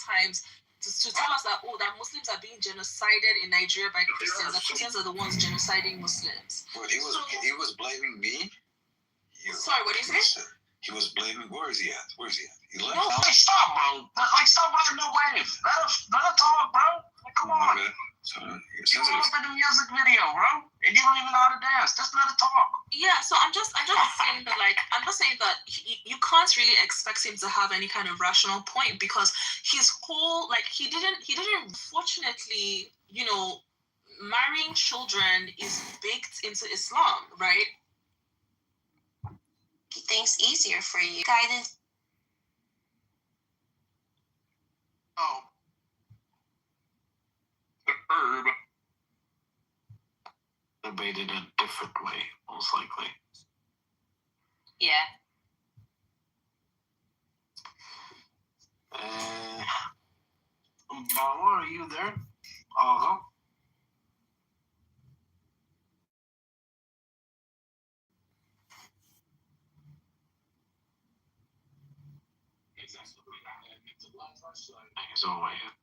times to tell us that, that Muslims are being genocided in Nigeria by Christians. That Christians are the ones genociding Muslims. But he was blaming me. Sorry, what did you say? He was blaming. Where is he at? He left. No, stop, bro. Stop running no waves. Let her talk, bro. Come on. Okay. So you up in the music video, bro, and you don't even know how to dance. Just let her talk. Yeah. So I'm just saying that, you can't really expect him to have any kind of rational point, because his whole, he didn't. Fortunately, marrying children is baked into Islam, right? Things easier for you. Guidance. Oh. The herb debated a different way, most likely. Yeah. Mama, are you there? Uh-huh. He's on my head.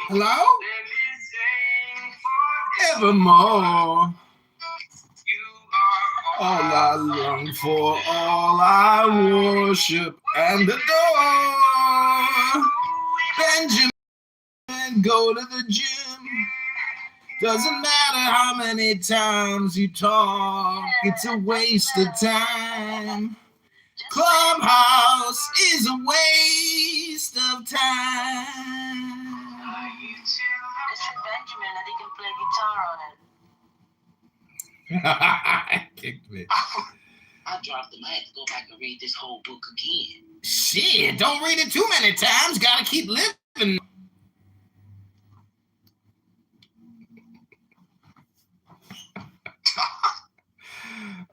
Hello? Evermore. All I long for, all I worship and adore. Benjamin, go to the gym. Doesn't matter how many times you talk, it's a waste of time. Clubhouse is a waste of time. This is Benjamin, and he can play guitar on it. I kicked me. I dropped him. I had to go back and read this whole book again. Shit, don't read it too many times. Gotta keep living.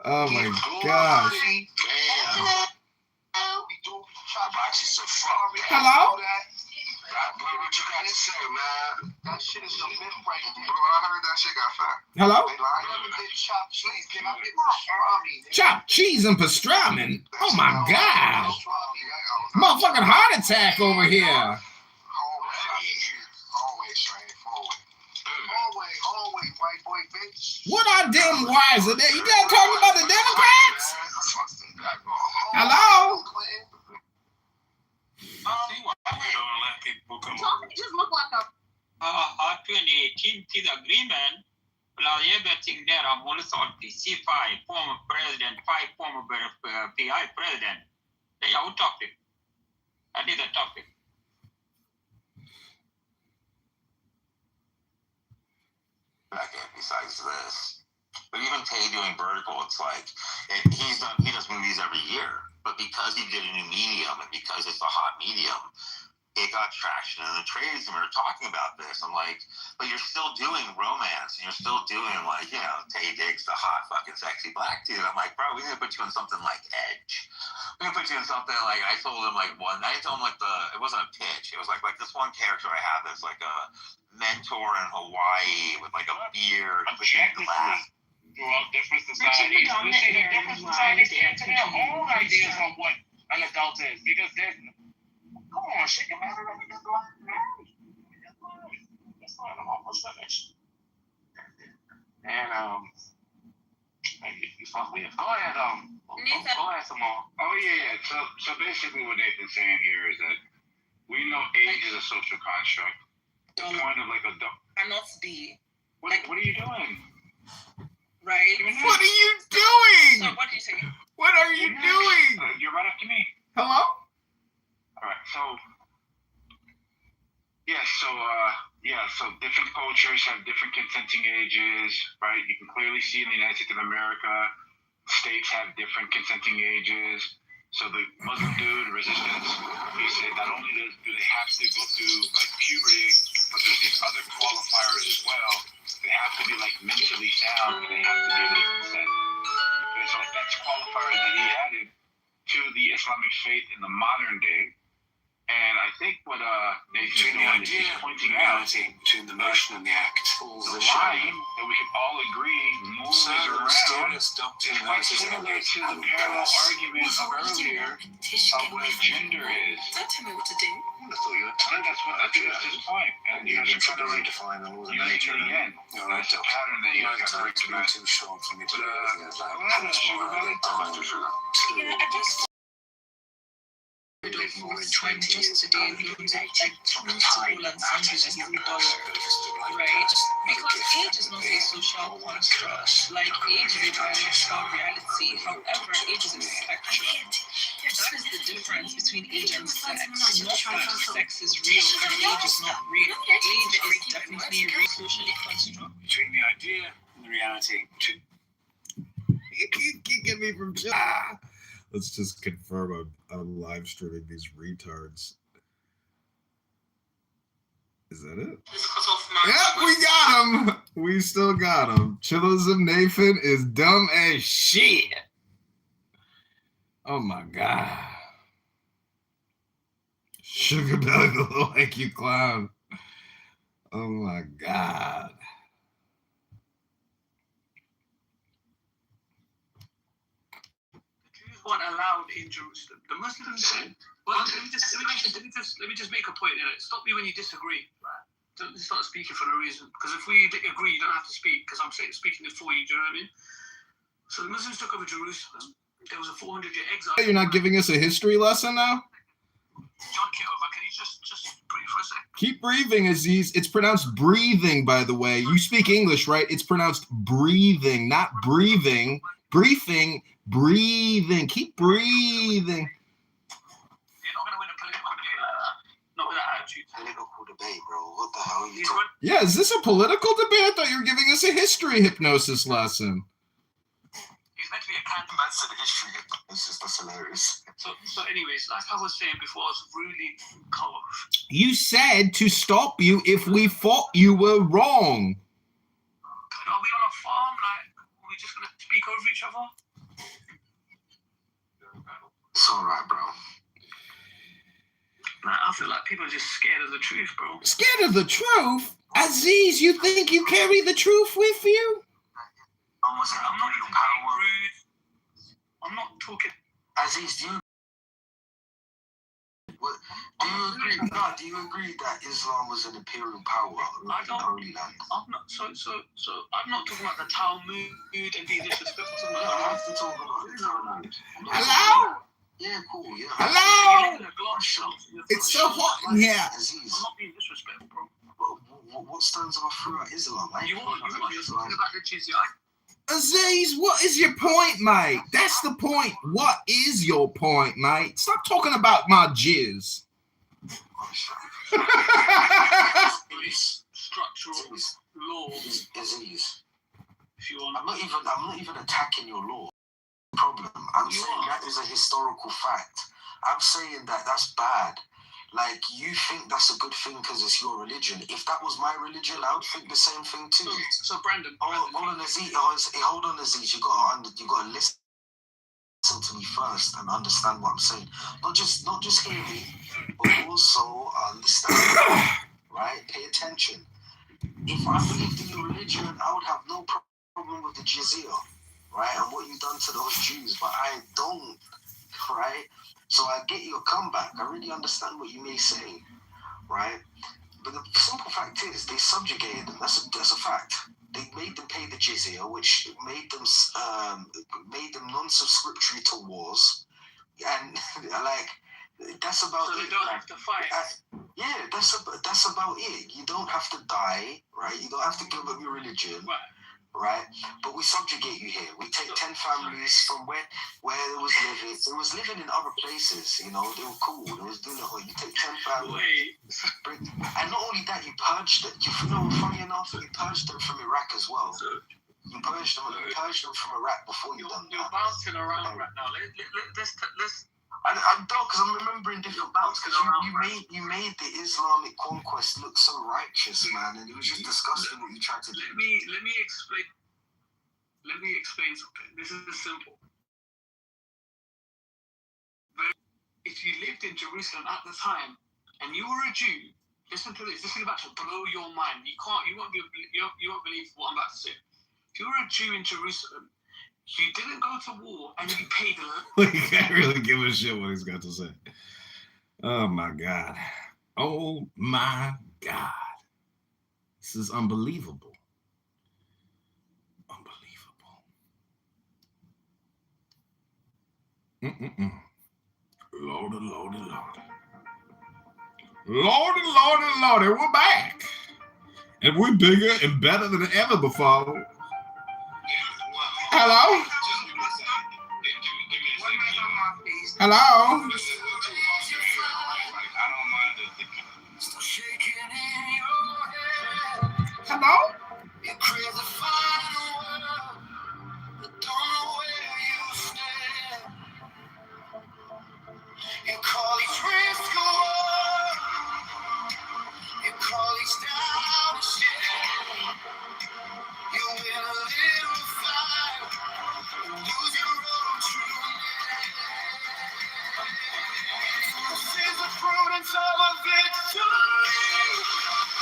Oh my gosh. Hello? What you got to say, man? That shit is some myth right there. Bro, I heard that shit got fat. Hello? They lied. Chopped cheese. Can I get pastrami? Chopped cheese and pastrami. Oh my God. Motherfucking heart attack over here. Always straightforward. Always, white boy, bitch. What are them wires are there? You guys talking about the Democrats? Hello? Just look like a 2018 peace agreement. Well, everything there are most of the C5 former president, 5 former PI president. They are out topic. That is the topic. Besides this, but even Tay doing vertical, it's like he does movies every year, but because he did a new medium and because it's a hot medium, it got traction in the trades, and we were talking about this. I'm like, but you're still doing romance, and you're still doing Tay Diggs, the hot fucking sexy black dude. I'm like, bro, we need to put you in something like Edge. We need to put you in something like, I told him it wasn't a pitch. It was like this one character I have that's like a mentor in Hawaii with like a beard, glass. Throughout different societies, we see that different societies have to their own ideas on what an adult is, because there's come on, shit, you never really get black married. That's not I'm almost finished. And you fuck me. Go ahead, go ahead some more. Oh yeah. So basically what Nathan's saying here is that we know age is a social construct. The point of like adult Cannot be. what are you doing? Right? What are you doing? So what do you say? What are you doing? You're right up to me. Hello? Alright, so different cultures have different consenting ages, right? You can clearly see in the United States of America, states have different consenting ages. So the Muslim dude resistance, he said not only do they have to go through like puberty faith in the modern day. And I think what Nathan's doing is he's pointing out between the motion and the act. the line that we can all agree moves around is quite similar to the parallel argument of earlier of what gender is. Don't tell me what to do. I think that's his point. And you guys are trying to redefine the laws of nature again. That's a pattern that you guys got to recognize. Too short for me to do Yeah, I just just today like principle and something every dollar, right? Because age is not a social construct. Like age is a biological reality. However, age is a spectrum. That is the difference between age and sex. Not that sex is real and age is not real. Age is definitely real socially construct. Between the idea and the reality. You can't get me from Let's just confirm I'm live streaming these retards. Is that it? Yep, we got him. We still got him. Chillism Nathan is dumb as shit. Oh my god. Sugar Belly the little IQ clown. Oh my god. Weren't allowed in Jerusalem. The Muslims said, well, let me just make a point here. Stop me when you disagree. Right? Don't start speaking for no reason. Because if we agree, you don't have to speak. Because I'm speaking for you. Do you know what I mean? So the Muslims took over Jerusalem. There was a 400-year exile. You're not giving us a history lesson now? John Kitover, can you just breathe for a second? Keep breathing, Aziz. It's pronounced breathing, by the way. You speak English, right? It's pronounced breathing, not breathing. Breathing. Breathing. Keep breathing. You're not going to win a political debate like that. Not with that attitude. Political debate, bro. What the hell are you talking? Yeah, is this a political debate? I thought you were giving us a history hypnosis lesson. He's meant to be a candidate. Man said history. That's hilarious. So anyways, like I was saying before, I was really cut off. You said to stop you if we thought you were wrong. Are we on a farm? Like, are we just going to speak over each other? It's alright, bro. Like, I feel like people are just scared of the truth, bro. Scared of the truth? Aziz, you think you carry the truth with you? I'm not even being rude. I'm not talking. Aziz, do you agree? No, do you agree that Islam was an imperial power in the Holy Land? I'm not. So I'm not talking about the Talmud and being disrespectful. I have to talk about the Talmud. Hello? Yeah, cool. Yeah. Hello? It's so hot in here. Aziz, I'm not being disrespectful, bro. what stones am I throughout Islam? You're talking about the jizya. Aziz, what is your point, mate? That's the point. What is your point, mate? Stop talking about my jizz. Structural laws. Aziz, If you want. I'm not even attacking your law. Problem. I'm saying that is a historical fact. I'm saying that that's bad. Like, you think that's a good thing because it's your religion. If that was my religion, I would think the same thing too. So Brandon. Hold on, Aziz. You gotta listen to me first and understand what I'm saying. Not just hear me, but also understand. Right? Pay attention. If I believed in your religion, I would have no problem with the jizya, right? And what you've done to those Jews, but I don't, right? So I get your comeback. I really understand what you may say, right? But the simple fact is, they subjugated them. That's a fact. They made them pay the jizya, which made them non-subscriptory to wars, and like that's about so it. They don't have to fight. Yeah, that's about it. You don't have to die, right? You don't have to give up your religion. Right, but we subjugate you here. We take 10 families from where it was living. It was living in other places, you know. They were cool. They was doing it all. You take 10 families, and not only that, you purged it. You know, funny enough, you purged them from Iraq as well. You purged them from Iraq before you done that. You're bouncing around right now. Let's. I'm done because I'm remembering different bouts because you made the Islamic conquest look so righteous, man, and it was just disgusting what you tried to do. Let me explain. Let me explain something. This is simple. if you lived in Jerusalem at the time and you were a Jew, listen to this. This is about to blow your mind. You won't believe what I'm about to say. If you were a Jew in Jerusalem, you didn't go to war and you paid You can't really give a shit what he's got to say. Oh my God. Oh my God. This is unbelievable. Unbelievable. Lordy, Lordy, Lordy. Lordy, Lordy, Lordy, we're back. And we're bigger and better than ever before. Hello? Hello? Hello? You create the final world, but don't know where you stand. You call each risk a war, you call each down a shame. You win a little fight, and lose your own true name. This is the prudence of a victory,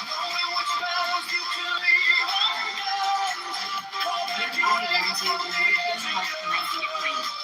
knowing which battles you can leave undone. Call back your anger from the edge of your throne.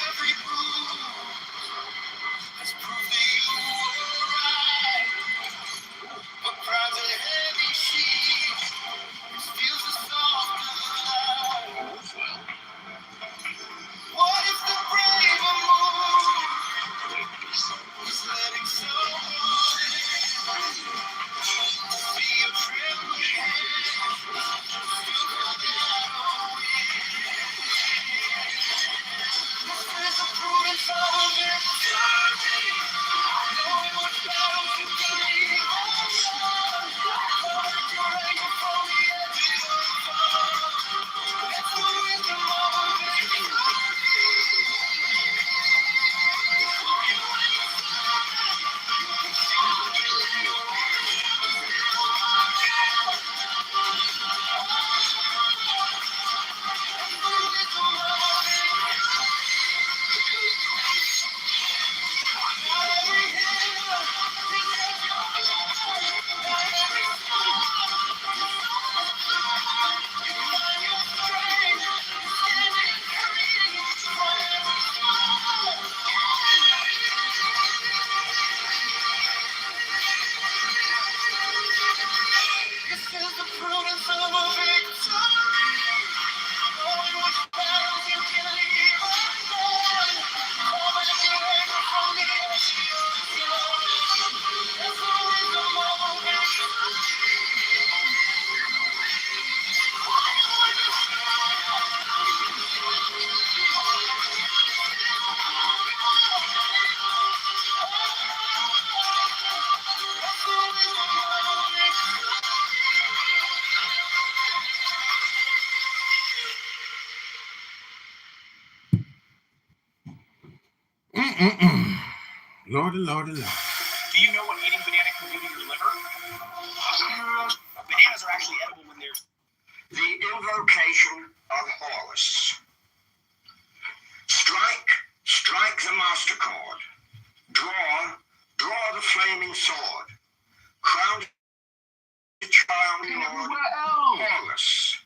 Every move has proved that you were right. But pride's a heavy sheet, it feels the soft of the light. What if the braver move is letting someone be a trembling hand? Still hold out on this is the prudence of a victory, knowing what battles you can leave undone. Call back your anger from the edge of your throne. That's the wisdom of a victory. This is the prudence of a victory, knowing which battles you can leave undone. Call back your anger from the edge of your throne. That's the wisdom of a Lordy, Lordy, Lordy. Do you know what eating banana can do to your liver? Bananas are actually edible when they're... The invocation of Horus. Strike the master chord. Draw the flaming sword. Crown the child lord Horus,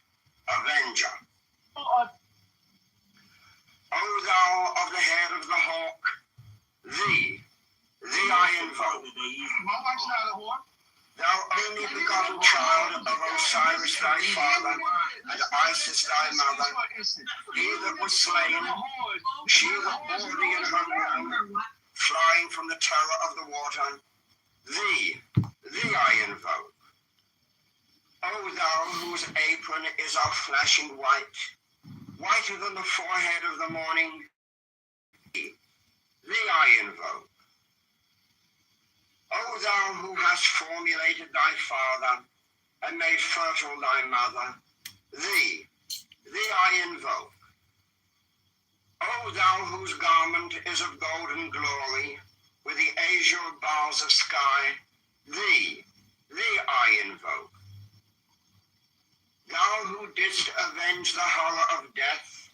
avenger. O thou of the head of the hawk, thee I invoke. My wife's not a whore. Thou only begotten child of Osiris thy father, and Isis thy mother, he that was slain, she that bore thee in her womb, flying from the terror of the water, thee I invoke. O thou whose apron is of flashing white, whiter than the forehead of the morning, thee I invoke. O thou who hast formulated thy father and made fertile thy mother, thee I invoke. O thou whose garment is of golden glory, with the azure bars of sky, thee I invoke. Thou who didst avenge the horror of death,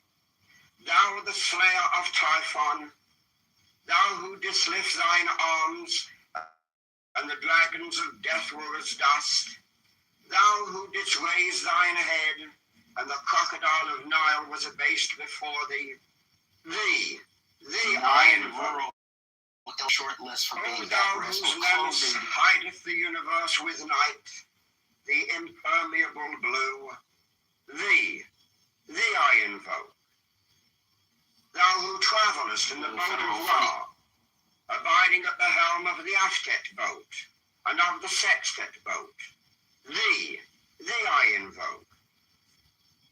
thou the slayer of Typhon, thou who didst lift thine arms, and the dragons of death were as dust, thou who didst raise thine head, and the crocodile of Nile was abased before thee, thee I invoke. Short list for O being thou whose lens hideth the universe with night, the impermeable blue, thee I invoke. Thou who travellest in the boat of Ra, abiding at the helm of the Aftet boat, and of the Sextet boat, thee I invoke.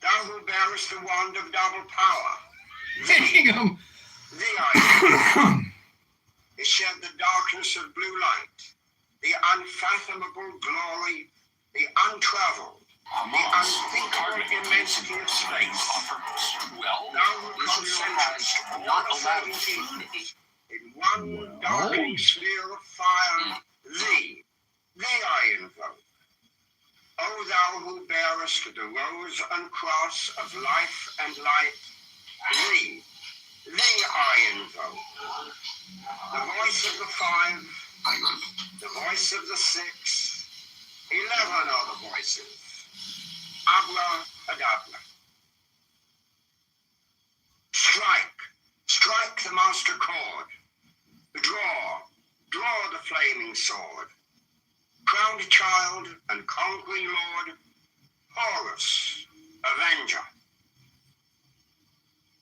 Thou who bearest the wand of double power, thee I invoke. It shed the darkness of blue light, the unfathomable glory, the untravelled, the unthinkable immensity of space. Thou who concentrest all the certainties in one darkening sphere of fire, thee I invoke. O thou who bearest the rose and cross of life and light, thee I invoke. The voice of the 5, the voice of the 6, 11 are the voices. Abra-adabra. Strike the master chord. Draw the flaming sword. Crowned child and conquering lord, Horus, avenger.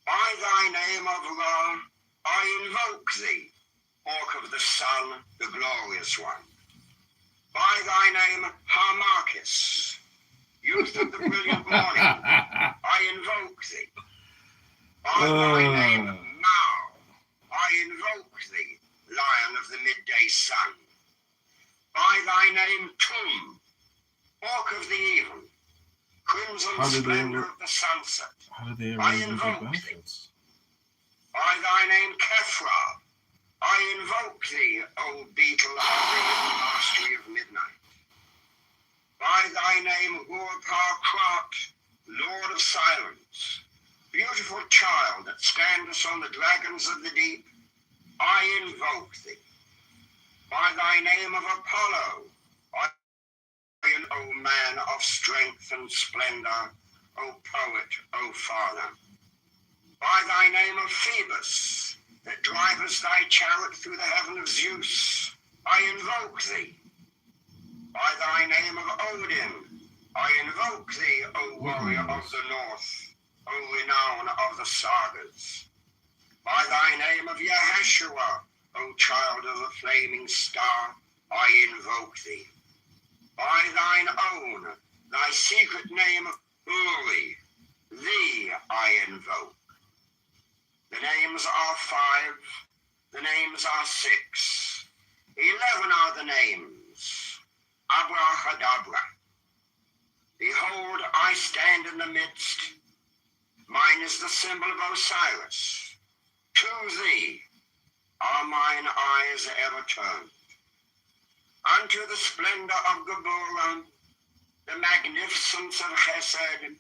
By thy name of Ra, I invoke thee, Hawk of the sun, the glorious one. By thy name, Harmachis, youth of the brilliant morning, I invoke thee. By thy name, Mao, I invoke thee, lion of the midday sun. By thy name, Tum, hawk of the even, crimson splendor of the sunset, I invoke thee. By thy name, Kefra, I invoke thee, O beetle hovering in the mastery of midnight. By thy name, Hur-Par-Krat, Lord of silence, beautiful child that standest on the dragons of the deep, I invoke thee. By thy name of Apollo, O man of strength and splendor, O poet, O father. By thy name of Phoebus, that drivest thy chariot through the heaven of Zeus, I invoke thee. By thy name of Odin, I invoke thee, O warrior of the north, O renown of the sagas. By thy name of Yaheshua, O child of the flaming star, I invoke thee. By thine own, thy secret name, Uri, thee I invoke. The names are 5, the names are 6, 11 are the names. Abrahadabra. Behold, I stand in the midst. Mine is the symbol of Osiris. To thee are mine eyes ever turned. Unto the splendor of Geburah, the magnificence of Chesed,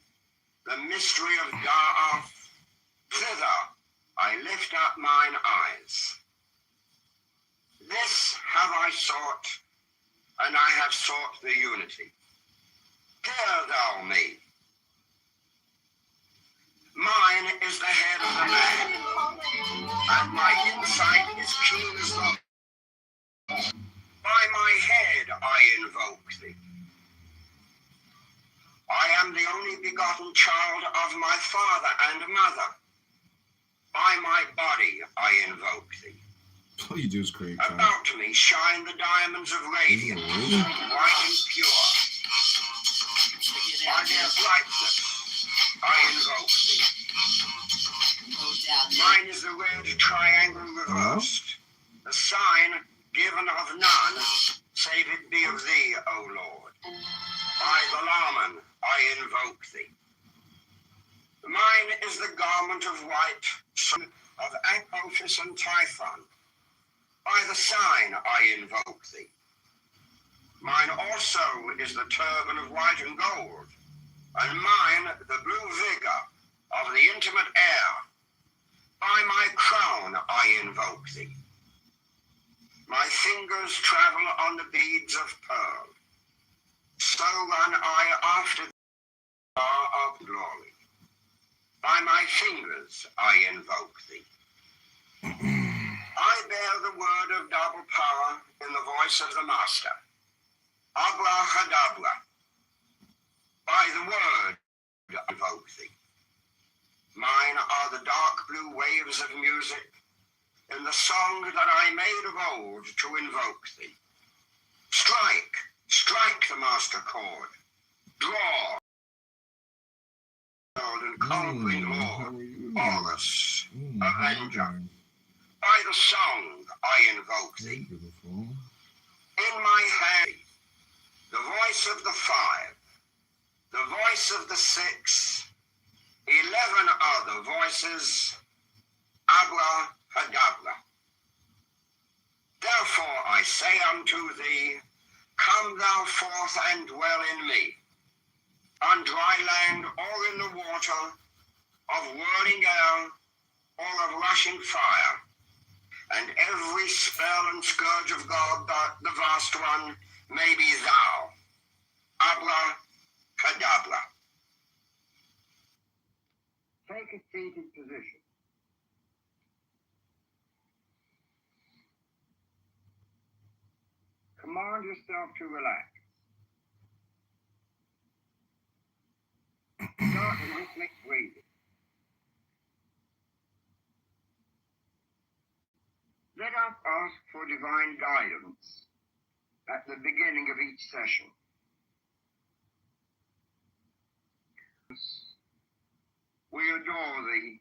the mystery of Da'af, thither I lift up mine eyes. This have I sought, and I have sought the unity. Hear thou me. Mine is the head of the man, and my insight is keen as the... By my head I invoke thee. I am the only begotten child of my father and mother. By my body I invoke thee. All you do is create. About me shine the diamonds of radiance, white and pure. By their brightness, I invoke thee. Mine is the red triangle reversed, the sign given of none, save it be of thee, O Lord. By the Lawman, I invoke thee. Mine is the garment of white, son of Apophis and Typhon. By the sign, I invoke thee. Mine also is the turban of white and gold, and mine the blue vigor of the intimate air. By my crown I invoke thee. My fingers travel on the beads of pearl. So run I after the star of glory. By my fingers I invoke thee. I bear the word of double power in the voice of the Master. Abracadabra. By the word I invoke thee. Mine are the dark blue waves of music in the song that I made of old to invoke thee. Strike, strike the master chord. Draw, and conquering Lord, Horus, Avenger. By the song I invoke thee. In my hand, the voice of the 5, the voice of the 6, 11 other voices, Abracadabra. Therefore I say unto thee, come thou forth and dwell in me, on dry land or in the water, of whirling air or of rushing fire, and every spell and scourge of God, the vast one, may be thou. Abracadabra. Take a seated position. Command yourself to relax. Start rhythmic breathing. Let us ask for divine guidance at the beginning of each session. We adore thee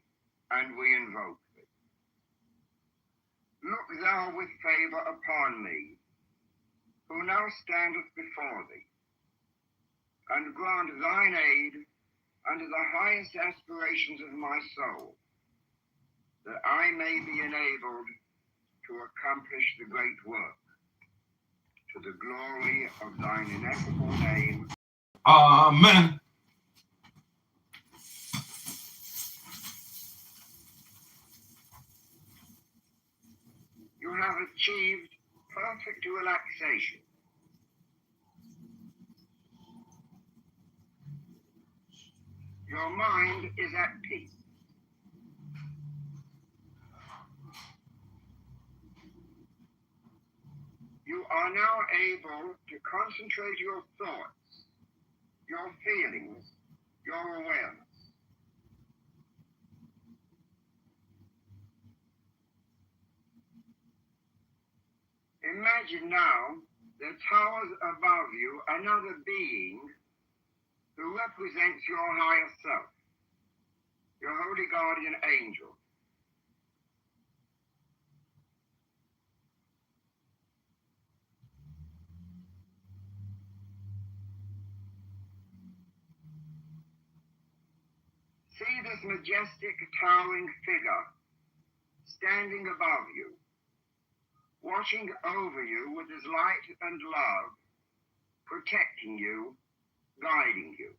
and we invoke thee. Look thou with favor upon me, who now standeth before thee, and grant thine aid unto the highest aspirations of my soul, that I may be enabled to accomplish the great work, to the glory of thine ineffable name. Amen. You have achieved perfect relaxation. Your mind is at peace. You are now able to concentrate your thoughts, your feelings, your awareness. Imagine now there towers above you another being who represents your higher self, your holy guardian angel. See this majestic, towering figure standing above you, watching over you with his light and love, protecting you, guiding you.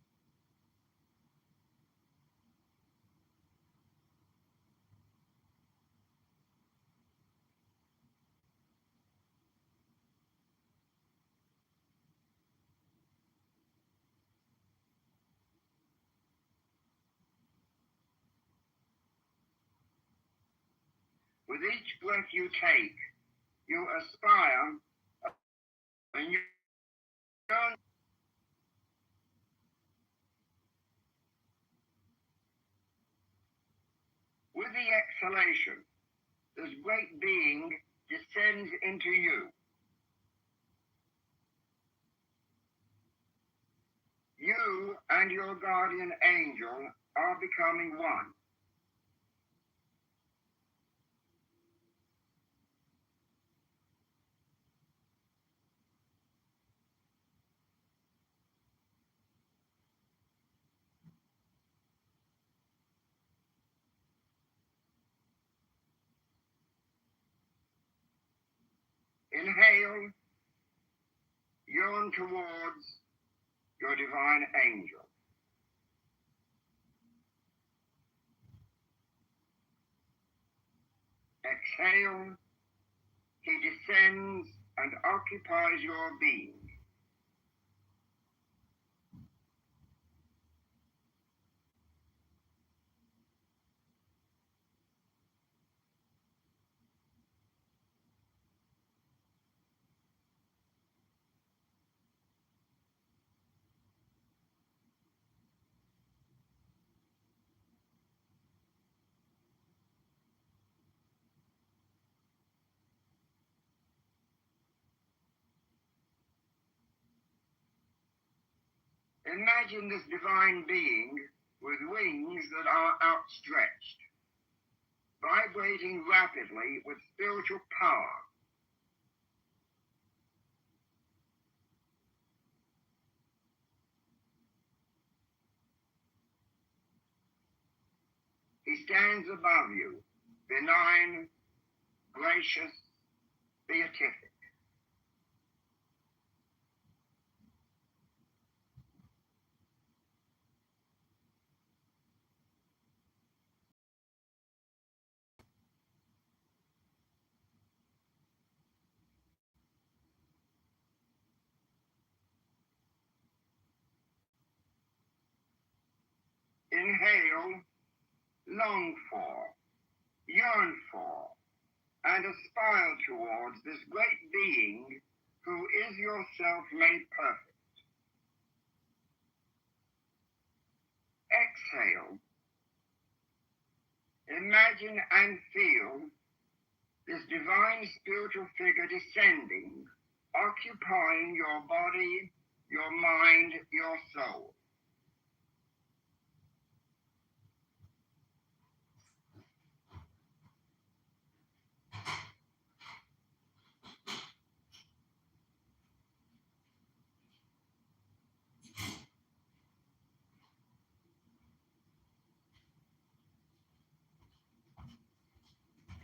With each breath you take, you aspire and you yearn. With the exhalation, this great being descends into you. You and your guardian angel are becoming one. Inhale, yearn towards your divine angel. Exhale, he descends and occupies your being. Imagine this divine being with wings that are outstretched, vibrating rapidly with spiritual power. He stands above you, benign, gracious, beatific. Inhale, long for, yearn for, and aspire towards this great being who is yourself made perfect. Exhale, imagine and feel this divine spiritual figure descending, occupying your body, your mind, your soul.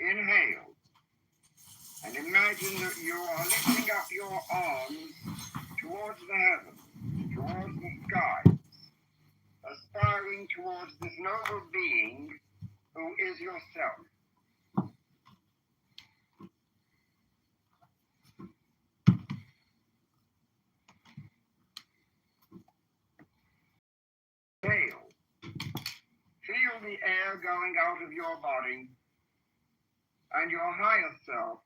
Inhale, and imagine that you are lifting up your arms towards the heavens, towards the sky, aspiring towards this noble being who is yourself. Exhale, feel the air going out of your body, and your higher self,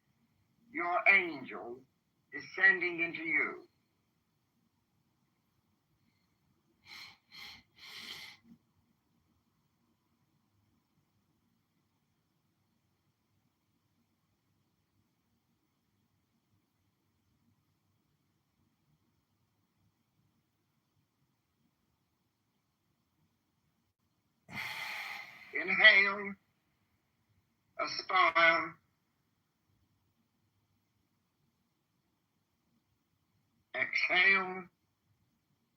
your angel, descending into you. Inhale, aspire, exhale,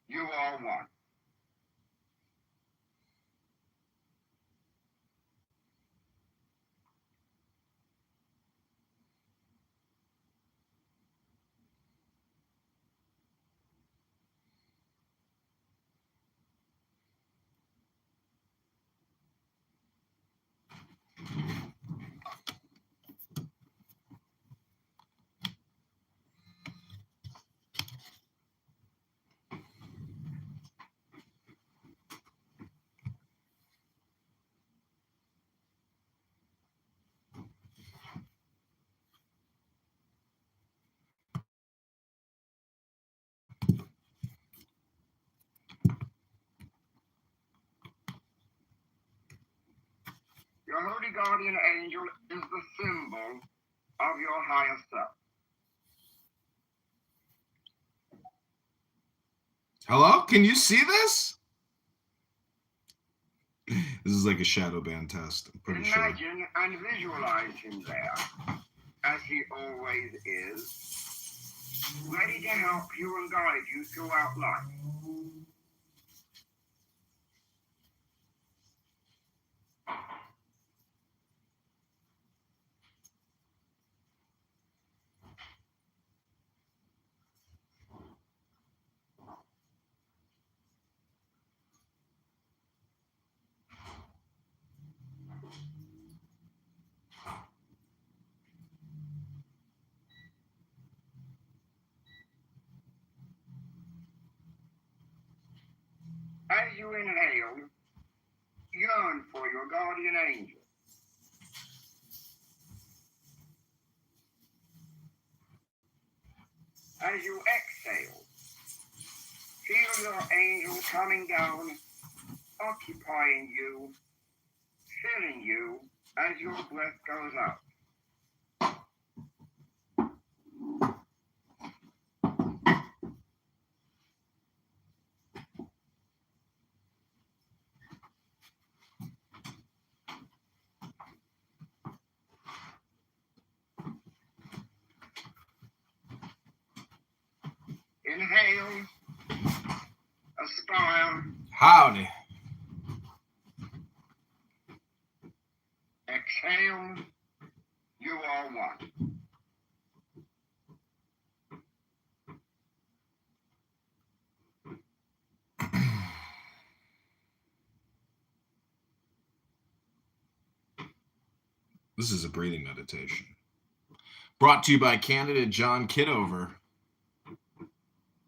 you are one. Your holy guardian angel is the symbol of your higher self. Hello? Can you see this? This is like a shadow band test, I'm pretty sure. Imagine and visualize him there, as he always is, ready to help you and guide you throughout life. As you inhale, yearn for your guardian angel. As you exhale, feel your angel coming down, occupying you, filling you as your breath goes out. Inhale, aspire, Howdy. exhale, you are one. This is a breathing meditation. Brought to you by candidate John Kitover.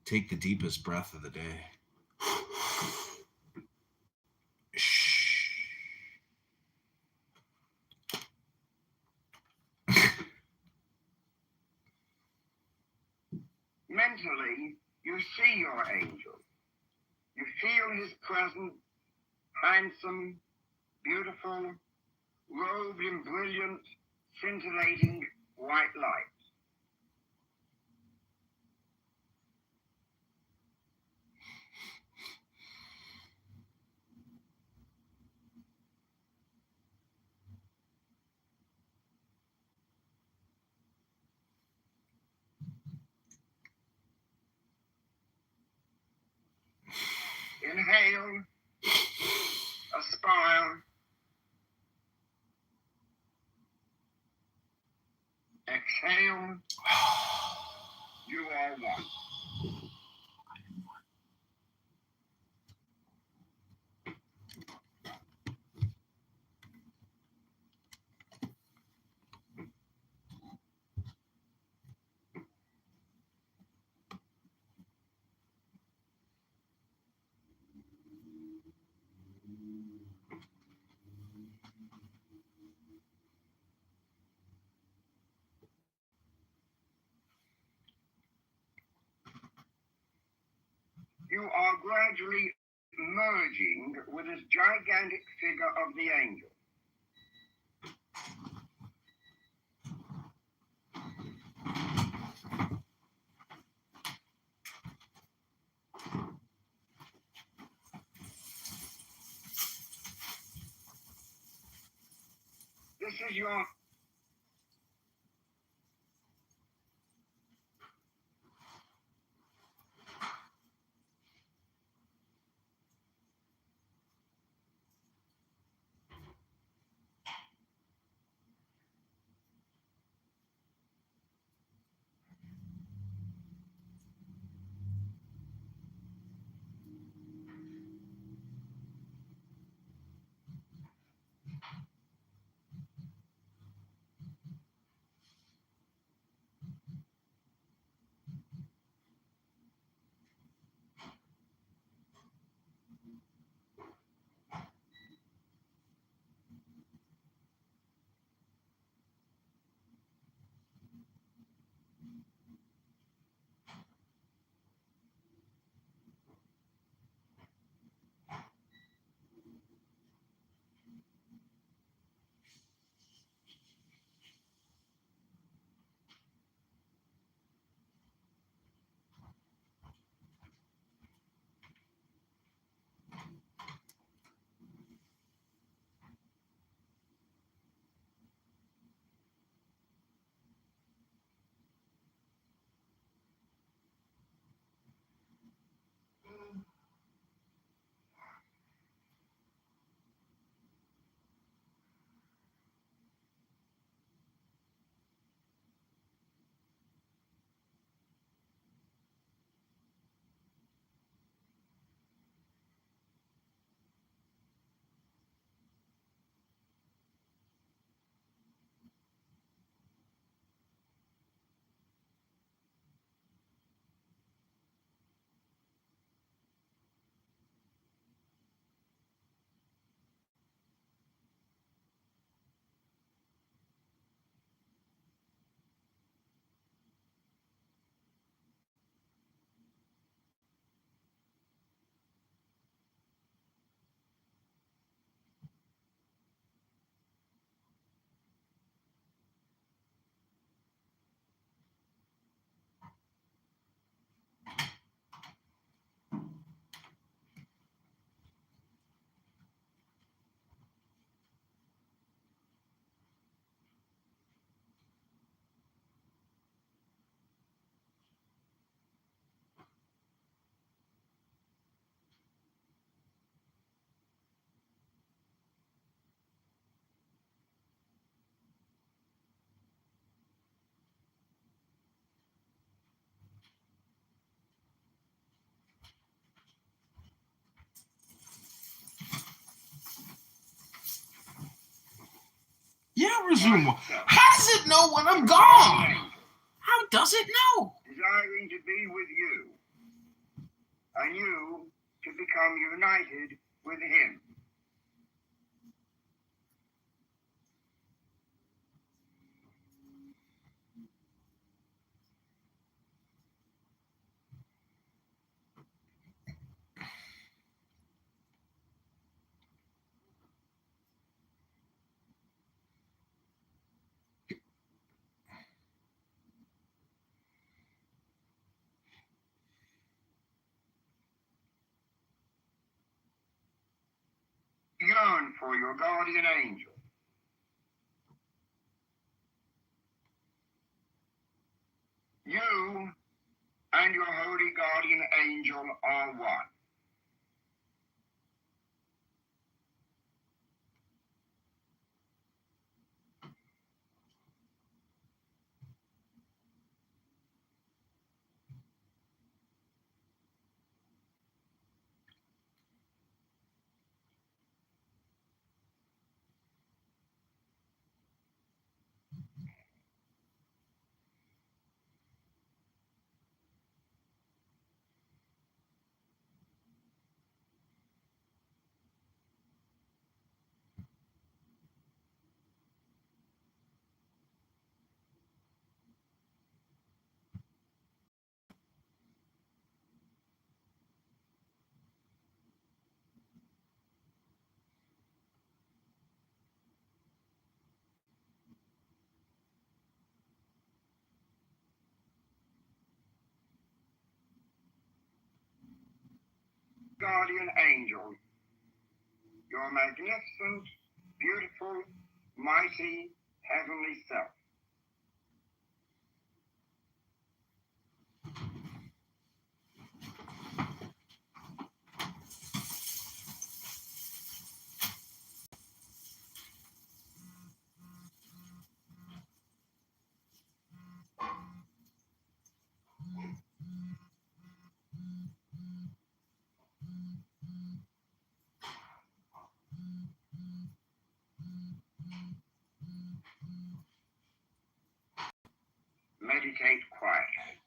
Take the deepest breath of the day. Shh. Mentally, you see your angel. You feel his presence, handsome, beautiful, robed in brilliant, scintillating white light. Inhale, aspire, exhale, you are one. You are gradually merging with this gigantic figure of the angel. This is your will resume war. How does it know when I'm gone? How does it know? Desiring to be with you, and you to become united with him. Yearn for your guardian angel. You and your holy guardian angel are one. Guardian angel, your magnificent, beautiful, mighty, heavenly self. Meditate quietly.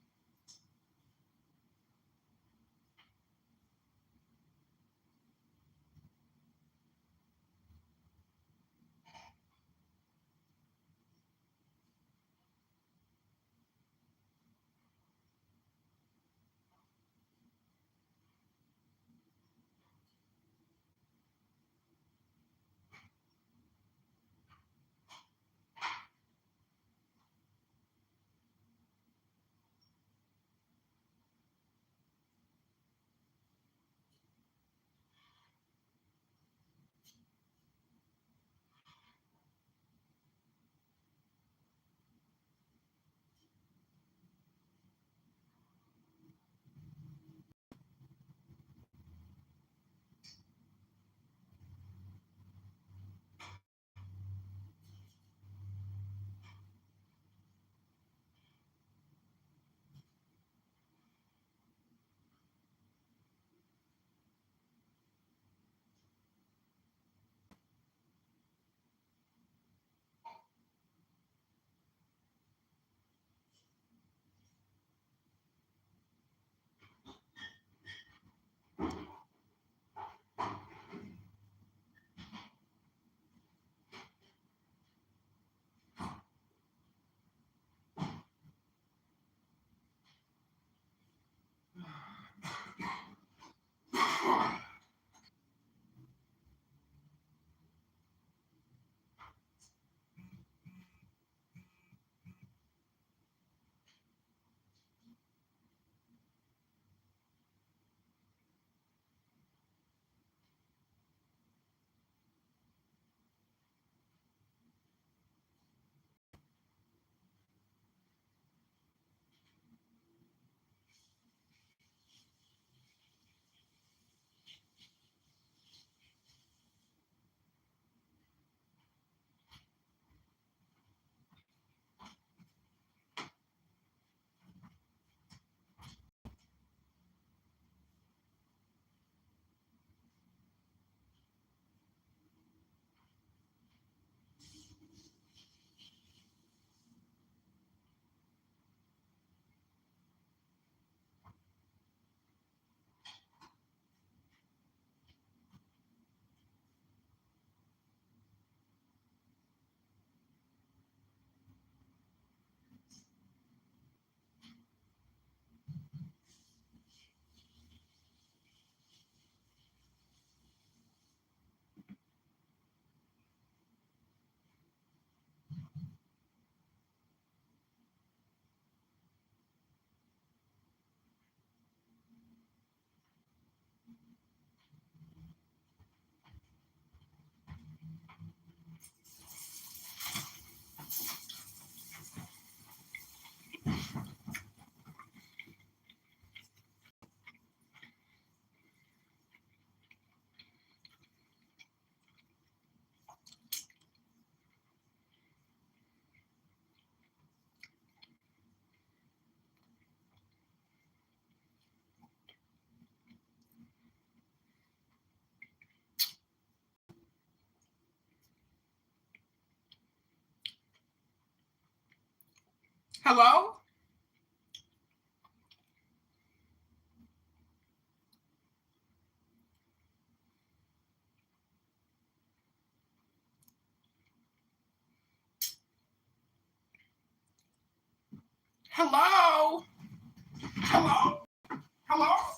Hello? Hello? Hello? Hello?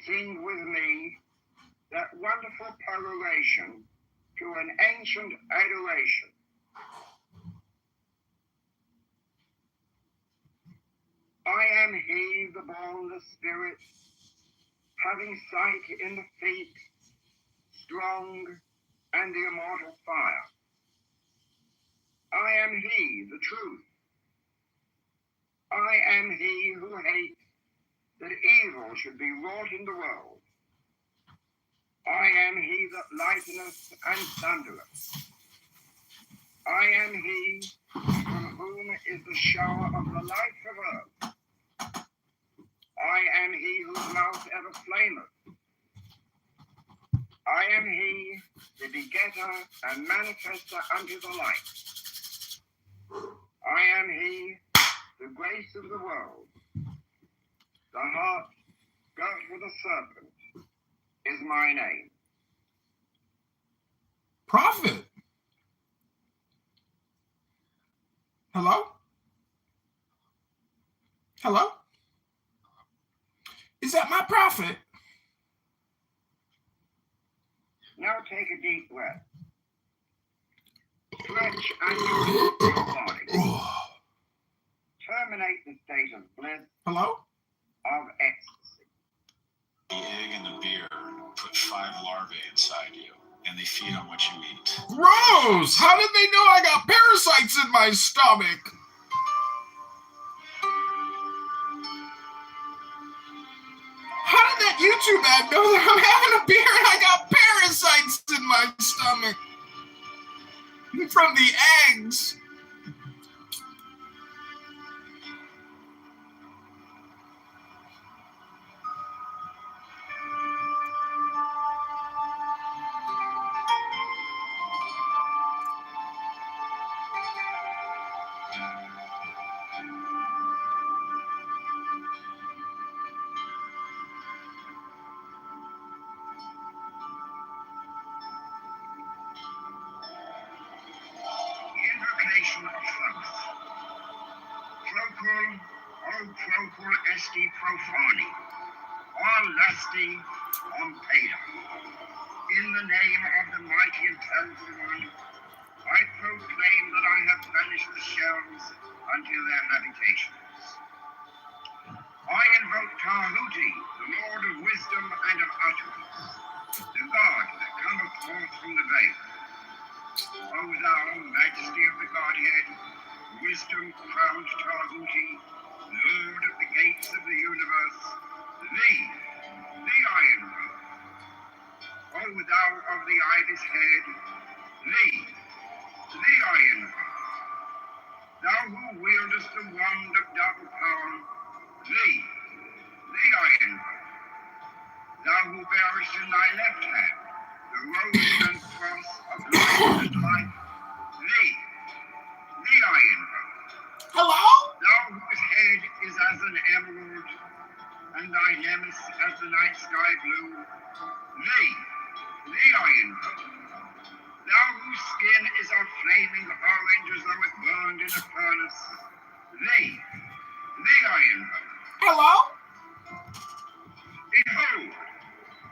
Sing with me that wonderful peroration to an ancient adoration. I am he, the boundless spirit, having sight in the feet, strong and the immortal fire. I am he, the truth. I am he who hates that evil should be wrought in the world. I am he that lighteneth and thundereth. I am he from whom is the shower of the light of earth. I am he whose mouth ever flameth. I am he, the begetter and manifester unto the light. I am he, the grace of the world. The heart girt with a serpent is my name. Prophet. Hello? Hello? Is that my prophet? Now take a deep breath. Stretch and move your body. Terminate the state of bliss. Hello? Of ecstasy. The egg and the beer put 5 larvae inside you, and they feed on what you eat. Gross! How did they know I got parasites in my stomach? How did that YouTube ad know that I'm having a beer and I got parasites in my stomach? From the eggs. Invocation of Thoth. Procul, O procul esti profani, all lusty on Peda. In the name of the mighty and terrible one, I proclaim that I have banished the shells unto their habitations. I invoke Tahuti, the Lord of wisdom and of utterance, the God that cometh forth from the veil. O thou, majesty of the Godhead, wisdom-crowned Tahuti, Lord of the gates of the universe, thee I invoke. O thou of the ibis head, thee I invoke. Thou who wieldest the wand of double power, thee I invoke. Thou who bearest in thy left hand the rose and cross of life and life, thee I invoke. Hello? Thou whose head is as an emerald, and thy nemes as the night sky blue, thee I invoke. Thou whose skin is a flaming orange as though it burned in a furnace, thee I invoke. Hello? Behold,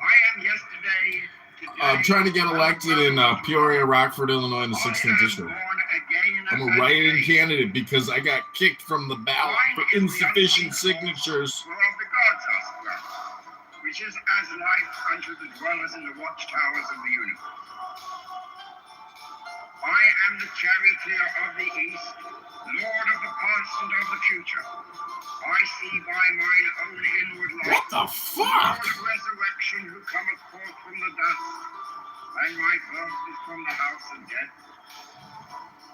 I am yesterday, today. I'm trying to get elected in Peoria, Rockford, Illinois, in the 16th district. I'm a write-in candidate because I got kicked from the ballot for insufficient signatures. For of the gods are sprung, which is as life unto the dwellers in the watchtowers of the universe. I am the charioteer of the east, Lord of the past and of the future. I see by mine own inward light. What the fuck? Lord of resurrection who cometh forth from the dust, and my birth is from the house of death.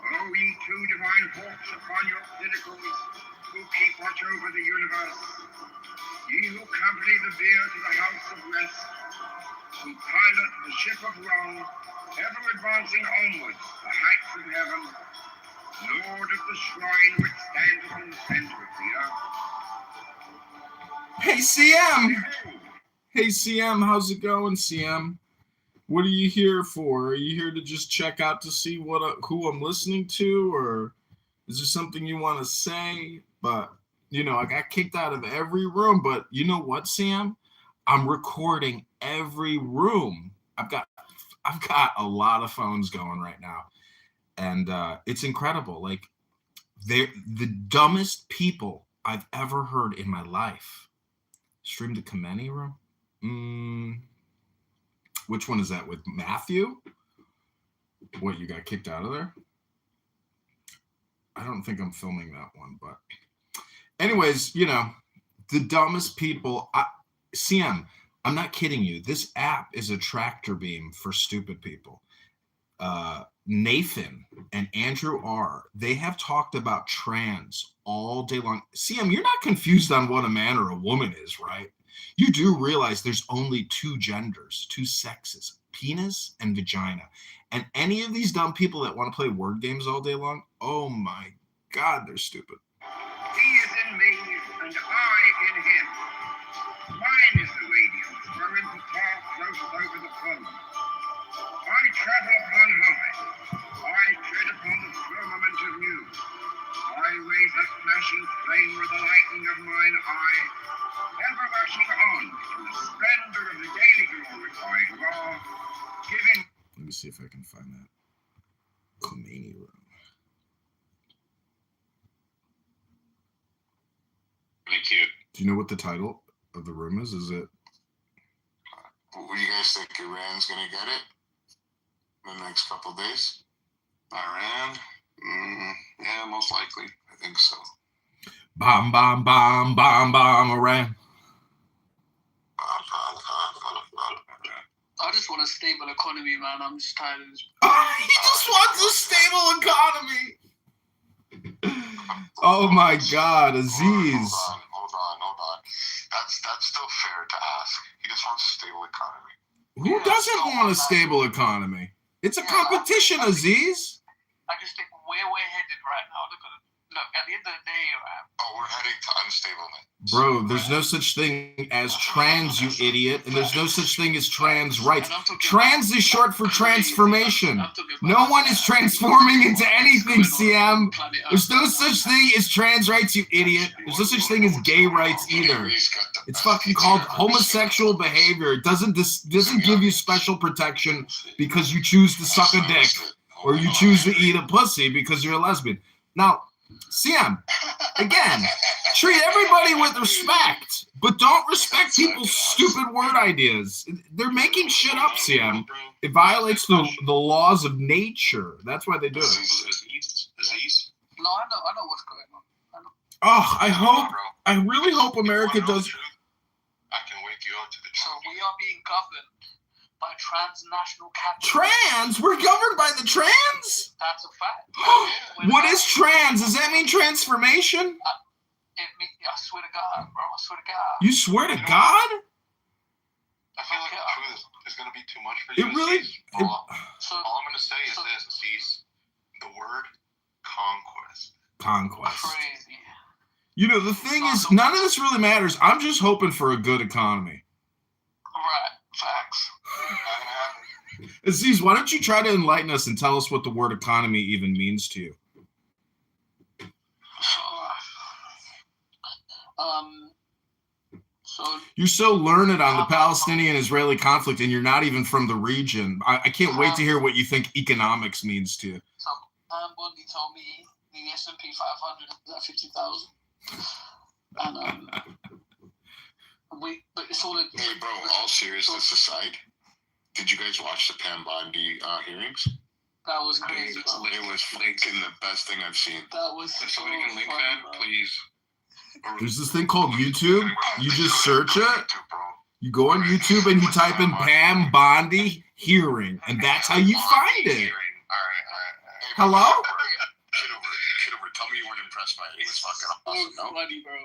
O ye two divine hawks upon your pinnacles, who keep watch over the universe, ye who accompany the bier to the house of rest, who pilot the ship of Rome, ever advancing onwards, the heights of heaven, Lord of the shrine which standeth in the center of the earth. Hey, CM! Hey, CM, how's it going, CM? What are you here for? Are you here to just check out to see who I'm listening to, or is there something you want to say? But, you know, I got kicked out of every room, but you know what, Sam? I'm recording every room. I've got a lot of phones going right now, and it's incredible. Like, they're the dumbest people I've ever heard in my life. Stream the Kameni room? Which one is that, with Matthew? What, you got kicked out of there? I don't think I'm filming that one, but anyways, you know, the dumbest people. CM, I'm not kidding you. This app is a tractor beam for stupid people. Nathan and Andrew R. They have talked about trans all day long. CM, you're not confused on what a man or a woman is, right? You do realize there's only two genders, two sexes, penis and vagina. And any of these dumb people that want to play word games all day long, oh my God, they're stupid. He is in me, and I in him. Mine is the radium, wherein the path floats over the foam. I travel upon high. I tread upon the firmament of news. I raise a flashing flame with the lightning of mine eye, ever rushing on in the splendor of the daily glorified law, giving. Let me see if I can find that. Khomeini room. Really cute. Do you know what the title of the room is? Is it? What do you guys think? Iran's gonna get it in the next couple of days? Iran? Yeah, most likely. I think so. Bomb, bomb, bomb, bomb, bomb, Iran. I just want a stable economy, man. I'm just tired of this. He just wants a stable economy. Oh my God, Aziz. Hold on. That's still fair to ask. He just wants a stable economy. Who doesn't want a stable economy? It's a competition, Aziz. I just think where we're headed right now. Look, at the end of the day, we're heading to unstableness. Bro, there's no such thing as trans, you idiot, and there's no such thing as trans rights. Trans is short for transformation. No one is transforming into anything, CM. There's no such thing as trans rights, you idiot. There's no such thing as gay rights either. It's fucking called homosexual behavior. It doesn't give you special protection because you choose to suck a dick or you choose to eat a pussy because you're a lesbian. Now, CM, again, treat everybody with respect, but don't respect people's stupid word ideas. They're making shit up, CM. It violates the laws of nature. That's why they do it. No, I know what's going on. Oh, I really hope America does. I can wake you up to the truth. So we are being governed by transnational capitalism. Trans? We're governed by the trans? That's a fact. What is trans? Does that mean transformation? I swear to God, bro. I swear to God. You swear to God? I feel like the truth is going to be too much for you. It really... All I'm going to say is this, Aziz. The word conquest. Conquest. Crazy. You know, the thing is, none of this really matters. I'm just hoping for a good economy. Right. Facts. Aziz, why don't you try to enlighten us and tell us what the word economy even means to you? You're so learned on the Palestinian-Israeli conflict, and you're not even from the region. I can't wait to hear what you think economics means to you. Bundy told me the S&P 500 is at 50,000. And but it's all. Hey, bro. All seriousness aside, did you guys watch the Pam Bondi hearings? That was crazy. It was fucking the best thing I've seen. That was. If somebody can link that, please. There's this thing called YouTube. You just search it. You go on YouTube and you type in Pam Bondi hearing, and that's how you find it. All right. Hello? Kitover, tell me you weren't impressed by it. It was fucking awesome, no? Funny, bro.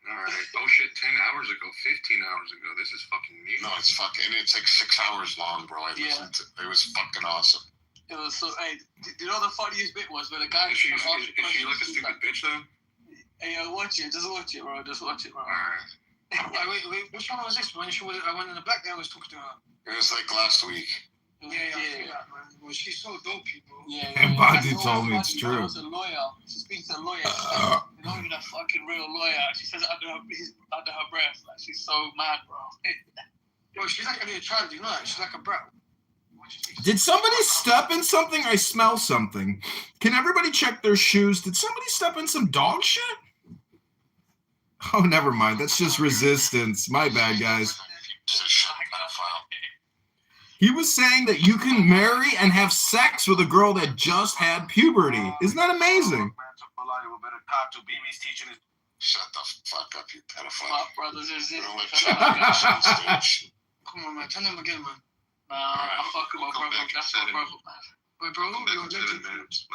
All right. Oh shit, 10 hours ago, 15 hours ago. This is fucking neat. No, it's like 6 hours long, bro. I listened to it. It was fucking awesome. It was so. Hey, do you know the funniest bit was when the guy. Is she like a stupid bitch though? Hey, watch it. Just watch it, bro. Just watch it, bro. Alright. Wait. Which one was this? When I went in the black guy was talking to her. It was like last week. Yeah. Well, she's so dope, people. Yeah. And Bondi told me it's true. I was a lawyer. She speaks to a lawyer. She's not even a fucking real lawyer. She says it under her breath. Like, she's so mad, bro. Bro, she's like a new child, you know that? She's like a brat. Did somebody step in something? I smell something. Can everybody check their shoes? Did somebody step in some dog shit? Oh, never mind. That's just resistance. My bad, guys. He was saying that you can marry and have sex with a girl that just had puberty. Isn't that amazing? Shut the fuck up, you pedophile. My brothers is it. Come on, man. Tell him again, man. I fuck with my brother. That's my brother, man. Wait, bro, let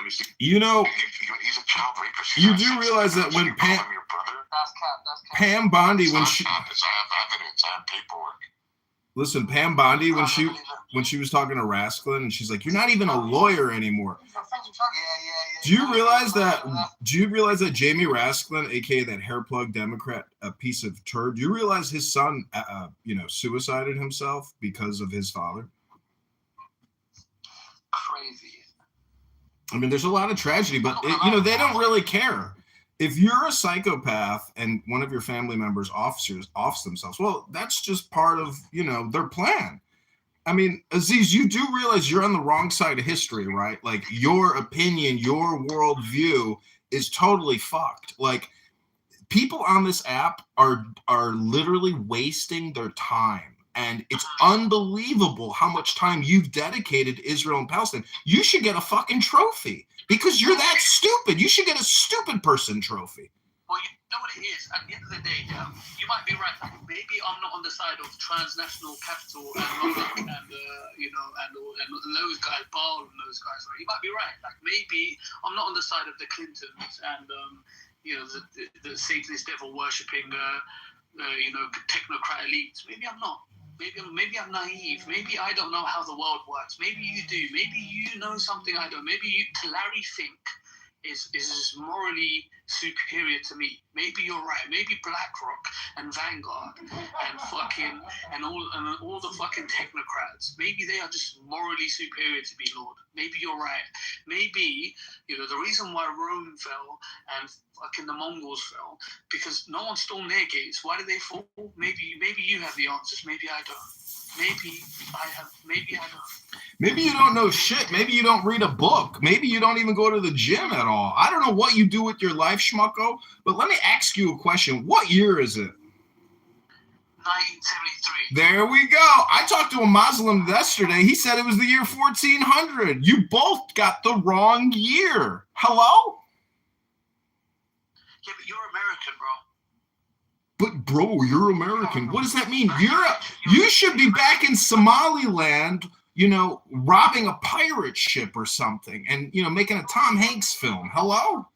me see. You know, He's a child rapist. you do realize that when Pam Bondi, when she... I have evidence. I have paperwork. Listen, Pam Bondi, when she was talking to Rasklin, and she's like, "You're not even a lawyer anymore." Do you realize that? Do you realize that Jamie Rasklin, aka that hair plug Democrat, a piece of turd? Do you realize his son, suicided himself because of his father? Crazy. I mean, there's a lot of tragedy, but they don't really care. If you're a psychopath and one of your family members offs themselves, well, that's just part of, their plan. I mean, Aziz, you do realize you're on the wrong side of history, right? Like, your opinion, your worldview is totally fucked. Like, people on this app are literally wasting their time. And it's unbelievable how much time you've dedicated to Israel and Palestine. You should get a fucking trophy because you're that stupid. You should get a stupid person trophy. Well, you know what it is? At the end of the day, you might be right. Maybe I'm not on the side of transnational capital and Moloch and those guys, Baal and those guys. Right? You might be right. Like, maybe I'm not on the side of the Clintons and the Satanist devil worshipping technocrat elites. Maybe I'm not. Maybe I'm naive. Maybe I don't know how the world works. Maybe you do. Maybe you know something I don't. Maybe Larry Fink is morally superior to me. Maybe you're right. Maybe BlackRock and Vanguard and all the fucking technocrats. Maybe they are just morally superior to me, Lord. Maybe you're right. Maybe the reason why Rome fell and fucking the Mongols fell because no one stormed their gates. Why did they fall? Maybe you have the answers. Maybe I don't. Maybe I have. Maybe I don't. Maybe you don't know shit. Maybe you don't read a book. Maybe you don't even go to the gym at all. I don't know what you do with your life, schmucko, but let me ask you a question. What year is it? 1973. There we go. I talked to a Muslim yesterday. He said it was the year 1400. You both got the wrong year. Hello? Yeah, but you're American, bro. But bro, you're American. What does that mean? You should be back in Somaliland, robbing a pirate ship or something and, making a Tom Hanks film. Hello?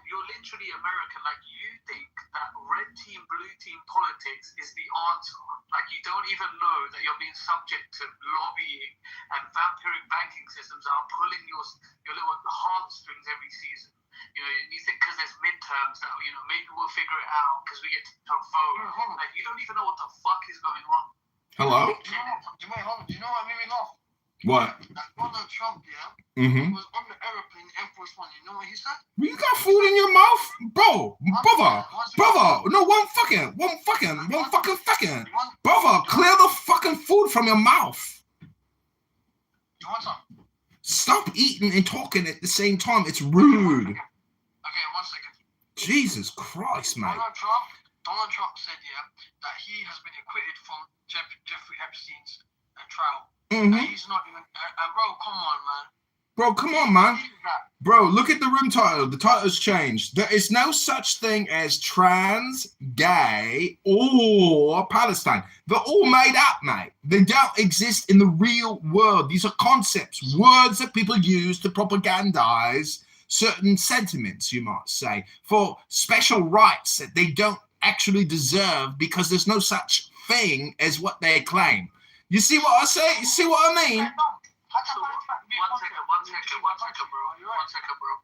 You're literally American. Like, you think that red team, blue team politics is the answer. Like, you don't even know that you're being subject to lobbying and vampiric banking systems that are pulling your little heartstrings every season. You think because there's midterms that, maybe we'll figure it out because we get to vote. Like, you don't even know what the fuck is going on. Hello? Do you know what made me laugh? What? Donald Trump, yeah? Mm-hmm. Was on the aeroplane, Air Force One. You know what he said? Well, you got food in your mouth? Brother. No, one fucking. Brother, clear the fucking food from your mouth. You want some? Stop eating and talking at the same time. It's rude. Okay, 1 second. Jesus Christ, mate. Donald Trump said, that he has been acquitted from Jeffrey Epstein's trial. Mm-hmm. He's not even... bro, come on, man. Bro, come on, man. Bro, look at the room title. The title's changed. There is no such thing as trans, gay, or Palestine. They're all made up, mate. They don't exist in the real world. These are concepts, words that people use to propagandize certain sentiments, you might say, for special rights that they don't actually deserve because there's no such thing as what they claim. You see what I say? You see what I mean? One second, bro.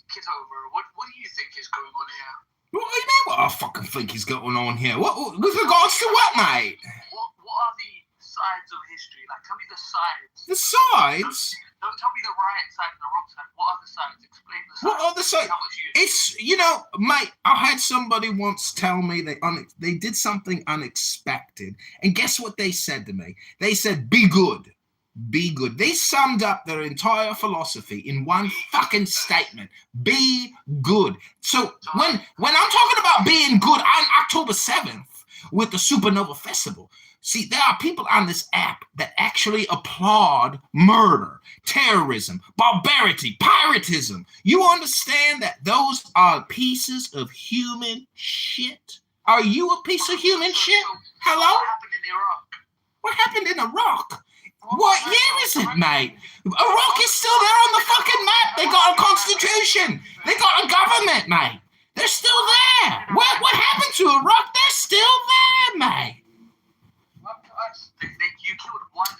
Kitover, what do you think is going on here? What do you mean what I fucking think is going on here? What with regards to what, mate? What are the sides of history? Like, tell me the sides. The sides? Don't tell me the right side and the wrong side. What are the sides? Explain the sides. What are the sides? It's, mate, I had somebody once tell me they did something unexpected. And guess what they said to me? They said, be good. Be good. They summed up their entire philosophy in one fucking statement. Be good. So when I'm talking about being good on October 7th with the Supernova Festival, See, there are people on this app that actually applaud murder, terrorism, barbarity, piratism. You understand that those are pieces of human shit? Are you a piece of human shit? Hello? What happened in Iraq? What year is it, mate? Iraq is still there on the fucking map. They got a constitution. They got a government, mate. They're still there. What happened to Iraq? They're still there, mate.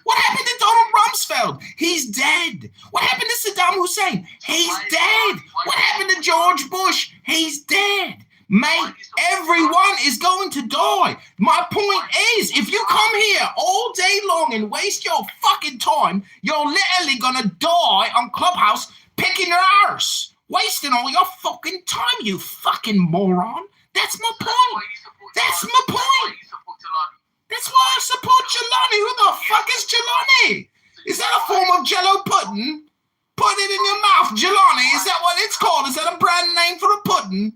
What happened to Donald Rumsfeld? He's dead. What happened to Saddam Hussein? He's dead. What happened to George Bush? He's dead. Mate, everyone is going to die. My point is, if you come here all day long and waste your fucking time, you're literally gonna die on Clubhouse picking your arse. Wasting all your fucking time, you fucking moron. That's my point. That's my point. That's why I support Jelani. Who the fuck is Jelani? Is that a form of Jello pudding? Put it in your mouth, Jelani. Is that what it's called? Is that a brand name for a pudding?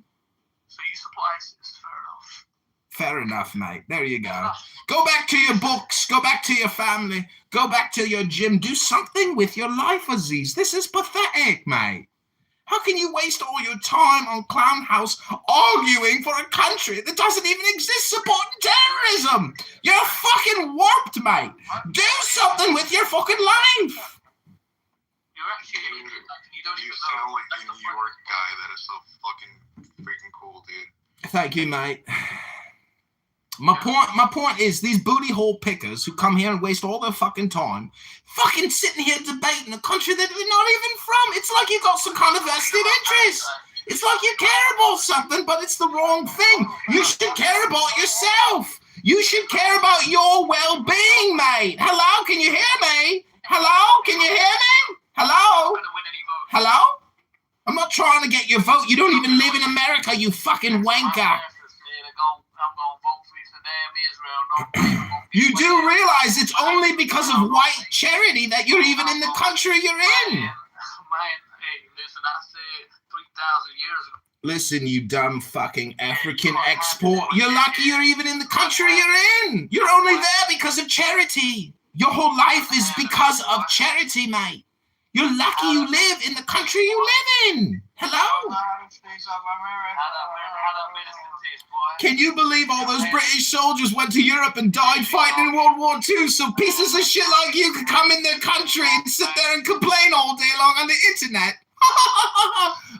So you support ISIS, fair enough. Fair enough, mate. There you go. Go back to your books. Go back to your family. Go back to your gym. Do something with your life, Aziz. This is pathetic, mate. How can you waste all your time on Clown House arguing for a country that doesn't even exist supporting terrorism? You're fucking warped, mate. Do something with your fucking life. You're actually you don't even sound like a New York guy that is so fucking freaking cool, dude. Thank you, mate. My point is these booty hole pickers who come here and waste all their fucking time fucking sitting here debating a country that they're not even from. It's like you got some kind of vested interest. It's like you care about something, but it's the wrong thing. You should care about yourself. You should care about your well-being, mate. Hello? Can you hear me? Hello? Can you hear me? Hello? Hello? I'm not trying to get your vote. You don't even live in America, you fucking wanker. You do realize it's only because of white charity that you're even in the country you're in. Man, hey, listen, I said 3,000 years ago. Listen, you dumb fucking African export. You're lucky you're even in the country you're in. You're only there because of charity. Your whole life is because of charity, mate. You're lucky you live in the country you live in. Hello? Can you believe all those British soldiers went to Europe and died fighting in World War II so pieces of shit like you could come in their country and sit there and complain all day long on the internet?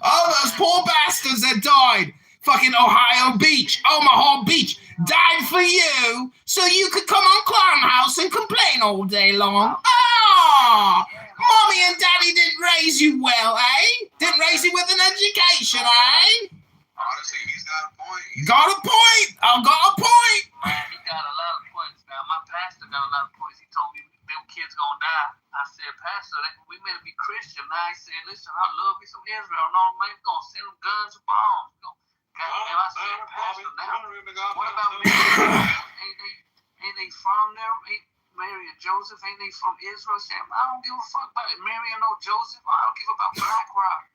Oh, those poor bastards that died. Fucking Ohio Beach, Omaha Beach, died for you so you could come on Clown House and complain all day long. Ah! Mommy and Daddy didn't raise you well, eh? Didn't raise you with an education, eh? Honestly, he's got a point. Got a point. I got a point. Man, he got a lot of points. Now, my pastor got a lot of points. He told me them kids gonna die. I said, Pastor, we meant to be Christian. Now he said, listen, I love me some Israel. No, man, we're gonna send them guns and bombs. Goddamn, I said, Pastor, now, what about Mary? Ain't they from there? Mary and Joseph, ain't they from Israel? Sam, I don't give a fuck about it. Mary and no Joseph. I don't give a fuck about Black Rock.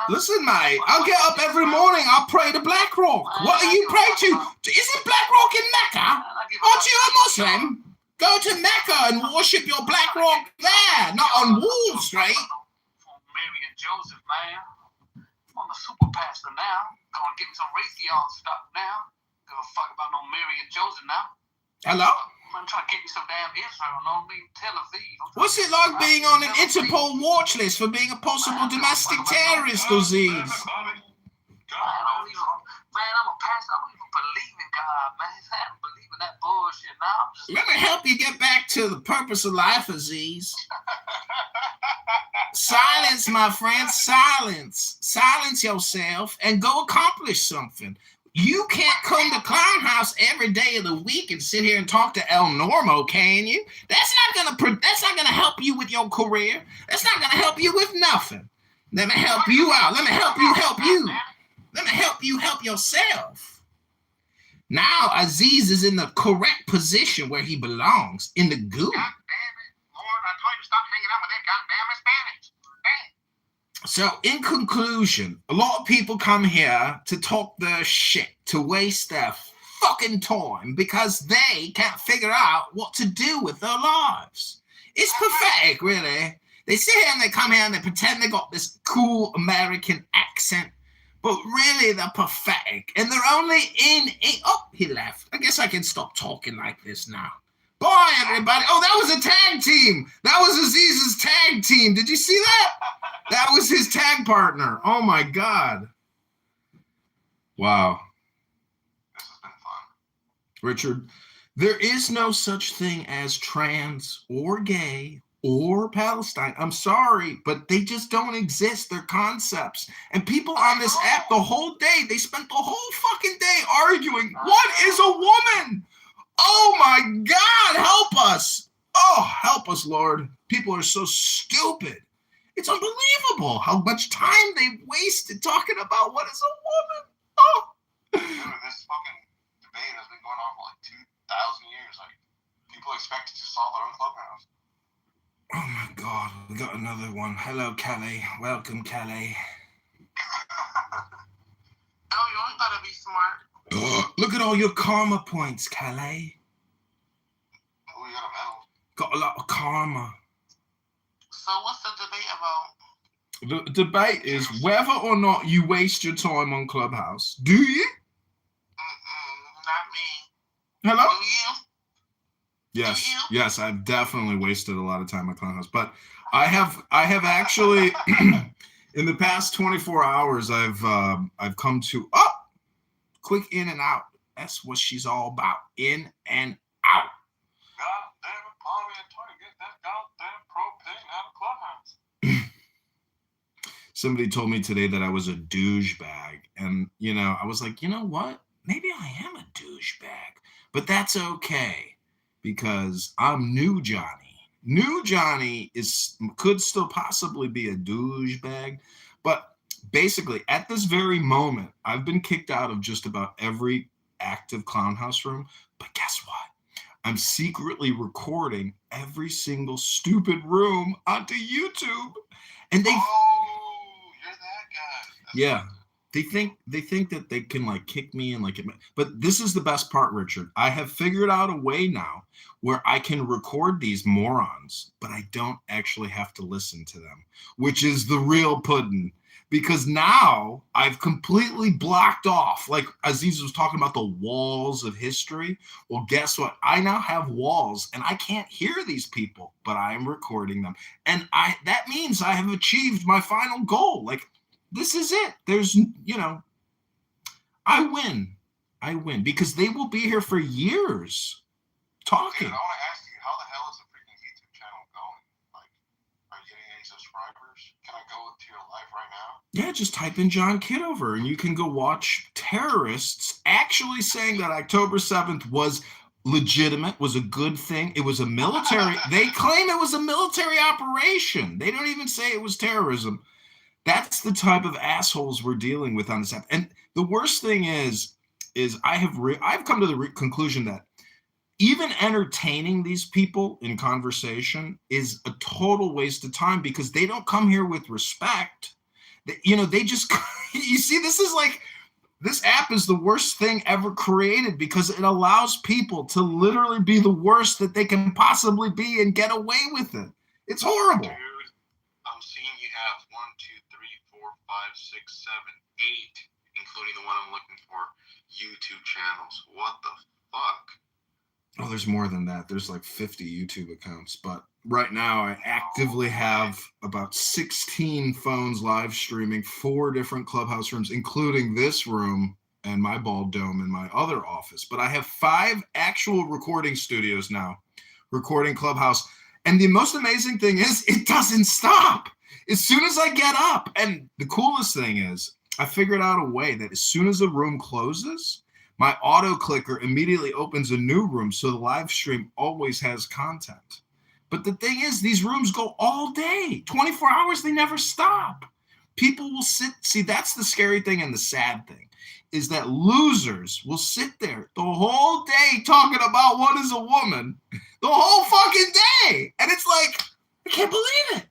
Listen, mate, I'll get up every morning. I'll pray to Black Rock. What do you pray to? Isn't Black Rock in Mecca? Aren't you a Muslim? Go to Mecca and worship your Black Rock there, not on Wall Street. Mary and Joseph, man. I'm a super pastor now. Gonna get me some Raytheon stuff now. Give a fuck about no Mary and Joseph now. Hello? I'm trying to get me some damn Israel, no me Tel Aviv. What's it like being on an Interpol watch list for being a possible domestic terrorist, Aziz? Man, I'm a pastor. I don't even believe in God, man. I don't believe in that bullshit now. Let me help you get back to the purpose of life, Aziz. Silence, my friend, silence. Silence yourself and go accomplish something. You can't come to Clown House every day of the week and sit here and talk to El Normo, can you? That's not gonna help you with your career. That's not gonna help you with nothing. Let me help you out. Let me help you. Let me help you help yourself. Now Aziz is in the correct position where he belongs, in the goo. God damn it, Lord, I told you to stop hanging out with that goddamn Spanish. So, in conclusion, a lot of people come here to talk their shit, to waste their fucking time because they can't figure out what to do with their lives. It's pathetic, really. They sit here and they come here and they pretend they got this cool American accent, but really they're pathetic. And they're only in... Oh, he left. I guess I can stop talking like this now. Bye, everybody. Oh, that was a tag team. That was Aziz's tag team. Did you see that? That was his tag partner. Oh, my God. Wow. This has been fun. Richard, there is no such thing as trans or gay or Palestine. I'm sorry, but they just don't exist. They're concepts. And people on this app the whole day, they spent the whole fucking day arguing, what is a woman? Oh my God, help us. Oh, help us, Lord. People are so stupid. It's unbelievable how much time they wasted talking about what is a woman. Oh. Dude, this fucking debate has been going on for like 2,000 years. Like, people expect to solve their own clubhouse. Oh my God, we got another one. Hello, Kelly. Welcome, Kelly. Oh, you only gotta be smart. Look at all your karma points, Kelly. Oh, you got a medal. Got a lot of karma. So what's the debate about? The debate is whether or not you waste your time on Clubhouse. Do you? Not me. Hello? Do you? Yes, I've definitely wasted a lot of time on Clubhouse, but I have actually in the past 24 hours I've come to quick in and out. That's what she's all about. In and out. God damn it, Polly, I'm trying to get that goddamn propane out of Clubhouse. Somebody told me today that I was a douchebag, and I was like, you know what? Maybe I am a douchebag, but that's okay. Because I'm New Johnny. New Johnny could still possibly be a douchebag, but basically at this very moment, I've been kicked out of just about every active clown house room. But guess what? I'm secretly recording every single stupid room onto YouTube, and they. Oh, you're that guy. Yeah. They think that they can like kick me and but this is the best part, Richard. I have figured out a way now where I can record these morons, but I don't actually have to listen to them, which is the real pudding. Because now I've completely blocked off, like Aziz was talking about the walls of history. Well, guess what? I now have walls and I can't hear these people, but I am recording them. And that means I have achieved my final goal. Like, this is it. There's, I win because they will be here for years talking. Dude, I want to ask you, how the hell is the freaking YouTube channel going? Like, are you getting any subscribers? Can I go to your live right now? Yeah, just type in John Kitover and you can go watch terrorists actually saying that October 7th was legitimate, was a good thing. It was a military, they claim it was a military operation. They don't even say it was terrorism. That's the type of assholes we're dealing with on this app. And the worst thing is I've come to the conclusion that even entertaining these people in conversation is a total waste of time because they don't come here with respect. They just, you see, this app is the worst thing ever created because it allows people to literally be the worst that they can possibly be and get away with it. It's horrible. Dude, I'm seeing you have 1, 2, 3, 4, 5, 6, 7, 8, including the one I'm looking for, YouTube channels. What the fuck? Oh, there's more than that. There's like 50 YouTube accounts. But right now, I actively have about 16 phones live streaming 4 different clubhouse rooms, including this room and my ball dome in my other office. But I have 5 actual recording studios now, recording Clubhouse. And the most amazing thing is it doesn't stop. As soon as I get up, and the coolest thing is I figured out a way that as soon as a room closes, my auto clicker immediately opens a new room, so the live stream always has content. But the thing is, these rooms go all day, 24 hours, they never stop. People will sit, see, that's the scary thing and the sad thing, is that losers will sit there the whole day talking about what is a woman, the whole fucking day. And it's like, I can't believe it.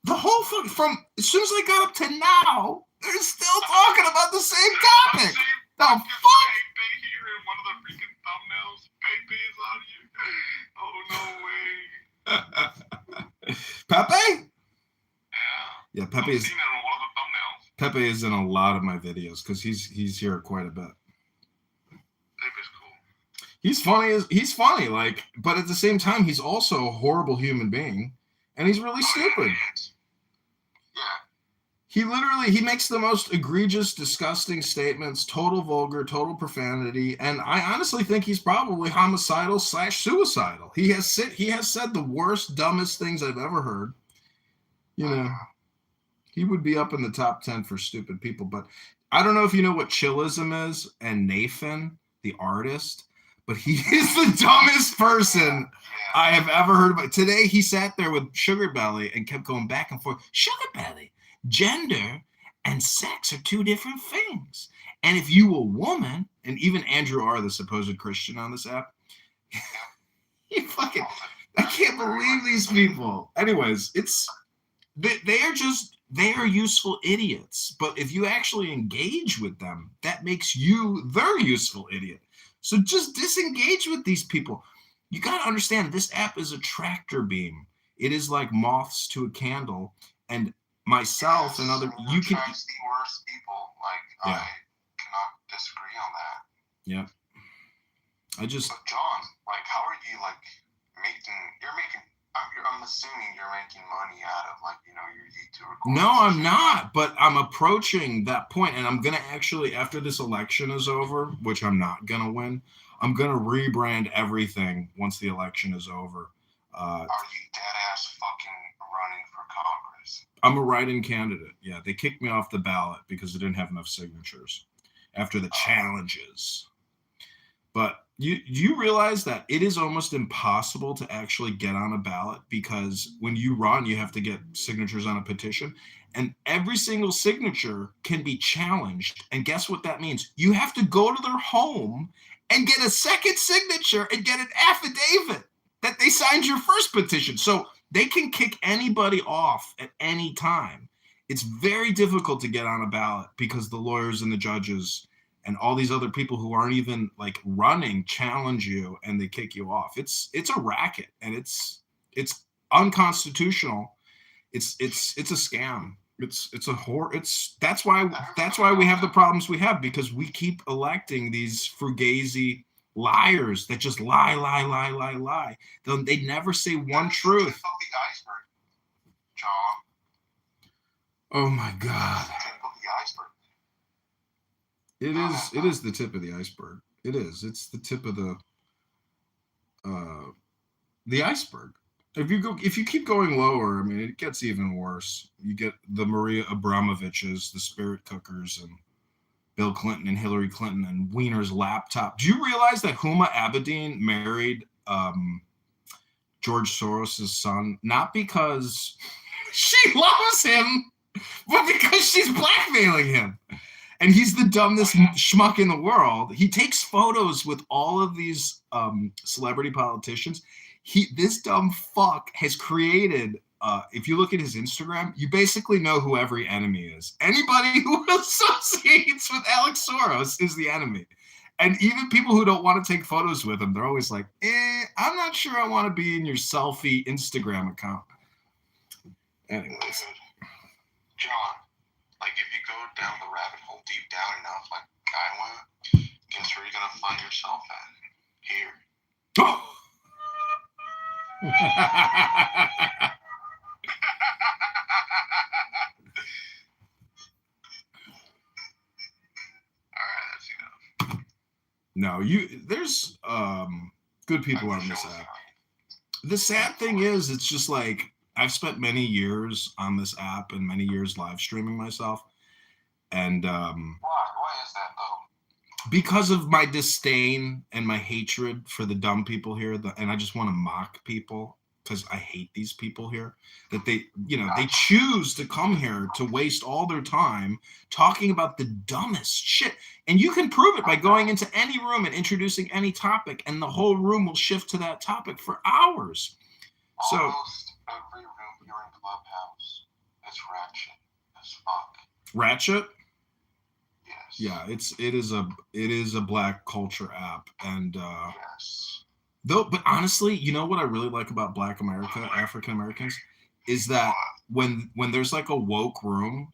The whole fucking, from as soon as I got up to now, they're still talking about the same topic. The fuck? Here in one of the Pepe is I've seen it in one of the thumbnails. Pepe is in a lot of my videos because he's here quite a bit. Pepe's cool. He's funny, like, but at the same time, he's also a horrible human being, and he's really stupid. Yeah. He makes the most egregious, disgusting statements, total vulgar, total profanity, and I honestly think he's probably homicidal / suicidal. He has said the worst, dumbest things I've ever heard. You know, he would be up in the top 10 for stupid people, but I don't know if you know what chillism is and Nathan, the artist, but he is the dumbest person I have ever heard about. Today, he sat there with Sugar Belly and kept going back and forth. Sugar Belly, gender and sex are two different things. And if you a woman, and even Andrew R., the supposed Christian on this app, I can't believe these people. Anyways, they are useful idiots. But if you actually engage with them, that makes you their useful idiot. So just disengage with these people. You got to understand, this app is a tractor beam. It is like moths to a candle. And myself and other, you can. Attracts the worst people. Like, I cannot disagree on that. Yeah. But John, like, how are you, like, I'm assuming you're making money out of, like, you know, your YouTube recordings. No, I'm not, but I'm approaching that point, and I'm going to actually, after this election is over, which I'm not going to win, I'm going to rebrand everything once the election is over. Are you dead-ass fucking running for Congress? I'm a write-in candidate. Yeah, they kicked me off the ballot because I didn't have enough signatures after the challenges. But you realize that it is almost impossible to actually get on a ballot because when you run, you have to get signatures on a petition. And every single signature can be challenged. And guess what that means? You have to go to their home and get a second signature and get an affidavit that they signed your first petition. So they can kick anybody off at any time. It's very difficult to get on a ballot because the lawyers and the judges and all these other people who aren't even like running challenge you and they kick you off. It's a racket and it's unconstitutional. It's a scam. It's a horror. That's why we have the problems we have, because we keep electing these fugazi liars that just lie. They never say one truth. Tip of the iceberg, John. Oh my God. Tip of the iceberg. It is the tip of the iceberg. It is. It's the tip of the iceberg. If you keep going lower, I mean, it gets even worse. You get the Maria Abramoviches, the spirit cookers, and Bill Clinton and Hillary Clinton and Wiener's laptop. Do you realize that Huma Abedin married George Soros' son? Not because she loves him, but because she's blackmailing him. And he's the dumbest schmuck in the world. He takes photos with all of these celebrity politicians. This dumb fuck has created, if you look at his Instagram, you basically know who every enemy is. Anybody who associates with Alex Soros is the enemy. And even people who don't want to take photos with him, they're always like, I'm not sure I want to be in your selfie Instagram account. Anyways. John, like, if you go down the rabbit hole deep down enough, like I went, guess where you're going to find yourself at? Here. Oh! No, there's good people on this app. The sad thing is, it's just like, I've spent many years on this app and many years live streaming myself. And why is that though? Because of my disdain and my hatred for the dumb people here, and I just want to mock people because I hate these people here, that they choose to come here to waste all their time talking about the dumbest shit. And you can prove it by going into any room and introducing any topic, and the whole room will shift to that topic for hours. So almost every room here in Clubhouse is ratchet as fuck. Ratchet? Yes. Yeah, it is a black culture app, and yes. But honestly, you know what I really like about Black America, African Americans? is that when there's like a woke room,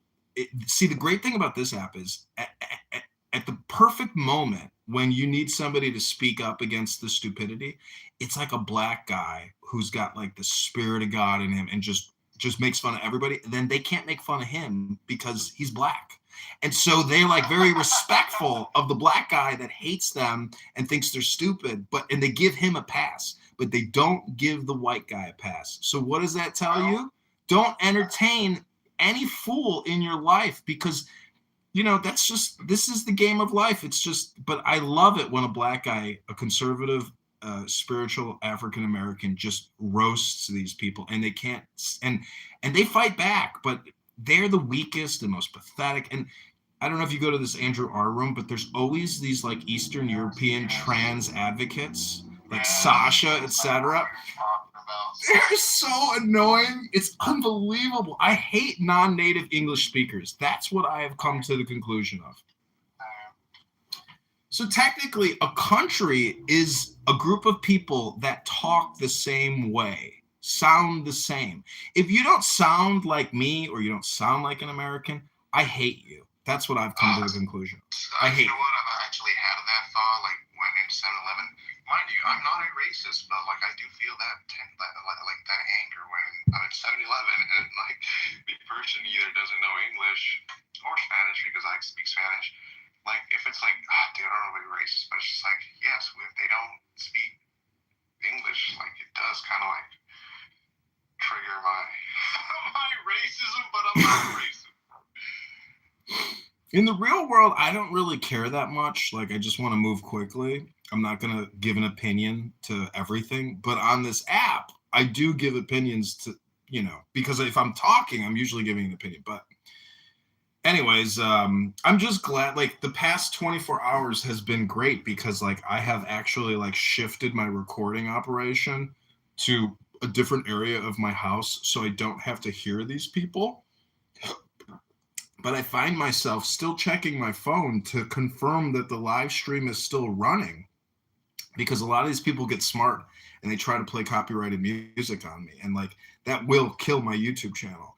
see, the great thing about this app is at the perfect moment when you need somebody to speak up against the stupidity, it's like a black guy who's got like the spirit of God in him and just makes fun of everybody. And then they can't make fun of him because he's black. And so they're like very respectful of the black guy that hates them and thinks they're stupid, and they give him a pass, but they don't give the white guy a pass. So what does that tell you? Don't entertain any fool in your life, because this is the game of life. It's just, but I love it when a black guy, a conservative, spiritual African-American just roasts these people, and they can't, and they fight back, but they're the weakest and most pathetic. And I don't know if you go to this Andrew R room, but there's always these like Eastern European trans advocates, like Sasha, etc. They're so annoying. It's unbelievable. I hate non-native English speakers. That's what I have come to the conclusion of. So technically, a country is a group of people that talk the same way, sound the same. If you don't sound like me or you don't sound like an American, I hate you. That's what I've come to the conclusion. I hate you. Know what? I actually had that thought, like, when in 7-Eleven. Mind you, I'm not a racist, but, like, I do feel that anger when I'm at 7-Eleven and, like, the person either doesn't know English or Spanish because I speak Spanish. Like, if it's like, dude, I don't know if they're racist, but it's just like, yes, if they don't speak English, like, it does kind of, like, trigger my racism, but I'm not racist. In the real world, I don't really care that much. Like, I just want to move quickly. I'm not going to give an opinion to everything. But on this app, I do give opinions to, because if I'm talking, I'm usually giving an opinion. But anyways, I'm just glad, like, the past 24 hours has been great because, like, I have actually, like, shifted my recording operation to a different area of my house so I don't have to hear these people. But I find myself still checking my phone to confirm that the live stream is still running, because a lot of these people get smart and they try to play copyrighted music on me, and like that will kill my YouTube channel.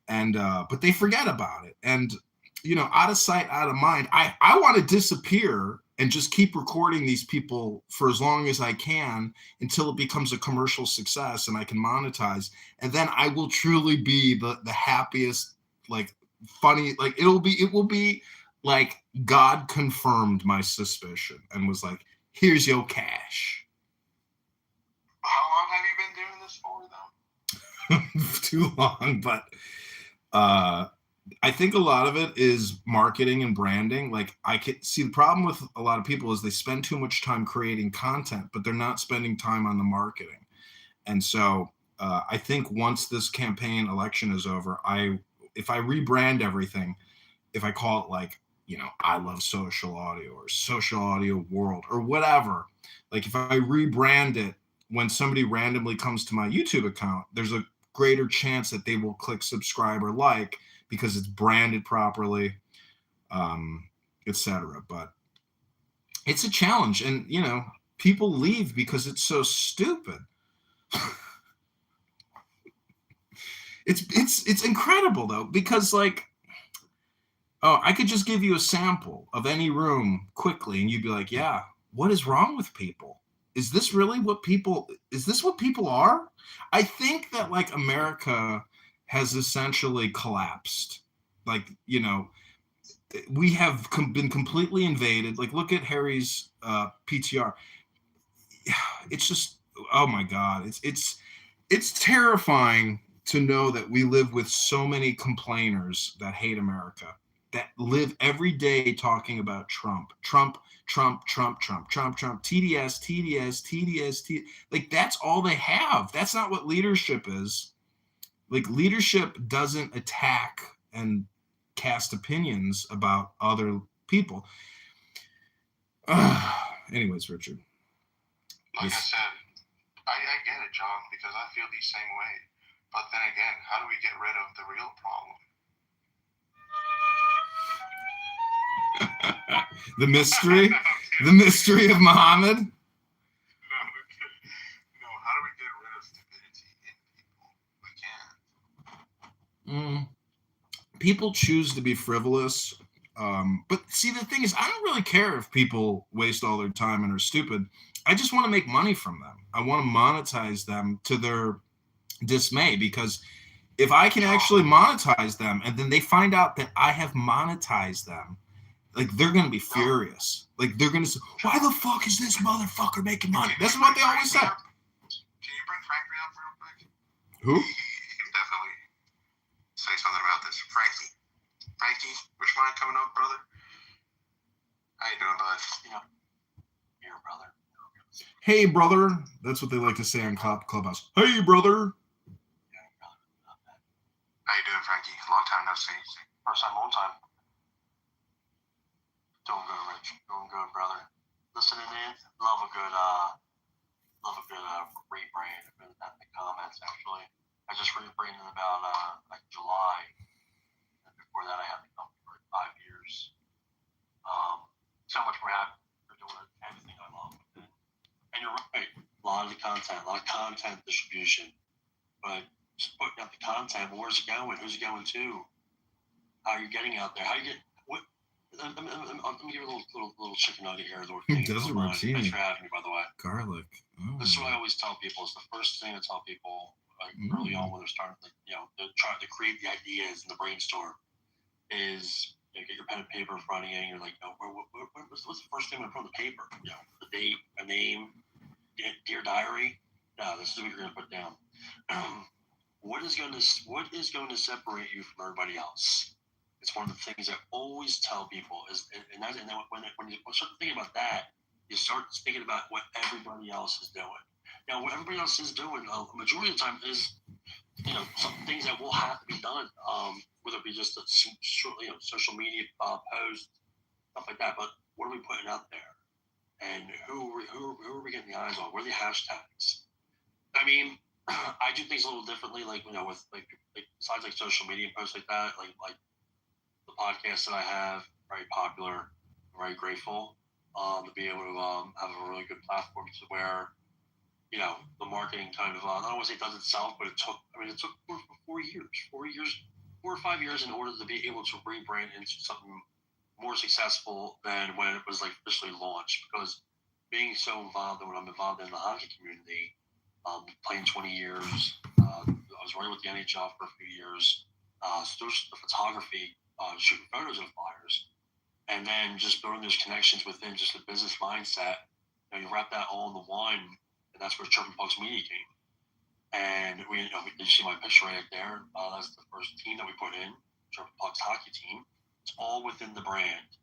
And but they forget about it, and out of sight, out of mind. I want to disappear and just keep recording these people for as long as I can until it becomes a commercial success and I can monetize, and then I will truly be the happiest, like, funny, like it will be like God confirmed my suspicion and was like, here's your cash. How long have you been doing this for, though? Too long, but I think a lot of it is marketing and branding. Like, I can see the problem with a lot of people is they spend too much time creating content, but they're not spending time on the marketing. And so I think once this campaign election is over, if I rebrand everything, if I call it like, I love social audio or social audio world or whatever, like if I rebrand it, when somebody randomly comes to my YouTube account, there's a greater chance that they will click subscribe or like because it's branded properly, etc. But it's a challenge, and people leave because it's so stupid. It's incredible though, because like, I could just give you a sample of any room quickly and you'd be like, yeah, what is wrong with people? Is this what people are? I think that like America has essentially collapsed. Like, we have been completely invaded. Like, look at Harry's PTR. It's just, oh my God, it's terrifying to know that we live with so many complainers that hate America, that live every day talking about Trump, TDS. Like, that's all they have. That's not what leadership is. Like, leadership doesn't attack and cast opinions about other people. Anyways, Richard. Like I said, I get it, John, because I feel the same way. But then again, how do we get rid of the real problem? The mystery of Muhammad. No, how do we get rid of stupidity in people? We can't. people choose to be frivolous. But see, the thing is, I don't really care if people waste all their time and are stupid. I just want to make money from them. I want to monetize them to their dismay, because if I can actually monetize them and then they find out that I have monetized them, like, they're going to be furious. Like, they're going to say, why the fuck is this motherfucker making money? That's what they always say. Can you bring Frankie up real quick? Who? He can definitely say something about this. Frankie, would you mind coming up, brother? How you doing, bud? Yeah. Here, brother. Hey, brother. That's what they like to say on Clubhouse. Hey, brother. How you doing, Frankie? Long time no see. First time, long time. Doing good, Rich. Doing good, brother. Listening in. Love a good rebrand. I've been at the comments, actually. I just rebranded about like July. And before that, I had the company for 5 years. So much more happy for doing everything I love. And you're right. A lot of content distribution. But just putting out the content, where's it going? Who's it going to? How are you getting out there? How you get what? Let me give you a little chicken nugget here. Desert routine. Thanks for having me, by the way. Garlic. Oh. This is what I always tell people. It's the first thing I tell people early on when they're starting, they're trying to create the ideas and the brainstorm. Is get your pen and paper in front of you, and you're like, what's the first thing I'm gonna put on the paper? The date, a name, dear diary. No, this is what you're gonna put down. What is going to separate you from everybody else? It's one of the things I always tell people is, and then when you start thinking about that, you start thinking about what everybody else is doing. Now, what everybody else is doing, majority of the time is, some things that will have to be done, whether it be just a social media post, stuff like that. But what are we putting out there? And who are we getting the eyes on? What are the hashtags? I mean, I do things a little differently, with besides social media posts like that, like the podcast that I have, very popular, very grateful to be able to have a really good platform to where, the marketing kind of, I don't want to say it does itself, but it took 4 or 5 years in order to be able to rebrand into something more successful than when it was officially launched, because being so involved in what I'm involved in the hockey community, playing 20 years. I was running with the NHL for a few years. So there's the photography, shooting photos of flyers, and then just building those connections within just the business mindset. You wrap that all in the one, and that's where Chirping Pucks Media came. And you see my picture right there. That's the first team that we put in, Chirping Pucks hockey team. It's all within the brand.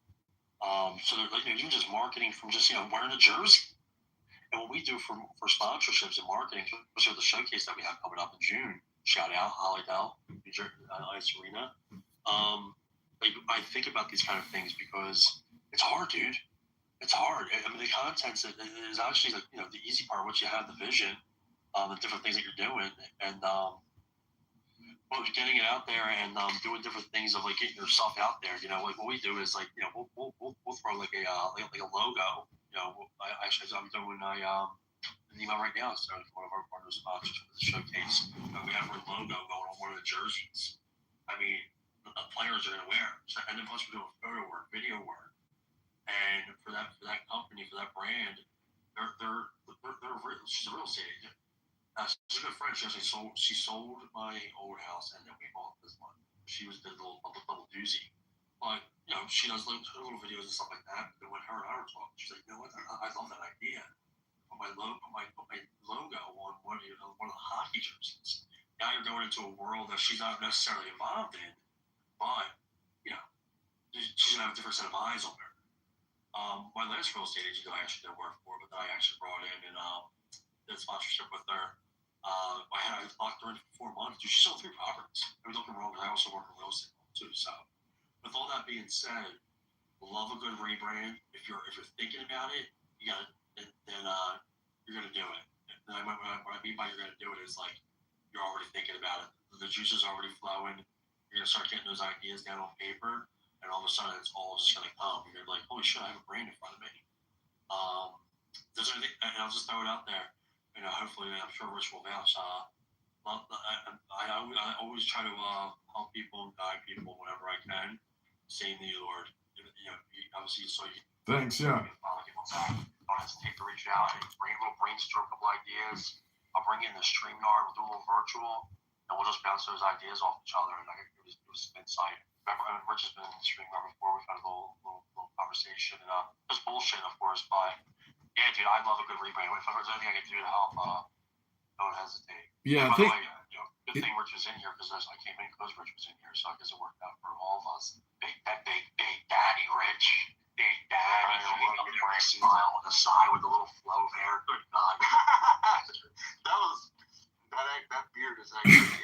So even just marketing from just wearing a jersey. And what we do for sponsorships and marketing, especially with the showcase that we have coming up in June, shout out Hollydale, New Jersey, Ice Arena. I think about these kind of things because it's hard, dude. It's hard. I mean, the content is actually the easy part. Once you have the vision, the different things that you're doing, and getting it out there and doing different things of getting yourself out there. What we do is we'll throw a logo. I'm doing an email right now. So one of our partner sponsors for the showcase. We have our logo going on one of the jerseys. I mean, the players are going to wear. So, and then plus we're doing photo work, video work, and for that company, for that brand, she's a real estate agent. She's a good friend. She sold my old house, and then we bought this one. She was the little doozy. But, she does little videos and stuff like that. And when her and I were talking, she's like, what? I love that idea. Put my logo on one of the hockey jerseys. Now you're going into a world that she's not necessarily involved in, but, she's going to have a different set of eyes on her. My last real estate agent that I actually did work for, but that I actually brought in and did sponsorship with her. I locked her in for 4 months. Dude, she sold 3 properties. I mean, don't get me wrong, I also work in real estate too. So, with all that being said, love a good rebrand. If you're thinking about it, you got it. Then you're gonna do it. And what I mean by you're gonna do it is you're already thinking about it. The juice is already flowing. You're gonna start getting those ideas down on paper, and all of a sudden it's all just gonna come. You're like, holy shit, I have a brand in front of me. There's anything, and I'll just throw it out there. Hopefully, I'm sure Rich will vouch. Well, I always try to help people and guide people whenever I can. Same to you, Lord. Obviously, you saw you. Thanks, yeah. Don't hesitate to reach out and brainstorm a couple ideas. I'll bring in the StreamYard, we'll do a little virtual, and we'll just bounce those ideas off each other. And it was some insight. Remember, Rich has been in the StreamYard before. We've had a little conversation. And, just bullshit, of course, but yeah, dude, I love a good rebrand. If there's anything I can do to help, don't hesitate. Yeah, by the way, good thing Rich was in here because I came in because Rich was in here, so I guess it worked out for all of us. Big Daddy Rich. Big Daddy. Smile on the side with a little flow there. Good God. that beard is actually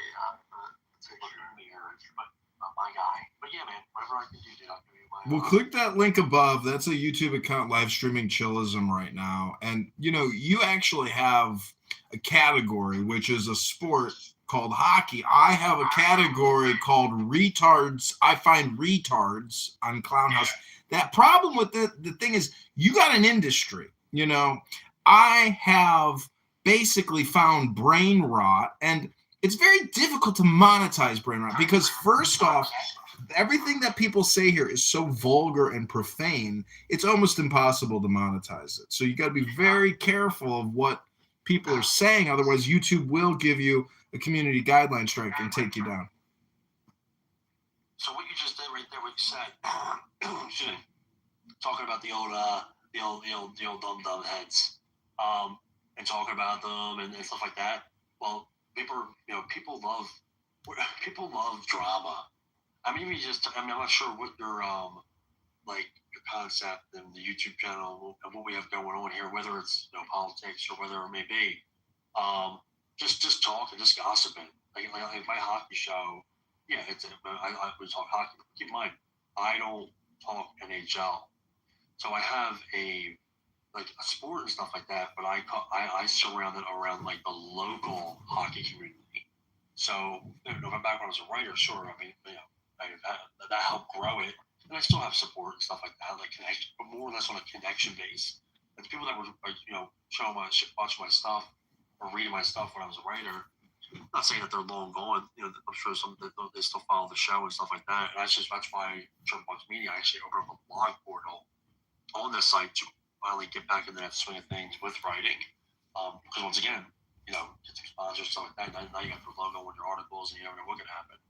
my guy. But yeah, man, whatever I can do, dude, I'll give you my. Well, click that link above. That's a YouTube account live streaming Chillism right now. And, you actually have a category, which is a sport called hockey. I have a category called retards. I find retards on Clown House. That problem with the thing is you got an industry, I have basically found brain rot, and it's very difficult to monetize brain rot because first off, everything that people say here is so vulgar and profane, it's almost impossible to monetize it. So you got to be very careful of what people are saying. Otherwise, YouTube will give you a community guideline strike and take you down. So what you just did right there, what you said, talking about the old dumb heads, and talking about them and stuff like that. Well, people love drama. I'm not sure what your your concept and the YouTube channel and what we have going on here, whether it's politics or whether it may be, just talking, just gossiping. Like my hockey show, yeah, we talk hockey. Keep in mind, I don't talk NHL, so I have a sport and stuff like that, but I surround it around the local hockey community. So my background as a writer, sure, that helped grow it, and I still have support and stuff like that, connection, but more or less on a connection base. And the people that were showing watching my stuff or reading my stuff when I was a writer, not saying that they're long gone. I'm sure some they still follow the show and stuff like that. And that's why Churchbox Media actually opened up a blog portal on this site to finally get back into that swing of things with writing. Because once again, get some sponsors, stuff like that. Now you got your logo on your articles, and you never know what can happen.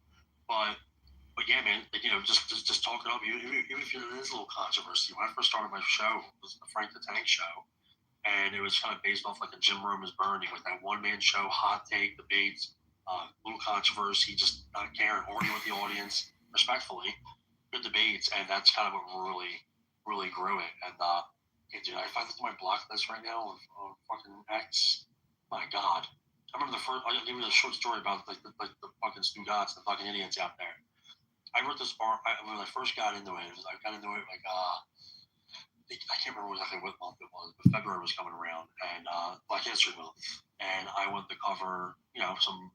But yeah, man, just talking up, even if there is a little controversy. When I first started my show, it was the Frank the Tank show, and it was kind of based off a Jim Rome is Burning, with that one-man show, hot take, debates, little controversy, just not caring, arguing with the audience respectfully, good debates, and that's kind of what really grew it. And dude, I find this my block list right now on fucking X. My God, I remember I'll give you a short story about the fucking Stugats, the fucking idiots out there. I wrote this bar when I first got into it. I got into it I can't remember exactly what month it was, but February was coming around, and Black History Month, and I went to cover some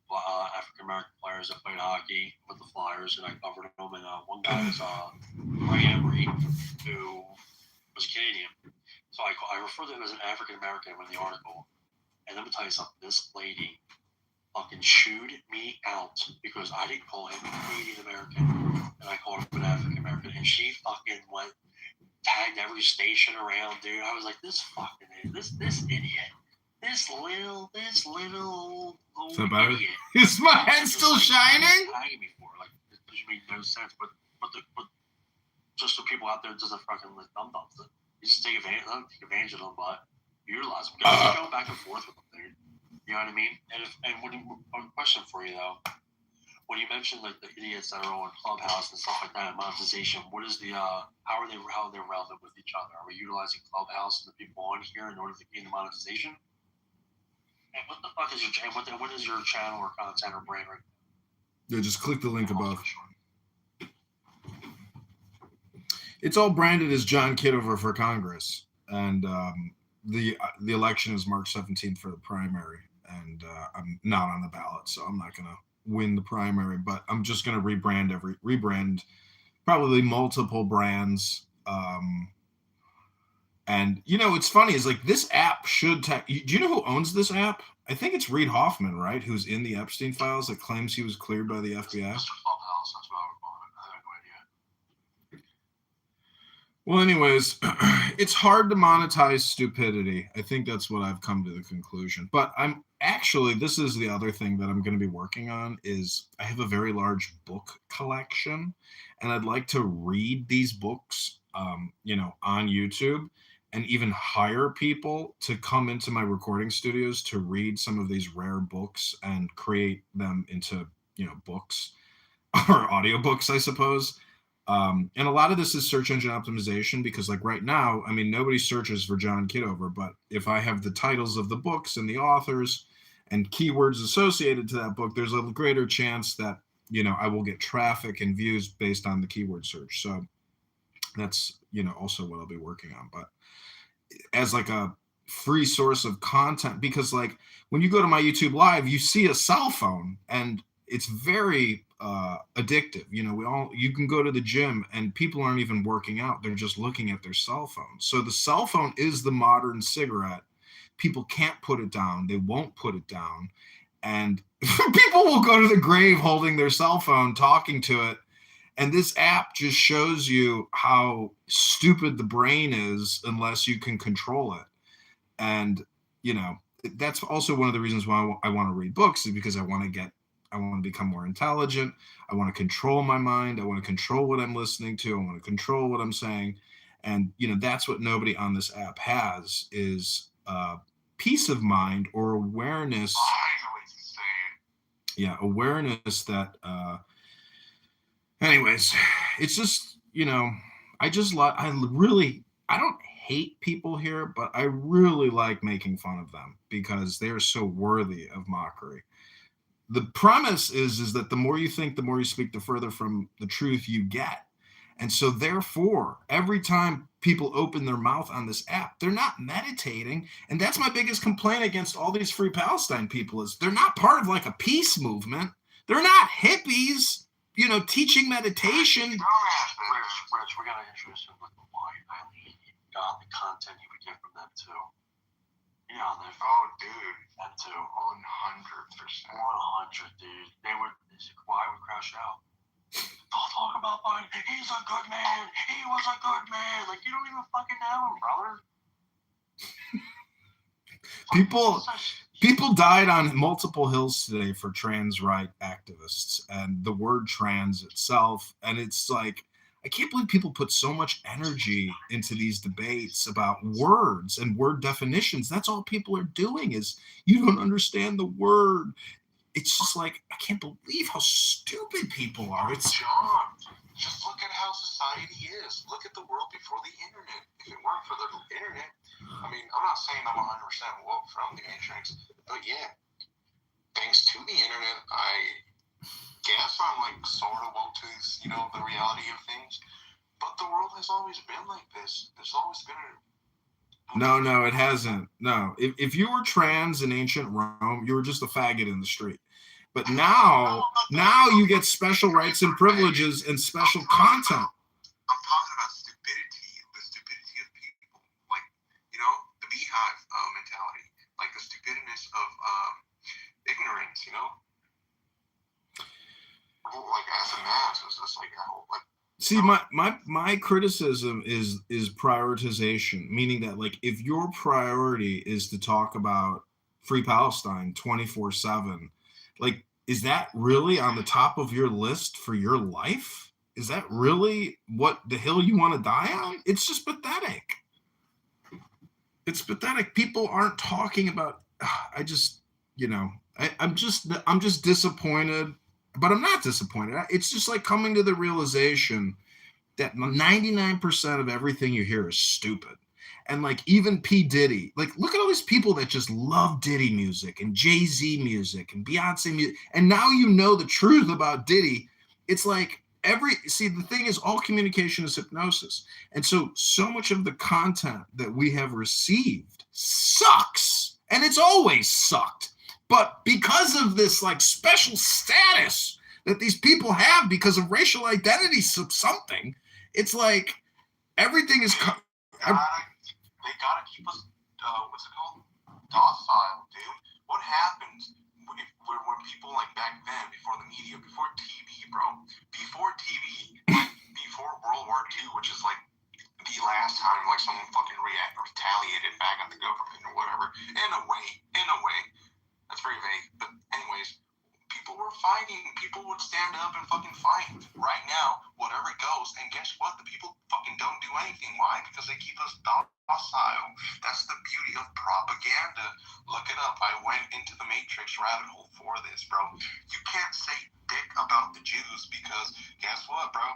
African American players that played hockey with the Flyers, and I covered them. And one guy was Ray Emery, who was Canadian, so I referred to him as an African American in the article. And let me tell you something, this lady fucking chewed me out because I didn't call him Canadian American and I called him an African American, and she fucking tagged every station around, dude. I was like, this idiot, this little Is that better? Is my head still shining? Tagging me for it just made no sense. But just the people out there doesn't fucking dumb. You just take advantage of them, but utilize them. Just go back and forth with them, dude. You know what I mean? And question for you though, when you mentioned the idiots that are on Clubhouse and stuff like that, monetization, what is how are they relevant with each other? Are we utilizing Clubhouse and the people on here in order to gain the monetization? And what the fuck is your what is your channel or content or brand right now? Yeah, just click the link above. It's all branded as John Kitover for Congress, and the election is March 17th for the primary, and I'm not on the ballot, so I'm not gonna win the primary, but I'm just gonna rebrand probably multiple brands, And, you know, it's funny is like this app should do you know who owns this app? I think it's Reid Hoffman, right? Who's in the Epstein files that claims he was cleared by the FBI. Mr. Clubhouse, that's what I would call it. I have no idea. Well, anyways, it's hard to monetize stupidity. I think that's what I've come to the conclusion. But I'm actually, this is the other thing that I'm going to be working on is I have a very large book collection, and I'd like to read these books, you know, on YouTube, and even hire people to come into my recording studios to read some of these rare books and create them into, you know, books or audiobooks, I suppose. And a lot of this is search engine optimization because, like, right now, I mean, nobody searches for John Kitover, but if I have the titles of the books and the authors and keywords associated to that book, there's a greater chance that, you know, I will get traffic and views based on the keyword search. So that's, you know, also what I'll be working on. But as like a free source of content, because like when you go to my YouTube live, you see a cell phone and it's very addictive. You know, you can go to the gym and people aren't even working out. They're just looking at their cell phone. So the cell phone is the modern cigarette. People can't put it down. They won't put it down. And people will go to the grave holding their cell phone, talking to it. And this app just shows you how stupid the brain is unless you can control it. And, you know, that's also one of the reasons why I want to read books is because I want to become more intelligent. I want to control my mind. I want to control what I'm listening to. I want to control what I'm saying. And, you know, that's what nobody on this app has is peace of mind or awareness. Yeah, awareness that, anyways, it's just, you know, I don't hate people here, but I really like making fun of them because they're so worthy of mockery. The premise is that the more you think, the more you speak, the further from the truth you get. And so therefore, every time people open their mouth on this app, they're not meditating. And that's my biggest complaint against all these Free Palestine people is they're not part of like a peace movement. They're not hippies, you know, teaching meditation. Rich, we're going to introduce him with why the content you would get from them too. Yeah, oh, dude. Them too. 100%. 100, dude. Why would crash out? Don't talk about Biden. He's a good man. He was a good man. Like, you don't even fucking know him, brother. People died on multiple hills today for trans right activists and the word trans itself. And it's like, I can't believe people put so much energy into these debates about words and word definitions. That's all people are doing is you don't understand the word. It's just like, I can't believe how stupid people are. It's John, just look at how society is. Look at the world before the internet. If it weren't for the internet, I mean, I'm not saying I'm 100% woke from the Matrix, but yeah, thanks to the internet, I guess I'm like sort of woke to, you know, the reality of things. But the world has always been like this. There's always been No, it hasn't. No, if you were trans in ancient Rome, you were just a faggot in the street. But now you get special rights and privileges and special content. I'm talking about stupidity, the stupidity of people, like, you know, the beehive mentality, like the stupidness of ignorance, you know. Like as a mass, it's just like, See, my criticism is prioritization, meaning that like if your priority is to talk about Free Palestine 24/7, like is that really on the top of your list for your life? Is that really what the hill you want to die on? It's just pathetic. It's pathetic. People aren't talking about. I just, you know, I'm just disappointed. But I'm not disappointed. It's just like coming to the realization that 99% of everything you hear is stupid. And like even P. Diddy, like look at all these people that just love Diddy music and Jay-Z music and Beyonce music. And now you know the truth about Diddy. It's like the thing is all communication is hypnosis. And so much of the content that we have received sucks. And it's always sucked. But because of this like special status that these people have because of racial identity something, it's like everything is. They like someone fucking retaliated back at the government or whatever. In a way. That's very vague. But anyways, people were fighting. People would stand up and fucking fight. Right now, whatever goes. And guess what? The people fucking don't do anything. Why? Because they keep us docile. That's the beauty of propaganda. Look it up. I went into the Matrix rabbit hole for this, bro. You can't say dick about the Jews because guess what, bro?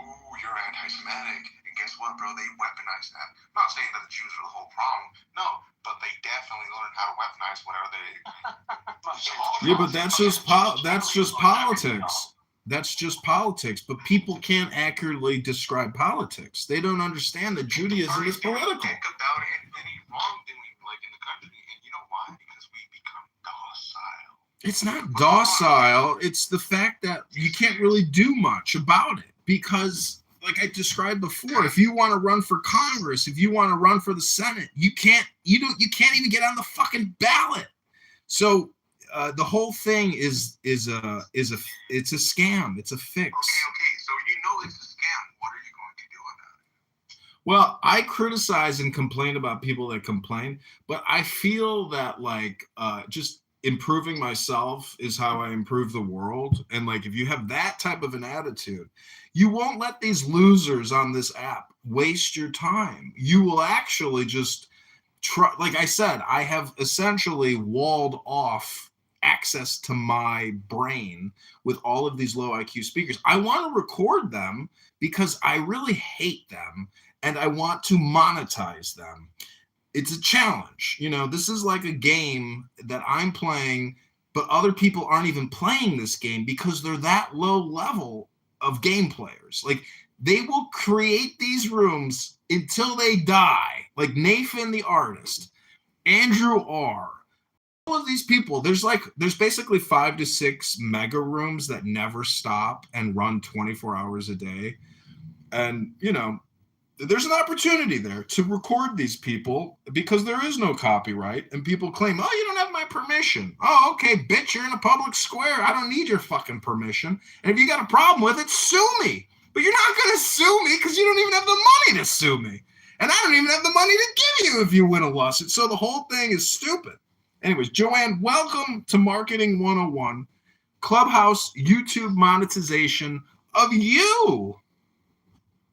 Ooh, you're anti-Semitic. And guess what, bro? They weaponize that. I'm not saying that the Jews are the whole problem. No, but they definitely learn how to weaponize whatever they. Yeah, but that's just politics. That's just politics. But people can't accurately describe politics. They don't understand that Judaism is political. Think about it. Any wrongdoing, like in the country, and you know why? Because we become docile. It's not docile. It's the fact that you can't really do much about it because, like I described before, if you want to run for Congress, if you want to run for the Senate, you can't even get on the fucking ballot. So the whole thing is a scam. It's a fix. Okay. So you know it's a scam. What are you going to do about it? Well, I criticize and complain about people that complain, but I feel that just improving myself is how I improve the world. And like, if you have that type of an attitude, you won't let these losers on this app waste your time. You will actually just try. Like I said, I have essentially walled off access to my brain with all of these low IQ speakers. I want to record them because I really hate them and I want to monetize them. It's a challenge. This is like a game that I'm playing, but other people aren't even playing this game because they're that low level of game players. Like, they will create these rooms until they die. Like Nathan the artist, Andrew R. All of these people, there's basically 5 to 6 mega rooms that never stop and run 24 hours a day. And, there's an opportunity there to record these people because there is no copyright, and people claim, oh, you don't have my permission. Oh, okay, bitch, you're in a public square. I don't need your fucking permission. And if you got a problem with it, sue me. But you're not going to sue me because you don't even have the money to sue me. And I don't even have the money to give you if you win a lawsuit. So the whole thing is stupid. Anyways, Joanne, welcome to Marketing 101, Clubhouse YouTube monetization of you.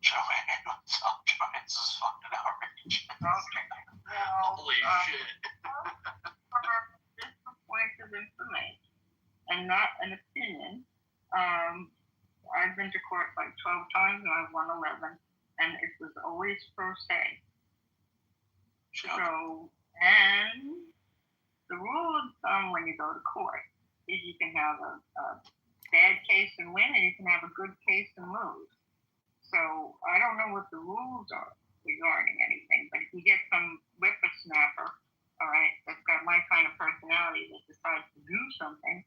Joanne, what's up, Joanne? This is fucking outrage. Holy shit. Just a point of information and not an opinion. I've been to court like 12 times and I've won 11, and it was always pro se. So, and the rule of thumb when you go to court is you can have a bad case and win, and you can have a good case and lose. So I don't know what the rules are regarding anything, but if you get some whippersnapper, all right, that's got my kind of personality that decides to do something,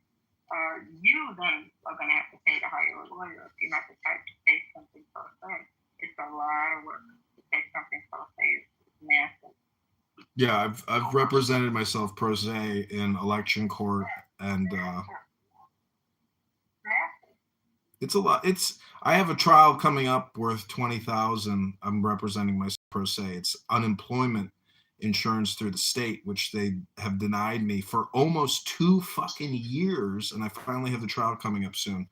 you then are going to have to pay to hire a lawyer if you're not the type to take something pro se. It's a lot of work to take something pro se. It's massive. Yeah, I've represented myself pro se in election court, and it's a lot. I have a trial coming up worth $20,000. I'm representing myself pro se. It's unemployment insurance through the state, which they have denied me for almost 2 fucking years, and I finally have the trial coming up soon.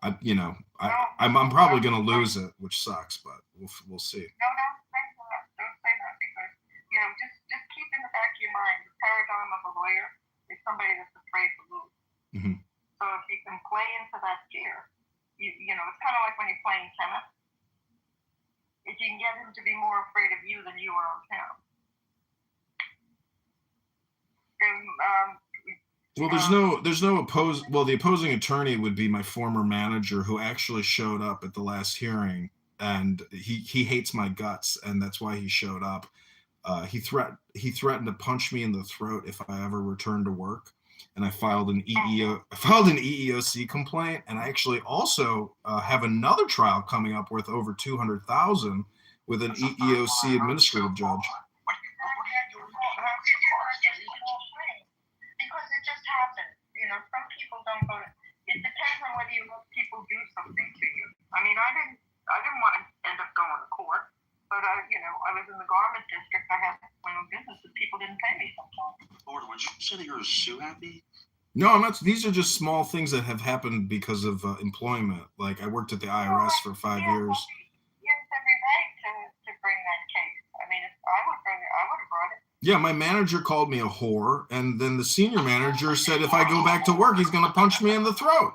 I'm probably gonna lose it, which sucks, but we'll see. No, don't say that because just keep in the back of your mind the paradigm of a lawyer is somebody that's afraid to lose. Mm-hmm. So if you can play into that fear, it's kind of like when you're playing tennis. If you can get him to be more afraid of you than you are of him. Well, the opposing attorney would be my former manager, who actually showed up at the last hearing, and he hates my guts, and that's why he showed up. He threatened to punch me in the throat if I ever returned to work, and I filed an EEOC complaint, and I actually also have another trial coming up worth over $200,000 with an EEOC administrative judge. Because it just happens. Some people don't go to. It depends on whether you let people do something to you. I mean, I didn't I was in the garment district. I had my own business, and people didn't pay me sometimes. Lord, would you say that you're Sue happy? No, I'm not. These are just small things that have happened because of employment. Like I worked at the IRS for 5 years. He has every right to bring that case. I mean, if I would bring it, I would have brought it. Yeah, my manager called me a whore, and then the senior manager said if I go back to work, he's going to punch me in the throat.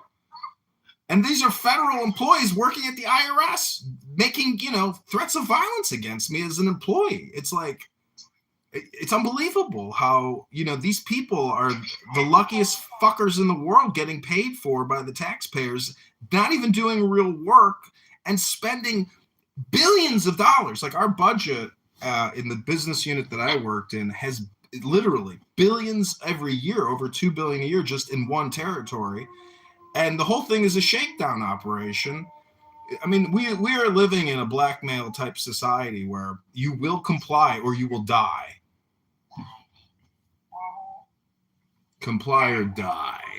And these are federal employees working at the IRS, making, threats of violence against me as an employee. It's like, it's unbelievable how, these people are the luckiest fuckers in the world getting paid for by the taxpayers, not even doing real work and spending billions of dollars. Like our budget in the business unit that I worked in has literally billions every year, over $2 billion a year just in one territory. And the whole thing is a shakedown operation. I mean, we are living in a blackmail type society where you will comply or you will die. Comply or die.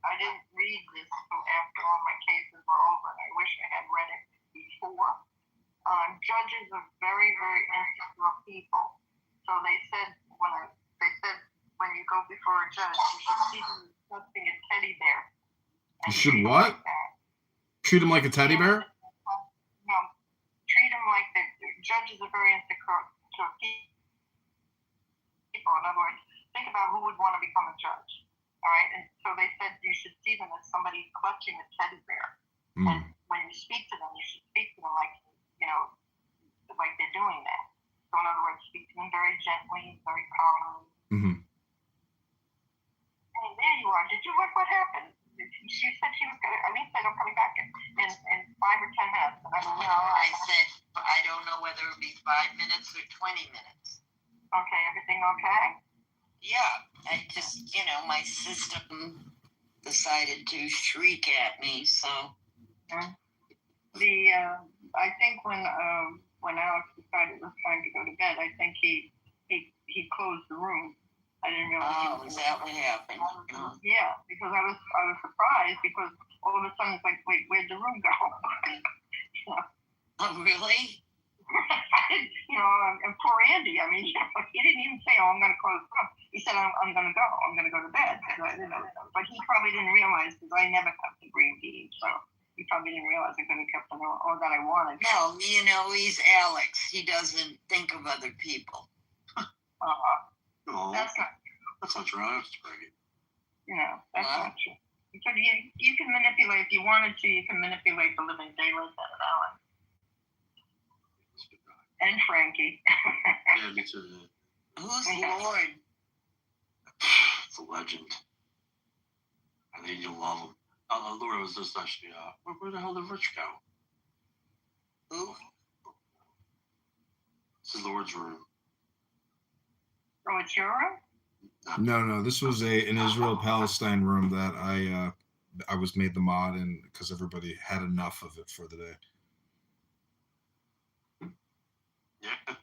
I didn't read this until after all my cases were over, and I wish I had read it before. Judges are very, very insecure people. So they said when you go before a judge, you should see them trusting a teddy bear. You should what? Treat him like a teddy bear? No, treat him like the judges are very insecure people. In other words, think about who would want to become a judge. All right, and so they said you should see them as somebody clutching a teddy bear. And when you speak to them, you should speak to them like they're doing that. So in other words, speak to them very gently, very calmly. Mm-hmm. Hey, there you are. Did you what happened? She said she was going to, Eileen said I'm coming back in 5 or 10 minutes. And I don't know. I said, I don't know whether it'll be 5 minutes or 20 minutes. Okay, everything okay? Yeah, I just, my system decided to shriek at me, so. I think when Alex decided it was time to go to bed, I think he closed the room. I didn't realize. Oh, is that what happened? Yeah, because I was surprised because all of a sudden it's like, wait, where'd the room go? Oh, really? And poor Andy. I mean, he didn't even say, "Oh, I'm going to close the room." He said, "I'm going to go. I'm going to go to bed." But he probably didn't realize because I never kept the green tea, so he probably didn't realize I could have kept them all that I wanted. No, he's Alex. He doesn't think of other people. No, that's not true. I have to bring it. That's not true. Because you can manipulate, if you wanted to, you can manipulate the living daylights out of Alan. And Frankie. Yeah, me too. Who's Lord? It's a legend. I think you'll love him. Lord was just actually, where the hell did Rich go? Who? This is Lord's room. Oh, it's your room? No. This was an Israel-Palestine room that I was made the mod in because everybody had enough of it for the day. Yeah.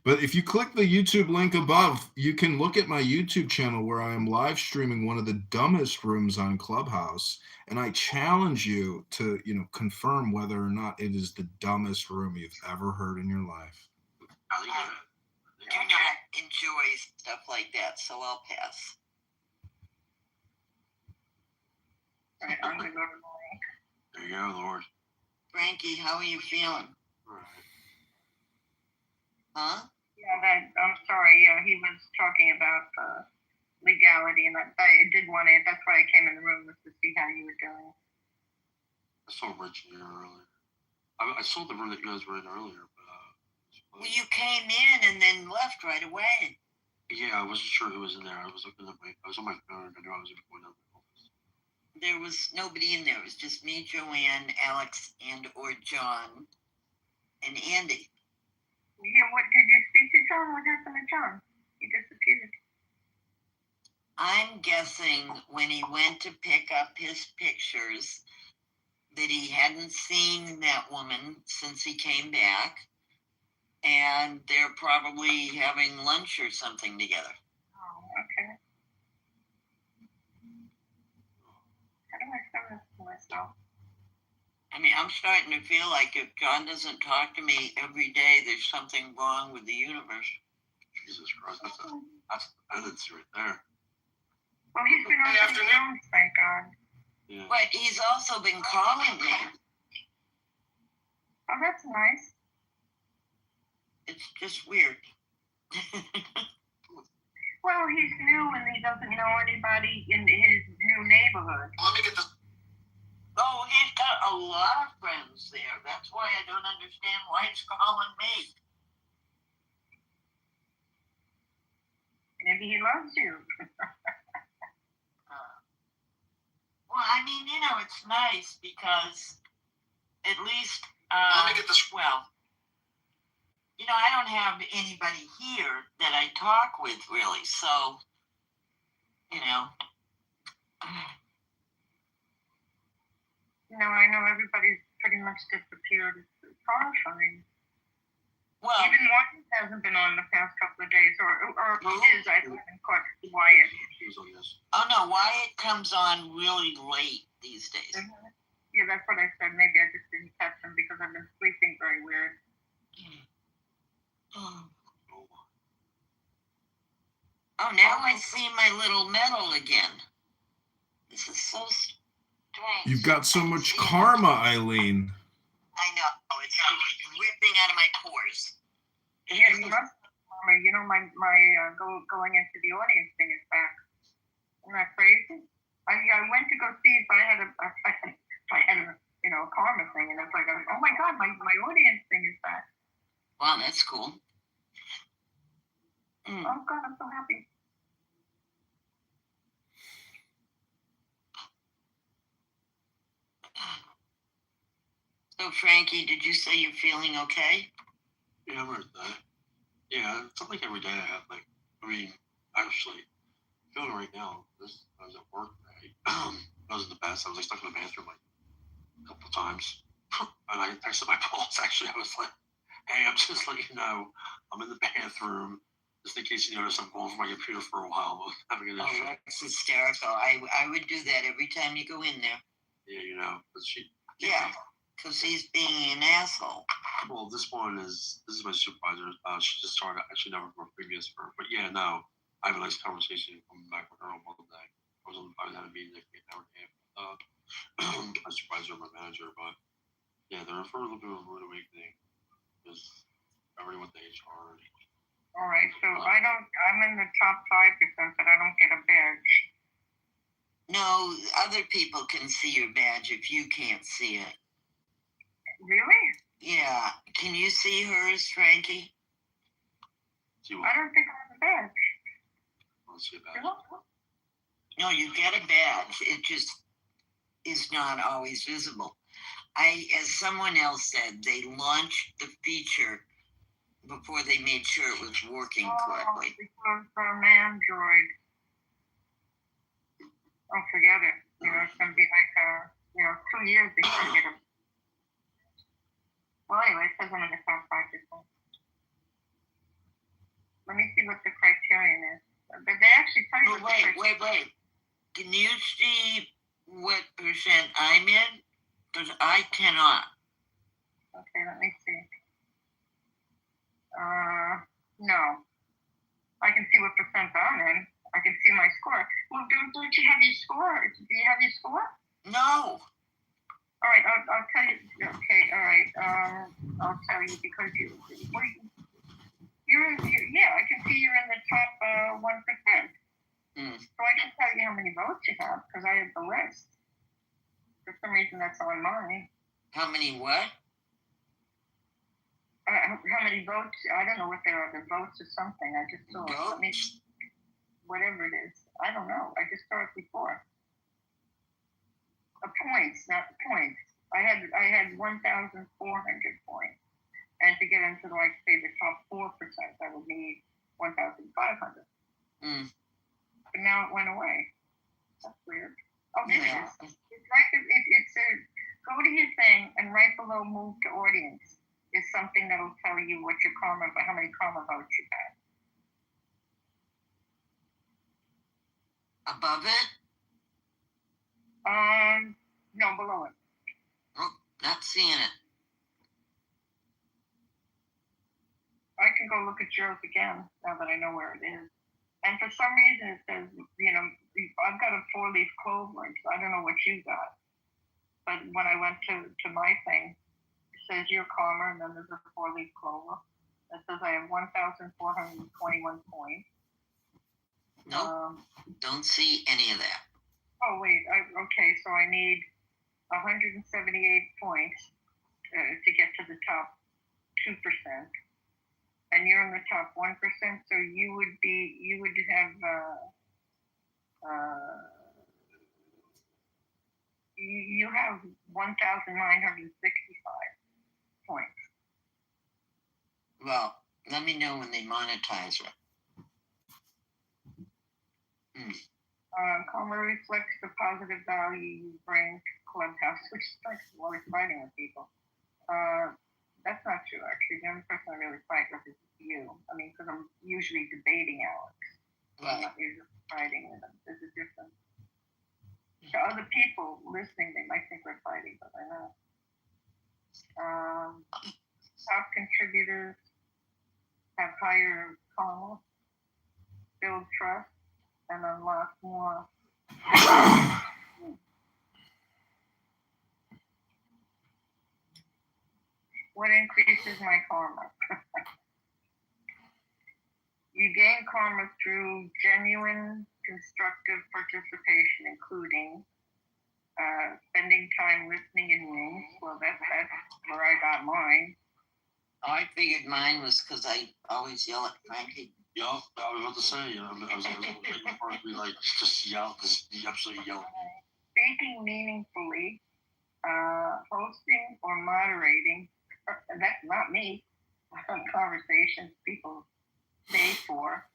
But if you click the YouTube link above, you can look at my YouTube channel where I am live streaming one of the dumbest rooms on Clubhouse, and I challenge you to, confirm whether or not it is the dumbest room you've ever heard in your life. I do not enjoy stuff like that, so I'll pass. All right, I'm going to go to the link. There you go, Lord. Frankie, how are you feeling? All right. Huh? Yeah, I'm sorry. Yeah, he was talking about legality, and I did want to. That's why I came in the room, was to see how you were doing. I saw Rich here earlier. I saw the room that you guys were in earlier, but. Well, you came in and then left right away. Yeah, I wasn't sure who was in there. I was looking at I was on my phone. I knew I was going down the office. There was nobody in there. It was just me, Joanne, Alex, or John, and Andy. Yeah, what did you speak to John? What happened to John? He disappeared. I'm guessing when he went to pick up his pictures that he hadn't seen that woman since he came back, and they're probably having lunch or something together. Oh, okay. How do I send this to myself? I mean, I'm starting to feel like if John doesn't talk to me every day, there's something wrong with the universe. Jesus Christ, that's dependency right there. Well, he's been on the afternoon, thank God. Yeah. But he's also been calling me. Oh, that's nice. It's just weird. Well, he's new and he doesn't know anybody in his new neighborhood. Let me get this. Oh, he's got a lot of friends there. That's why I don't understand why he's calling me. Maybe he loves you. Well, I mean, you know, it's nice because at least, Let me get this. well, you know, I don't have anybody here that I talk with really, so, you know. You know, I know everybody's pretty much disappeared. It's horrifying. Well, even Wyatt hasn't been on the past couple of days, or is, I haven't caught Wyatt. Oh no, Wyatt comes on really late these days. Mm-hmm. Yeah, that's what I said. Maybe I just didn't catch him because I've been sleeping very weird. Oh, now I see my little medal again. This is so strange. You've got so much karma, Eileen. I know. It's ripping out of my pores. Yeah, you must. You know, my going into the audience thing is back. Isn't that crazy? I went to go see if I had a you know, a karma thing, and it's like, oh my God, my audience thing is back. Wow, that's cool. Oh God, I'm so happy. So, Frankie, did you say you're feeling okay? Yeah, I'm right there. Yeah, it's not like every day I have, like, I mean, actually, feeling right now, I was at work today. That was the best. I was like stuck in the bathroom like a couple of times. And I texted my boss, actually. I was like, hey, I'm just letting you know, I'm in the bathroom. Just in case you notice, I'm going for my computer for a while. I'm having an issue. That's hysterical. I would do that every time you go in there. Yeah, you know, but yeah, because he's being an asshole. Well, this is my supervisor. She just started, actually never from a previous firm. But yeah, no, I have a nice conversation coming back with her on Monday. I was at a meeting that we never had my supervisor and my manager, but yeah, they're in for a little bit of a rude awakening because everybody went to HR. All right, so I'm in the top 5%, but I don't get a badge. No, other people can see your badge if you can't see it. Really? Yeah. Can you see hers, Frankie? I don't think I have a badge. Let's see a badge. No, you get a badge. It just is not always visible. As someone else said, they launched the feature before they made sure it was working correctly. Because from Android. Oh, forget it. You know, it's going to be like, 2 years before I get it. Well, anyway, it says I'm in the top 5%. Let me see what the criterion is. But they actually tell you Wait. Can you see what percent I'm in? Because I cannot. Okay, let me see. No. I can see what percent I'm in. I can see my score. Well, don't you have your score? Do you have your score? No. All right, I'll tell you. Okay, all right. I'll tell you because you're I can see you're in the top 1%. So I can tell you how many votes you have because I have the list. For some reason, that's on mine. How many what? How many votes? I don't know what they are. The votes or something. I just saw it. Whatever it is. I don't know. I just saw it before. Points, not points. I had 1,400 points, and to get into say the top 4%, I would need 1,500. But now it went away. That's weird. Oh, there it is. It's right. It says go to your thing, and right below move to audience is something that'll tell you what your karma, how many karma votes you have. Above it? No, below it. Oh, Not seeing it. I can go look at yours again now that I know where it is. And for some reason it says, I've got a 4-leaf clover, so I don't know what you got. But when I went to my thing, it says you're calmer, and then there's a 4-leaf clover. It says I have 1,421 points. Nope, don't see any of that. Oh, wait, okay, so I need 178 points to get to the top 2%. And you're in the top 1%, so you would have you have 1,965 points. Well, let me know when they monetize it. Karma reflects the positive value you bring to Clubhouse, which starts always fighting with people. That's not true, actually. The only person I really fight with is you. I mean, because I'm usually debating Alex. I'm not usually fighting with him. There's a difference. To other people listening, they might think we're fighting, but we're not. Top contributors have higher karma, build trust, and unlock more. What increases my karma? You gain karma through genuine, constructive participation, including spending time listening in rooms. Well, that's where I got mine. I figured mine was because I always yell at Frankie. Yeah, I was about to say, I was waiting for it to be like, just yell, because you absolutely yell. Speaking meaningfully, hosting or moderating, that's not me, conversations people pay for,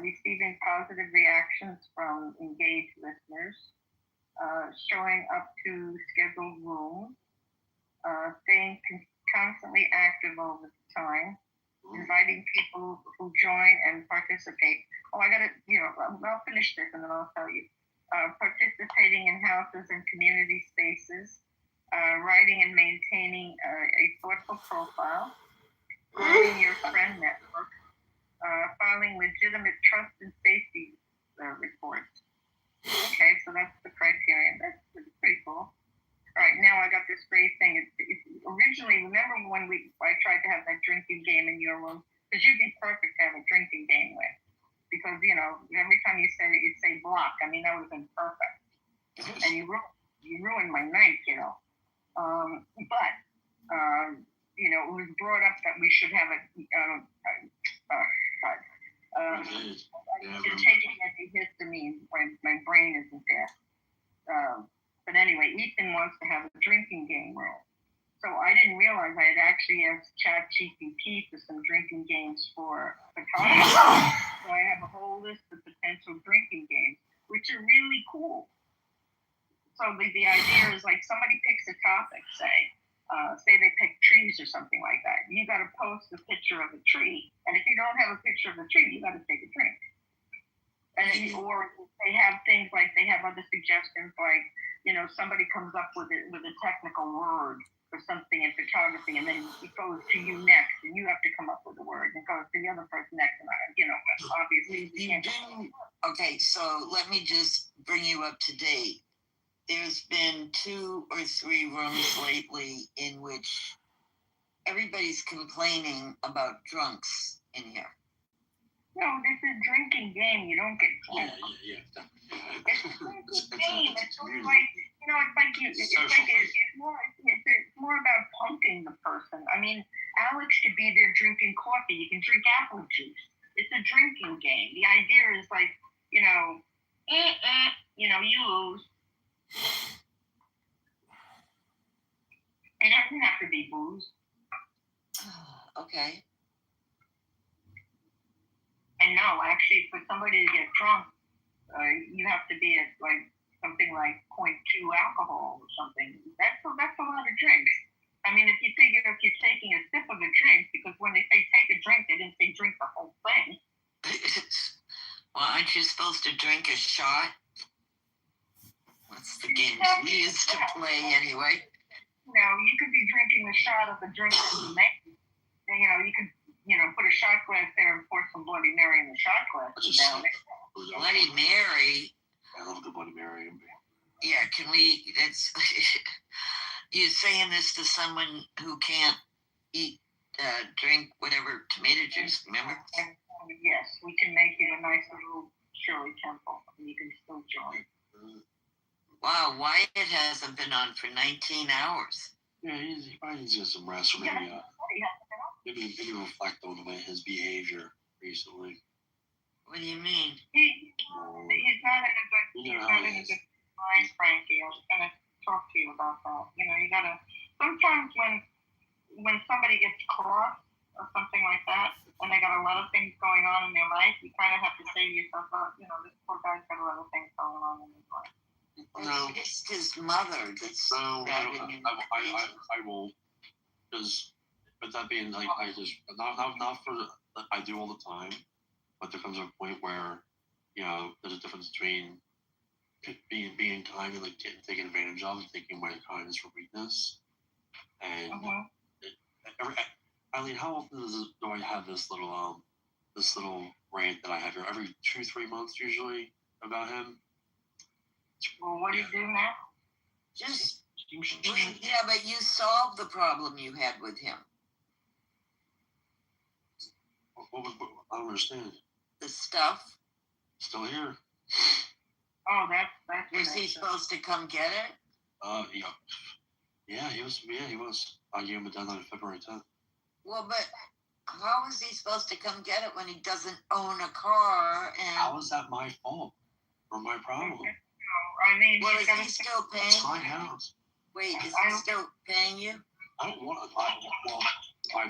receiving positive reactions from engaged listeners, showing up to scheduled rooms, staying constantly active over time, inviting people who join and participate. Oh, I'll finish this and then I'll tell you. Participating in houses and community spaces, writing and maintaining a thoughtful profile, growing your friend network, filing legitimate trust and safety reports. Okay, so that's the criterion. That's pretty cool. All right, now I got this great thing. It's originally, remember when I tried to have that drinking game in your room? Because you'd be perfect to have a drinking game with. Because, every time you said it, you'd say block. I mean, that would have been perfect. And you ruined my night, But, it was brought up that we should have you're taking antihistamine when my brain isn't there. But anyway, Ethan wants to have a drinking game room. So I didn't realize I had actually asked ChatGPT for some drinking games for photography. So I have a whole list of potential drinking games, which are really cool. So the idea is like somebody picks a topic, say they pick trees or something like that. You got to post a picture of a tree. And if you don't have a picture of a tree, you got to take a drink. Or they have things like, they have other suggestions like, somebody comes up with a technical word or something in photography, and then it goes to you next, and you have to come up with a word, and it goes to the other person next, and obviously you can't. Okay, so let me just bring you up to date. There's been 2 or 3 rooms lately in which everybody's complaining about drunks in here. No, this is a drinking game. You don't get drunk. Yeah. It's a drinking game. It's sort of like, it's more about pumping the person. I mean, Alex could be there drinking coffee. You can drink apple juice. It's a drinking game. The idea is like, you lose. It doesn't have to be booze. Okay. And no, actually, for somebody to get drunk, you have to be at like something like 0.2 alcohol or something. That's a lot of drinks. I mean, if you figure if you're taking a sip of a drink, because when they say take a drink, they didn't say drink the whole thing. Well, aren't you supposed to drink a shot? That's the games we used to play anyway. you could be drinking a shot of the drink that you make. And, you could, put a shot glass there and pour some Bloody Mary in the shot glass down there. Bloody Mary. I love the Bloody Mary. Yeah, that's, you're saying this to someone who can't drink whatever tomato juice, remember? Yes, we can make you a nice little Shirley Temple, and you can still join. Wow, Wyatt hasn't been on for 19 hours. Yeah, he probably needs to get some rest, or maybe reflect on his behavior recently. What do you mean? He's not in a good mind, Frankie. I was going to talk to you about that. You got to, sometimes when somebody gets cross or something like that, and they got a lot of things going on in their life, you kind of have to say to yourself, this poor guy's got a lot of things going on in his life. No, it's his mother that's. No, I won't. Because, but that being like, I just not for I do all the time, but there comes a point where, there's a difference between being kind and like getting taken advantage of and thinking my kindness for weakness. And Eileen, how often do I have this little rant that I have here? Every 2-3 months usually about him. Well, what do you do now? But you solved the problem you had with him. I don't understand. The stuff. Still here. Oh, that's. Was he supposed to come get it? Yeah, he was. Yeah, he was. I gave him a deadline of February 10th. Well, but how is he supposed to come get it when he doesn't own a car? And how is that my fault or my problem? I mean, well, is he still paying? It's my house. Wait, is he still paying you? I don't want to.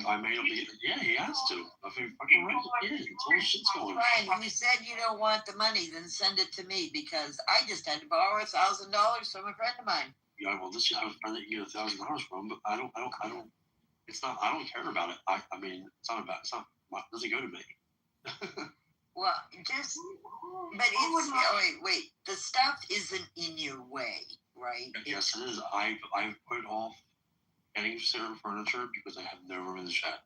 I made him. Yeah, he has to. I mean, fucking right. Yeah, it's all shit's going on. Fine. You said you don't want the money, then send it to me because I just had to borrow $1,000 from a friend of mine. Yeah, well, this you have a friend that you get $1,000 from, but I don't. It's not. I don't care about it. I mean, it's not about. It's not. It doesn't go to me. Well, but it's wait. The stuff isn't in your way, right? Yes, it is. I've put off getting certain furniture because I have no room in the shed.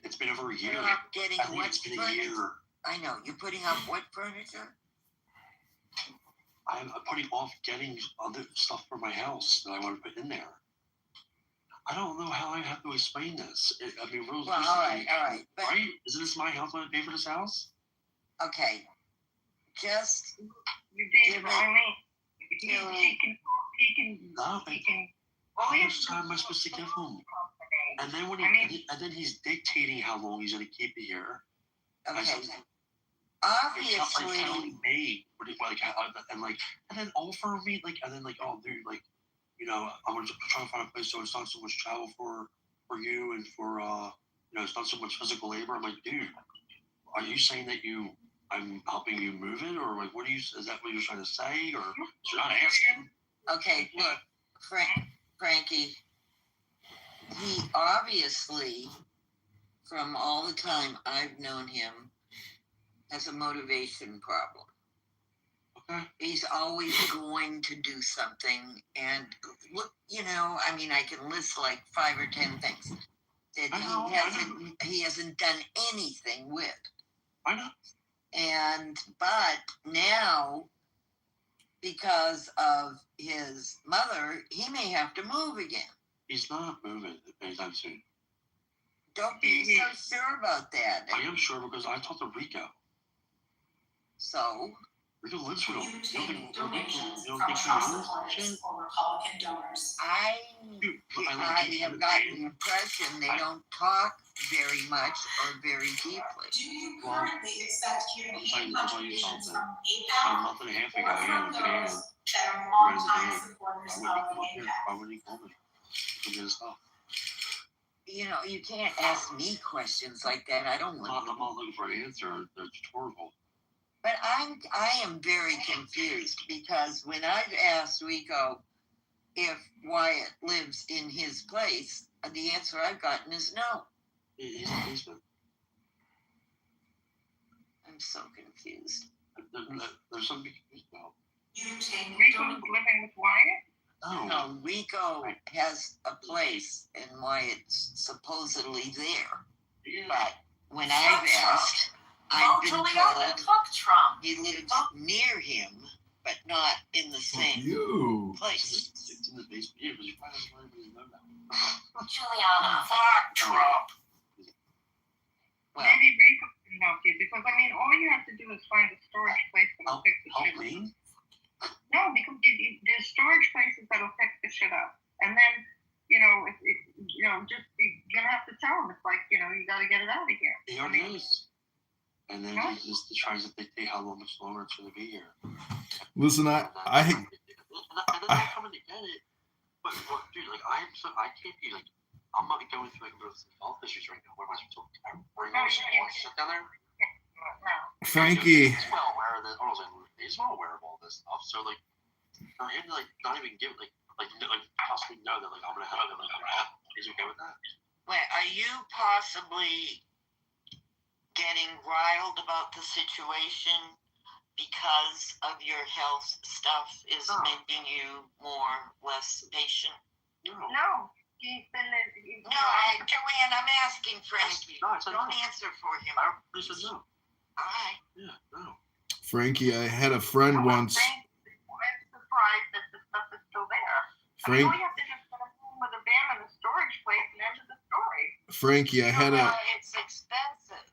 It's been over a year. You're not getting what it's been furniture? A year. I know. You're putting off what furniture? I'm putting off getting other stuff for my house that I want to put in there. I don't know how I have to explain this. Rules. Well, all right. But, right? Isn't this my house? I pay for this house? Okay. Just. You did. I mean, he can. How much time am I supposed to give him? And then he's dictating how long he's going to keep it here. Okay. Obviously. And then offer me oh dude, I'm gonna try to find a place so it's not so much travel for you and for it's not so much physical labor. I'm like, dude, are you saying that I'm helping you move it, or like, is that what you're trying to say, or you're not asking? Okay, look, Frankie, he obviously, from all the time I've known him, has a motivation problem. Okay. He's always going to do something, and look, I can list like 5 or 10 things that he hasn't done anything with. I know. But now, because of his mother, he may have to move again. He's not moving anytime soon. Don't be so sure about that. I am sure because I talked to Rico. So? Rico lives with him. You take donations from trust supporters or Republican donors. I have gotten the impression they don't talk very much or very deeply. Do you currently expect community contributions from PayPal a month and a half ago, or from yeah, those that are longtime supporters of PayPal? Why would he call me? To get his stuff. You can't ask me questions like that. I'm not looking for an answer. They're rhetorical. But I am very confused because when I've asked Rico if Wyatt lives in his place, the answer I've gotten is no. He's in the basement. I'm so confused. There's something confused about. Rico's living with Wyatt? No, Rico has a place and why it's supposedly there. But when I've asked, I've been told he lives near him, but not in the same place. It's in the basement. Yeah, but you probably don't really know that. Juliana, fuck Trump. Well, Maybe Rico can help you because I mean, all you have to do is find a storage place that'll pick the shit up. No, because there's storage places that'll pick the shit up, and then just you're gonna have to tell them it's like you got to get it out of here. He already is. And then he just tries to dictate how much longer it's going to be here. Listen, and then they're coming to get it. But dude, like I can't be like, I'm not going through some health issues right now. What am I supposed to bring all this shit down there? Frankie. He's well aware of this. He's well aware of all this stuff. So like, for him to like not even give like possibly know that like I'm gonna have it like he's okay with that. Wait, are you possibly getting riled about the situation because of your health stuff is making you less patient? No. He's been Joanne, I'm asking Frankie. Don't answer for him. I said no. All right. Yeah, no. Frankie, I had a friend once. I'm surprised that the stuff is still there. Frank, all you have to do is put a room with a van in the storage place and end of the story. Frankie, it's expensive.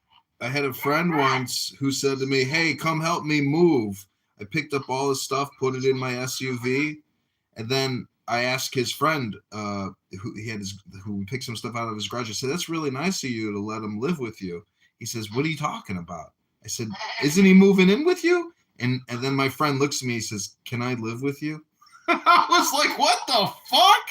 I had a friend once who said to me, "Hey, come help me move." I picked up all his stuff, put it in my SUV, and then I asked his friend, who picked some stuff out of his garage. I said, "That's really nice of you to let him live with you." He says, "What are you talking about?" I said, "Isn't he moving in with you?" And then my friend looks at me. He says, "Can I live with you?" I was like, "What the fuck?"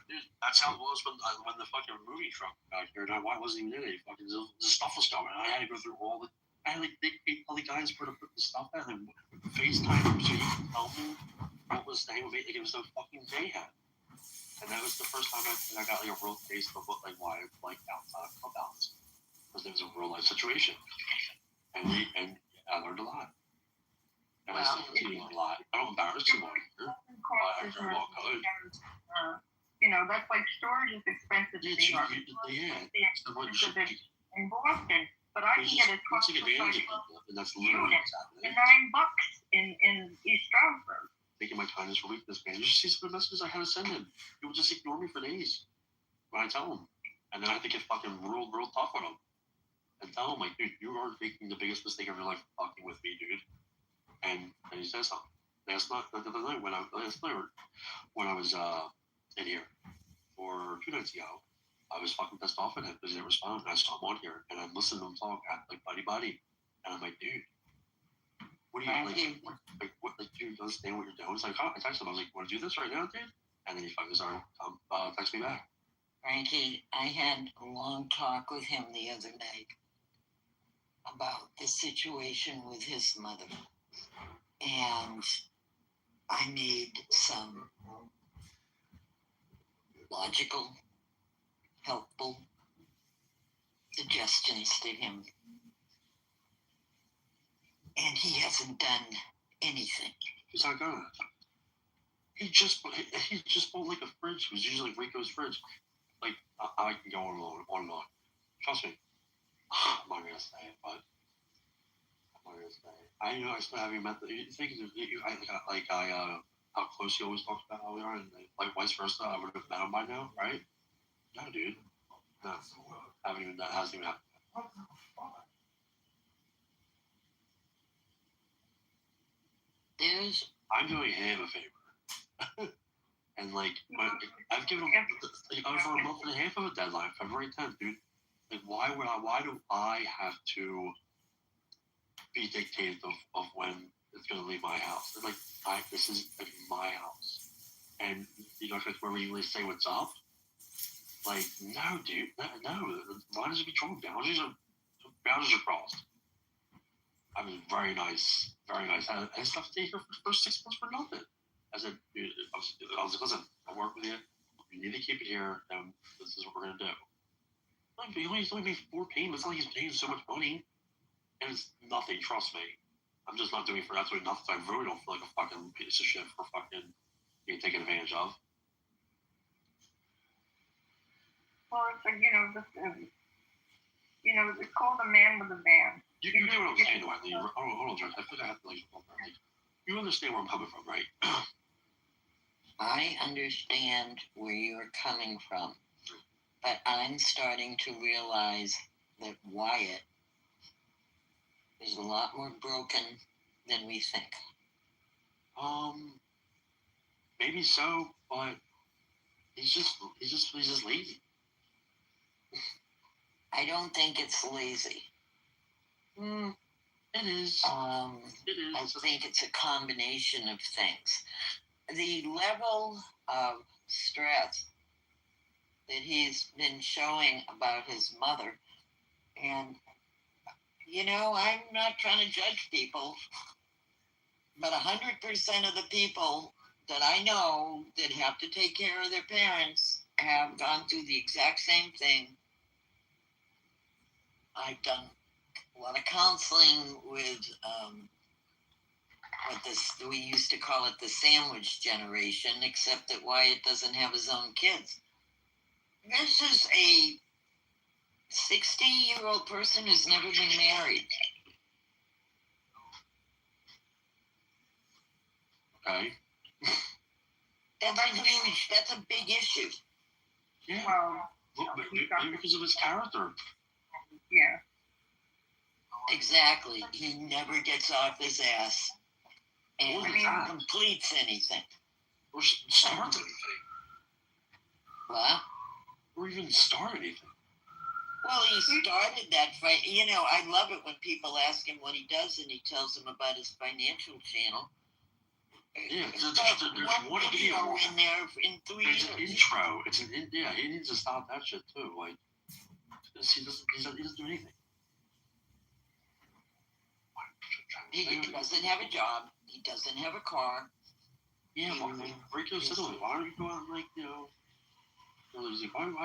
Dude, that's how it was when the fucking movie truck got here. And I wasn't even in it. Fucking the stuff was coming. I had to go through all the. I had like all the guys where to put the stuff in and FaceTime him so he could tell me what was the name of it. Like it was a fucking mayhem. And that was the first time I got like a real taste of what why I like outside of clubhouse. Because it was a real life situation. And I learned a lot. And I still continue a lot. I don't embarrass anyone here. I very well could. That's like storage is expensive. In Boston, but I can get a truck for advantage of people, and that's literally what's happening. $9 in East Stroudsburg. Taking my kindness for weakness, man. You should see some of the messages I had to send him. People just ignore me for days when I tell them, and then I have to get fucking real tough on them and tell him like, dude, you are making the biggest mistake of your life fucking with me, dude. And he says something. Last night when I was in here for 2 nights ago, I was fucking pissed off at him because he didn't respond. And I saw him on here and I'm listening to him talk like buddy, and I'm like, dude, what do you like? Do you understand what you're doing? He's like, I texted him. I was like, want to do this right now, dude? And then he fucking started text me back. Frankie, I had a long talk with him the other night about the situation with his mother. And I made some logical, helpful suggestions to him. And he hasn't done anything. He's not gonna. He just bought like a fridge. It was usually Rico's fridge. Like, I can go on and on. Trust me. I'm not gonna say it, but I'm not gonna say it. I still haven't met the thing. How close he always talks about how we are, and like vice versa. I would have met him by now, right? No, dude. No, that hasn't even happened. I'm doing him a favor. And like, I've given him over a month and a half of a deadline, February 10th, dude. Like, why do I have to be dictated of when it's gonna leave my house? Like, this is like my house, and you know, where we really say what's up. Like, no, dude, no. Why does it be drawn? Boundaries are crossed. I mean, very nice. I stuff stay here for the first 6 months for nothing. I said, dude, I was like, listen, I'll work with you. You need to keep it here, and this is what we're gonna do. Like, he's only made 4 payments. It's not like he's paying so much money, and it's nothing. Trust me. I'm just not doing it for absolutely nothing. I really don't feel like a fucking piece of shit for fucking, being taken advantage of. Well, it's it's called a man with a van. You get what I'm saying, Wiley. Hold on, George. I think I have to you understand where I'm coming from, right? I understand where you're coming from, but I'm starting to realize that Wyatt is a lot more broken than we think. Maybe so, but he's just lazy. I don't think it's lazy. It is. It is. I think it's a combination of things. The level of stress that he's been showing about his mother, and I'm not trying to judge people, but 100% of the people that I know that have to take care of their parents have gone through the exact same thing. I've done a lot of counseling with we used to call it the sandwich generation, except that Wyatt doesn't have his own kids. This is a 60-year-old person who's never been married. Okay. That's a big issue. Yeah. Maybe because of his character. Yeah. Exactly. He never gets off his ass and completes anything. Or starts anything. What? Or even start anything. Well, he started that fight. I love it when people ask him what he does and he tells them about his financial channel. Yeah, there's one video in there in 3 years. It's an intro. He needs to stop that shit too. Like, he doesn't do anything. He doesn't have a job. He doesn't have a car. Yeah, break those settlements. Why don't you go out and why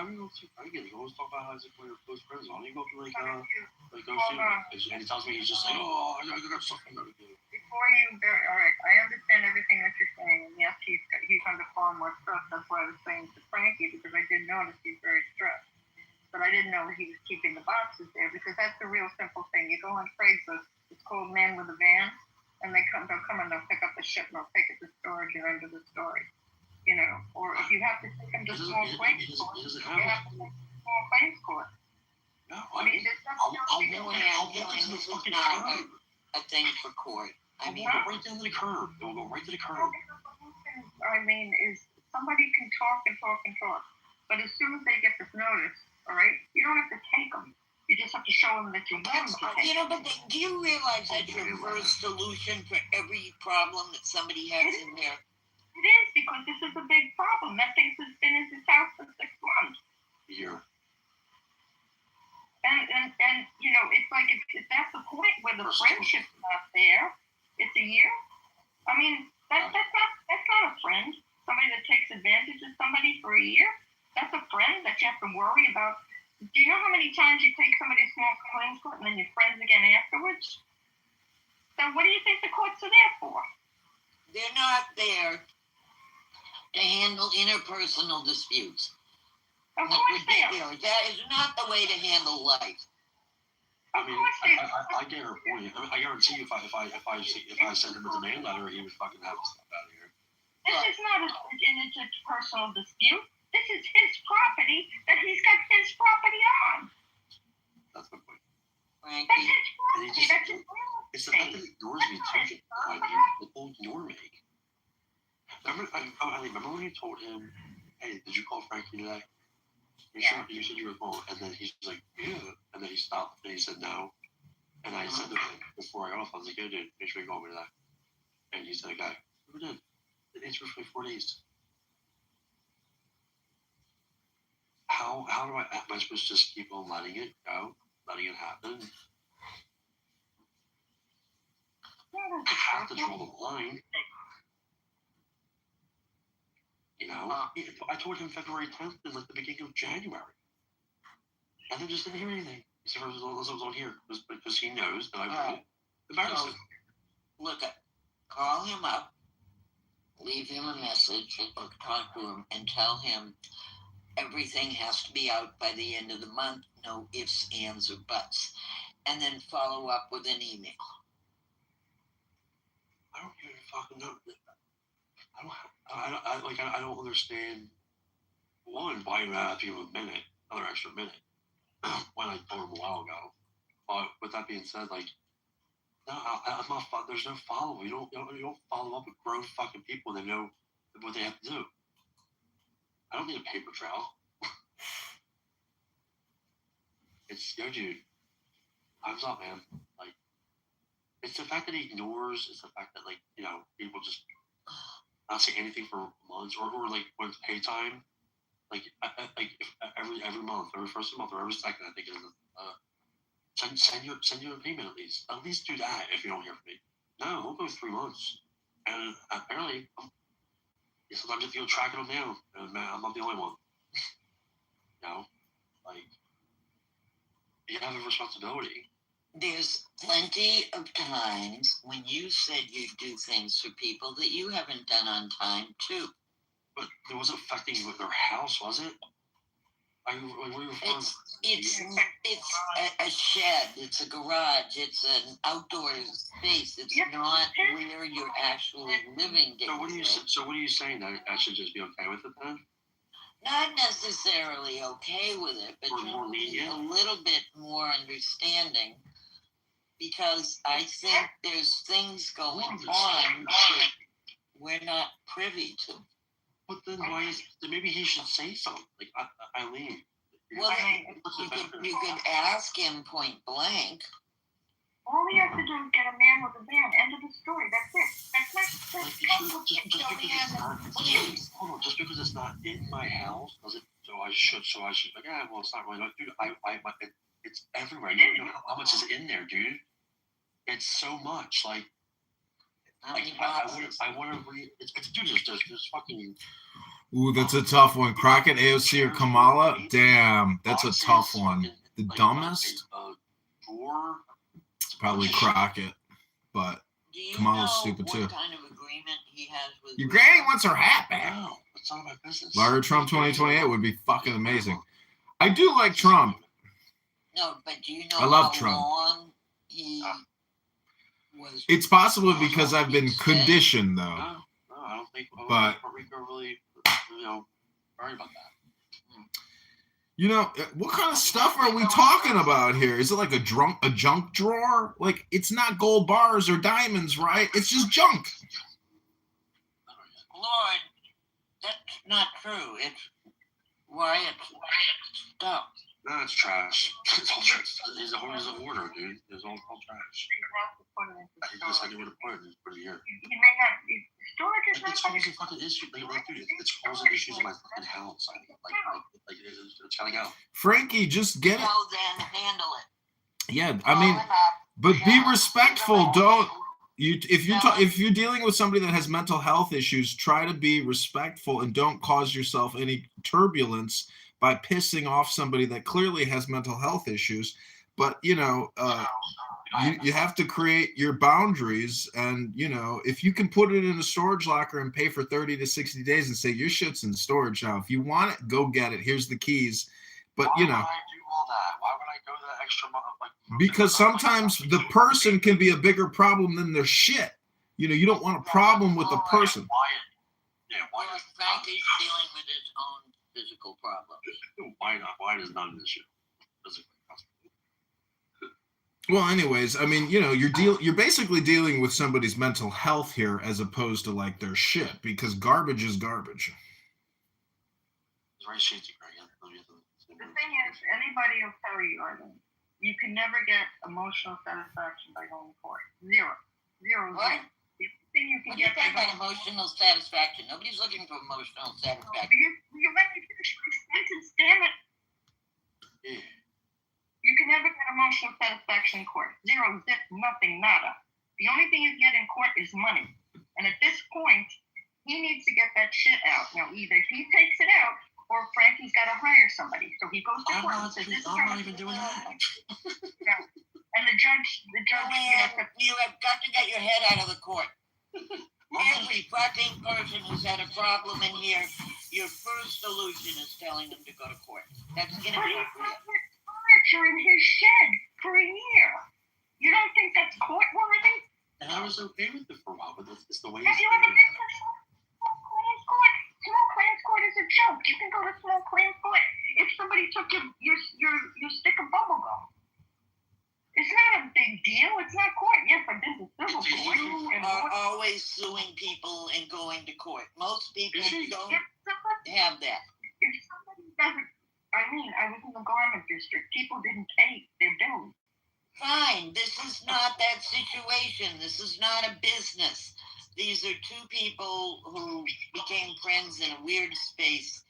do you go see Frankie? You always talk about how he's one of your close friends. Why don't you go to go see him? And he tells me he's just like, oh, I got something to do. Before all right, I understand everything that you're saying, and yes, he's under far more stress. That's why I was saying to Frankie, because I did notice he's very stressed. But I didn't know that he was keeping the boxes there, because that's the real simple thing. You go on Craigslist, it's called Man with a Van, and they'll come and they'll pick up the ship and they'll take it to storage or end of the story. Or if you have to take him to small claims court, you have to take small claims court. No, there's nothing not a thing for court. Go right down to the curb. It will go right to the curb. Is somebody can talk and talk and talk, but as soon as they get this notice, all right, you don't have to take them. You just have to show them that you're willing to take them. But do you realize that's your first solution for every problem that somebody has in there? It is, because this is a big problem. That thing has been in his house for 6 months. Yeah. And it's like it's at the point where the friendship's not there. It's a year. I mean, that's not a friend. Somebody that takes advantage of somebody for a year. That's a friend that you have to worry about. Do you know how many times you take somebody to small claims court and then you're friends again afterwards? So what do you think the courts are there for? They're not there to handle interpersonal disputes. Of course they are. That is not the way to handle life. I get her point. I guarantee if I send him a demand letter, he would fucking have to step out of here. This is not an interpersonal dispute. This is his property that he's got his property on. That's my point. Frankie. That's his property. That's his real estate. It's the fact that he ignores me too. He will ignore me. Remember when you told him, hey, did you call Frankie today? You said you were calling. And then he's like, yeah. And then he stopped and he said no. And I said to him before I got off, I was like, yeah, dude, make sure you call me today. And he said, okay, who did? It answered for 4 days. How am I supposed to just keep on letting it go, letting it happen? I have to draw the line. I told him February 10th and like the beginning of January. And then just didn't hear anything. He said, I was on here because he knows that I would embarrass him. Look, call him up. leave him a message or talk to him and tell him everything has to be out by the end of the month, no ifs, ands, or buts, and then follow up with an email. I don't even fucking know. I don't understand. One, why you have people another extra minute, when I told him a while ago. But with that being said, like, no, I'm not. There's no follow. You don't follow up with grown fucking people. They know what they have to do. I don't need a paper trail. It's dude. Time's up, man. Like, it's the fact that he ignores. It's the fact that, like, people just not say anything for months, or like when it's pay time. Like, every month, every first of the month, or every second, I think it is. Send your payment at least. At least do that if you don't hear from me. No, it'll go 3 months, and apparently, sometimes if you're tracking them down, and man, I'm not the only one. Like, you have a responsibility. There's plenty of times when you said you'd do things for people that you haven't done on time too. But it wasn't affecting you with their house, was it? It's a shed. It's a garage. It's an outdoor space. It's not where you're actually living. So what are you saying? That I should just be okay with it then? Not necessarily okay with it, but a little bit more understanding, because I think there's things going on that we're not privy to. But then maybe he should say something, like, Eileen. Well, you could ask him point blank. All he has to do is get a man with a van. End of the story. That's it. Just because it's not in my house, does it? So I should. Like, yeah, well, it's not really. Dude, it's everywhere. You know how much is in there, dude? It's so much. Like, I want to read. It's dude. There's fucking. Ooh, that's a tough one. Crockett, AOC, or Kamala? Damn, that's a tough one. The dumbest? Probably Crockett, but Kamala's stupid too. What kind of agreement he has with Your granny wants her hat back. No, it's none of my business. Larry Trump 2028 would be fucking amazing. I do like Trump. No, but do you know I love how Trump. long he was? It's possible because I've been conditioned, though. No, I don't think. But Puerto Rico really, worry about that. What kind of stuff are we talking about here? Is it like a junk drawer? Like, it's not gold bars or diamonds, right? It's just junk. Lord, that's not true. It's stuff. No, it's trash. It's all trash. There's a order, dude. It's all trash. I just had to put it here. He may not. Storage is not. It's causing fucking issues. Dude, it's causing issues in my fucking house. It's gotta go. Frankie, just get it. Well, then handle it. Yeah, I mean, but be respectful. Don't if you're dealing with somebody that has mental health issues, try to be respectful and don't cause yourself any turbulence by pissing off somebody that clearly has mental health issues. But you have to create your boundaries, and if you can put it in a storage locker and pay for 30 to 60 days and say your shit's in storage now, if you want it, go get it. Here's the keys. But Why would I do all that? Why would I go to that extra month? Because sometimes the person can be a bigger problem than their shit. You don't want a problem with the person. Well, Frankie's dealing with his own physical problems. Why not? Why is not an issue? Well, anyways, I mean, you're basically dealing with somebody's mental health here as opposed to like their shit, because garbage is garbage. The thing is, anybody will tell you, Arden, you can never get emotional satisfaction by going to court. Zero. What? The thing you can What do you get think about emotional satisfaction? Nobody's looking for emotional satisfaction. You let me finish my sentence, damn it. Yeah. You can never get emotional satisfaction in court. Zero, zip, nothing, nada. The only thing you get in court is money. And at this point, he needs to get that shit out. Now, either he takes it out, or Frankie's got to hire somebody. So he goes to court and says, I'm not even doing that. And the judge, You have got to get your head out of the court. Every fucking person who's had a problem in here, your first solution is telling them to go to court. That's But inappropriate. he put furniture in his shed for a year. You don't think that's court worthy? And I was okay with it for a while, but it's the way Have you ever been to small claims court? Small claims court is a joke. You can go to small claims court if somebody took your stick of bubble gum. It's not a big deal. It's not court. Yes, but this is civil court. You are always suing people and going to court. Most people don't have that. If somebody doesn't, I was in the garment district. People didn't pay their bills. Fine. This is not that situation. This is not a business. These are two people who became friends in a weird space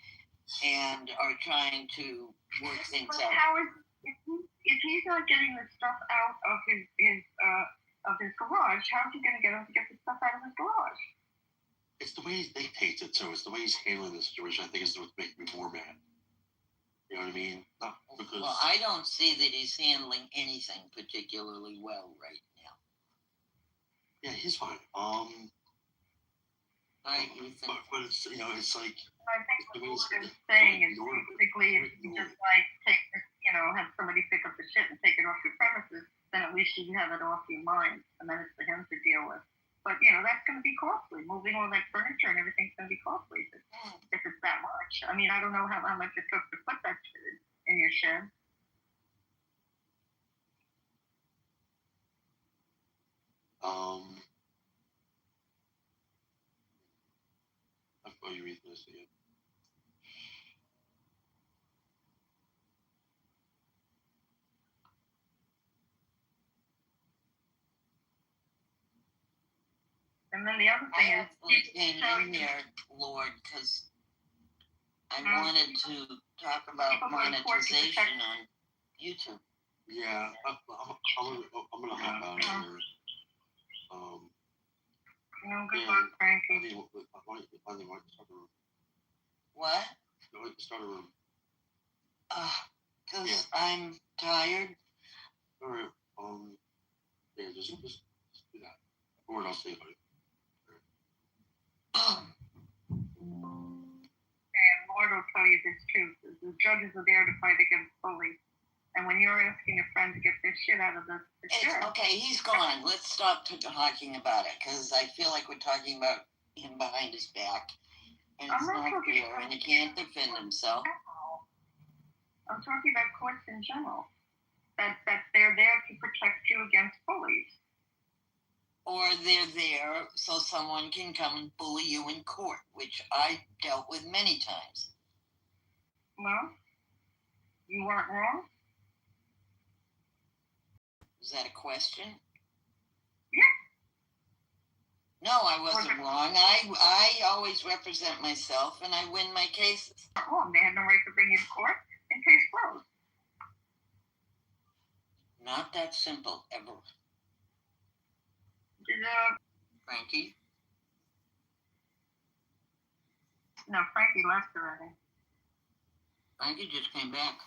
and are trying to work things But out. how is if he's not getting the stuff out of his garage? How's he going to get him to get the stuff out of his garage? It's the way they take it too. It's the way he's handling the situation. I think is what's making me more mad. You know what I mean? Not because. Well, I don't see that he's handling anything particularly well right now. Yeah, he's fine. But it's it's like. I think what the Lord is saying is basically if you just like take this, have somebody pick up the shit and take it off your premises, then at least you can have it off your mind, and then it's for him to deal with. But that's going to be costly. Moving all that furniture and everything's going to be costly if it's that much. I mean, I don't know how much it took to put that shit in your shed. Oh, you read this again. And then the other thing is, came in here, Lord, because I wanted to talk about monetization on YouTube. Yeah, I'm gonna hop out of here. Good luck, Frankie. What? Start a room. Because I'm tired. All right. Yeah, just do that. Or I'll say about it. And Lord will tell you this too. The judges are there to fight against bullies. And when you're asking a friend to get their shit out of the chair. Okay, he's gone. Let's stop talking about it, because I feel like we're talking about him behind his back. And it's not fair, and he can't defend himself. I'm talking about courts in general. That they're there to protect you against bullies. Or they're there so someone can come and bully you in court, which I dealt with many times. Well, you weren't wrong. Is that a question? Yeah. No, I wasn't wrong. I always represent myself, and I win my cases. Oh, they had no right to bring you to court, and case closed. Not that simple, ever. Frankie? No, Frankie left already. Frankie just came back.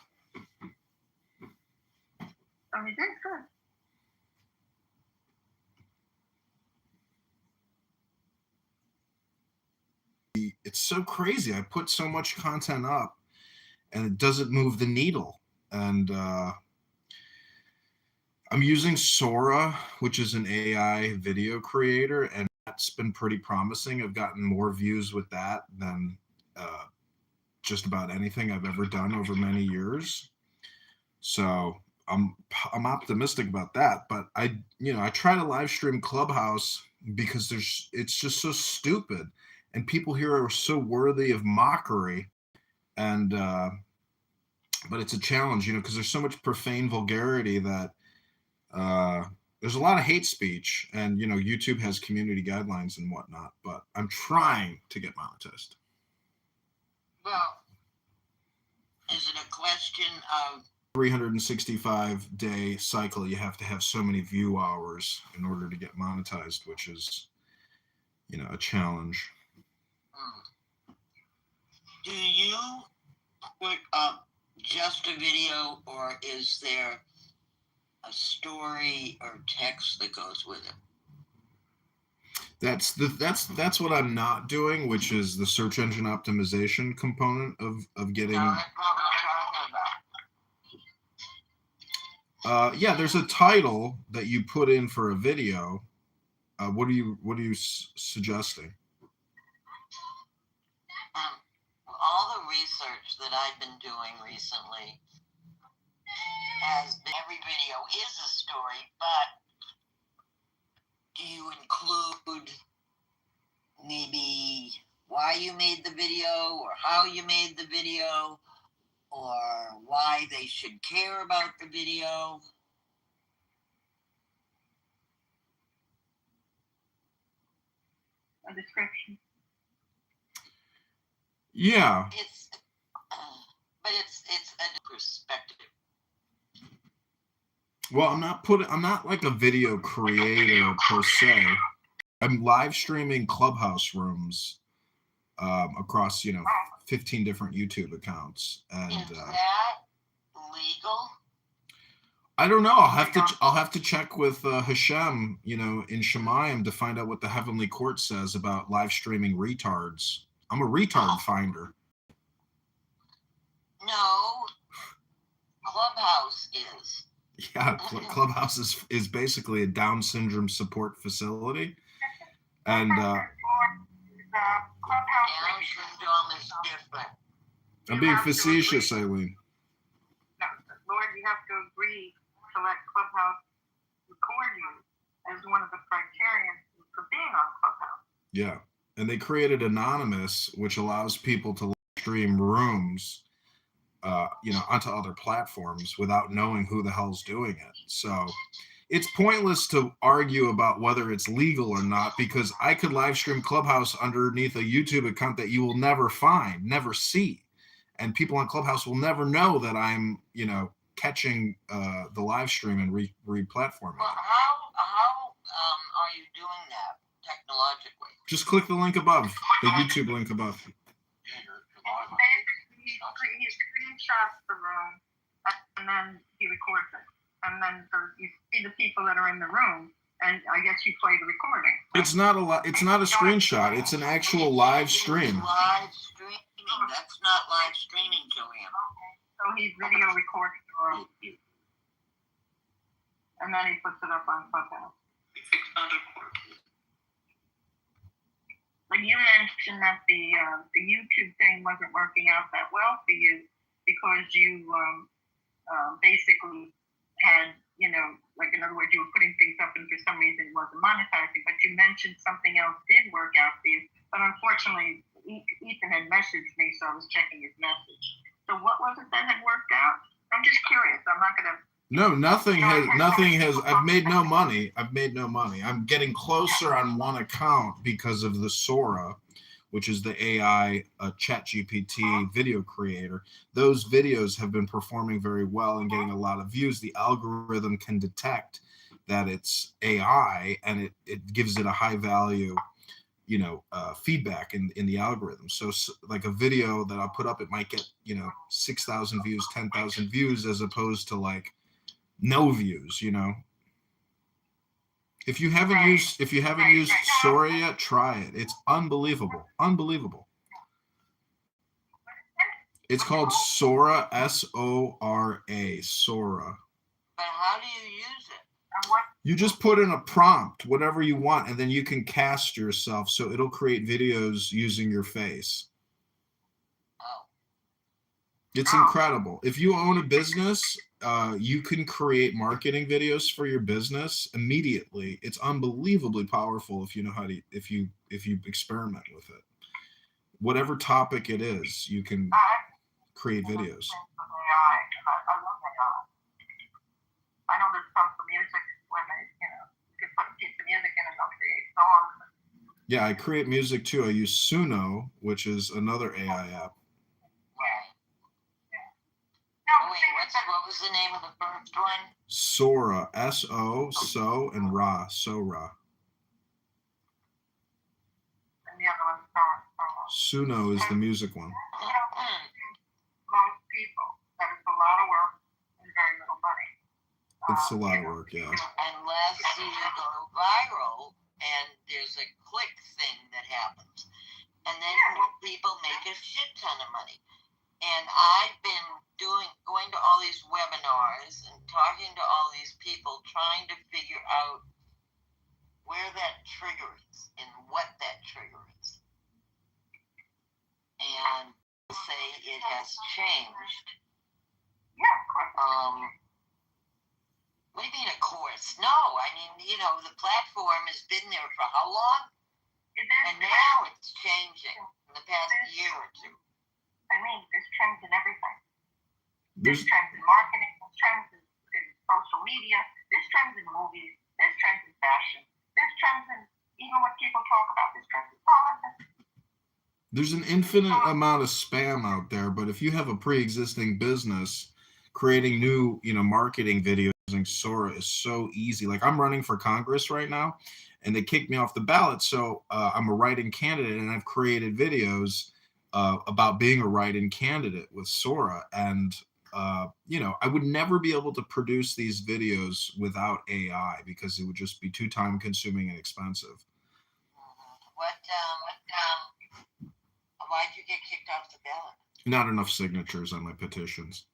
Oh, he did? Good. It's so crazy. I put so much content up and it doesn't move the needle. And I'm using Sora, which is an AI video creator, and that's been pretty promising. I've gotten more views with that than just about anything I've ever done over many years. So I'm optimistic about that. But I try to live stream Clubhouse because it's just so stupid. And people here are so worthy of mockery, and but it's a challenge, because there's so much profane vulgarity that there's a lot of hate speech, and YouTube has community guidelines and whatnot. But I'm trying to get monetized. Well, is it a question of 365-day cycle? You have to have so many view hours in order to get monetized, which is a challenge. Do you put up just a video, or is there a story or text that goes with it? That's what I'm not doing, which is the search engine optimization component of getting. Yeah, there's a title that you put in for a video. What are you suggesting? All the research that I've been doing recently has been, every video is a story, but do you include maybe why you made the video or how you made the video or why they should care about the video? A description. Yeah. But it's a perspective. Well, I'm not like a video creator per se. I'm live streaming Clubhouse rooms across 15 different YouTube accounts, and is that legal? I don't know. I'll have to check with Hashem, in Shemayim to find out what the heavenly court says about live streaming retards. I'm a retard finder. No, Clubhouse is. Yeah, Clubhouse is basically a Down syndrome support facility, and Down syndrome is different. I'm being facetious, Eileen. No, Lord, you have to agree to let Clubhouse record you as one of the criteria for being on Clubhouse. Yeah, and they created Anonymous, which allows people to stream rooms, onto other platforms without knowing who the hell's doing it. So it's pointless to argue about whether it's legal or not, because I could live stream Clubhouse underneath a YouTube account that you will never find, never see. And people on Clubhouse will never know that I'm, catching the live stream and re-platforming. Well, how are you doing that technologically? Just click the link above, the YouTube link above. He screenshots the room, and then he records it. And then you see the people that are in the room, and I guess you play the recording. It's not a screenshot. It's an actual live stream. Live streaming. That's not live streaming, Joanne. So he's video recording the room. And then he puts it up on Clubhouse. Like you mentioned that the YouTube thing wasn't working out that well for you because you basically had, like in other words, you were putting things up and for some reason it wasn't monetizing, but you mentioned something else did work out for you. But unfortunately, Ethan had messaged me, so I was checking his message. So what was it that had worked out? I'm just curious. I'm not going to... No, nothing has, I've made no money. I'm getting closer on one account because of the Sora, which is the AI ChatGPT video creator. Those videos have been performing very well and getting a lot of views. The algorithm can detect that it's AI, and it gives it a high value, feedback in the algorithm. So like a video that I'll put up, it might get, 6,000 views, 10,000 views, as opposed to like no views, If you haven't used Sora yet, try it. It's unbelievable. It's called Sora, S-O-R-A, Sora. But how do you use it? You just put in a prompt, whatever you want, and then you can cast yourself, so it'll create videos using your face. It's incredible. If you own a business, you can create marketing videos for your business immediately. It's unbelievably powerful if you know how to, if you experiment with it. Whatever topic it is, you can create videos. I know there's some for music when they, you can put a piece of music in and they'll create songs. Yeah, I create music too. I use Suno, which is another AI app. What was the name of the first one? Sora, S-O, so, and Ra, Sora. And the other one's Suno is the music one. Most people, that is a lot of work and very little money. It's a lot of work, yeah. Unless you go viral and there's a click thing that happens. And then people make a shit ton of money. And I've been going to all these webinars and talking to all these people, trying to figure out where that trigger is and what that trigger is. And say it has changed. Yeah, of course. What do you mean, of course? No, I mean, the platform has been there for how long? And now it's changing in the past year or two. I mean, there's trends in everything. There's trends in marketing, there's trends in social media, there's trends in movies, there's trends in fashion, there's trends in even what people talk about, there's trends in politics. There's an infinite amount of spam out there, but if you have a pre-existing business, creating new, marketing videos using Sora is so easy. Like, I'm running for Congress right now, and they kicked me off the ballot. So I'm a write-in candidate, and I've created videos about being a write-in candidate with Sora. And, I would never be able to produce these videos without AI because it would just be too time-consuming and expensive. Why'd you get kicked off the ballot? Not enough signatures on my petitions.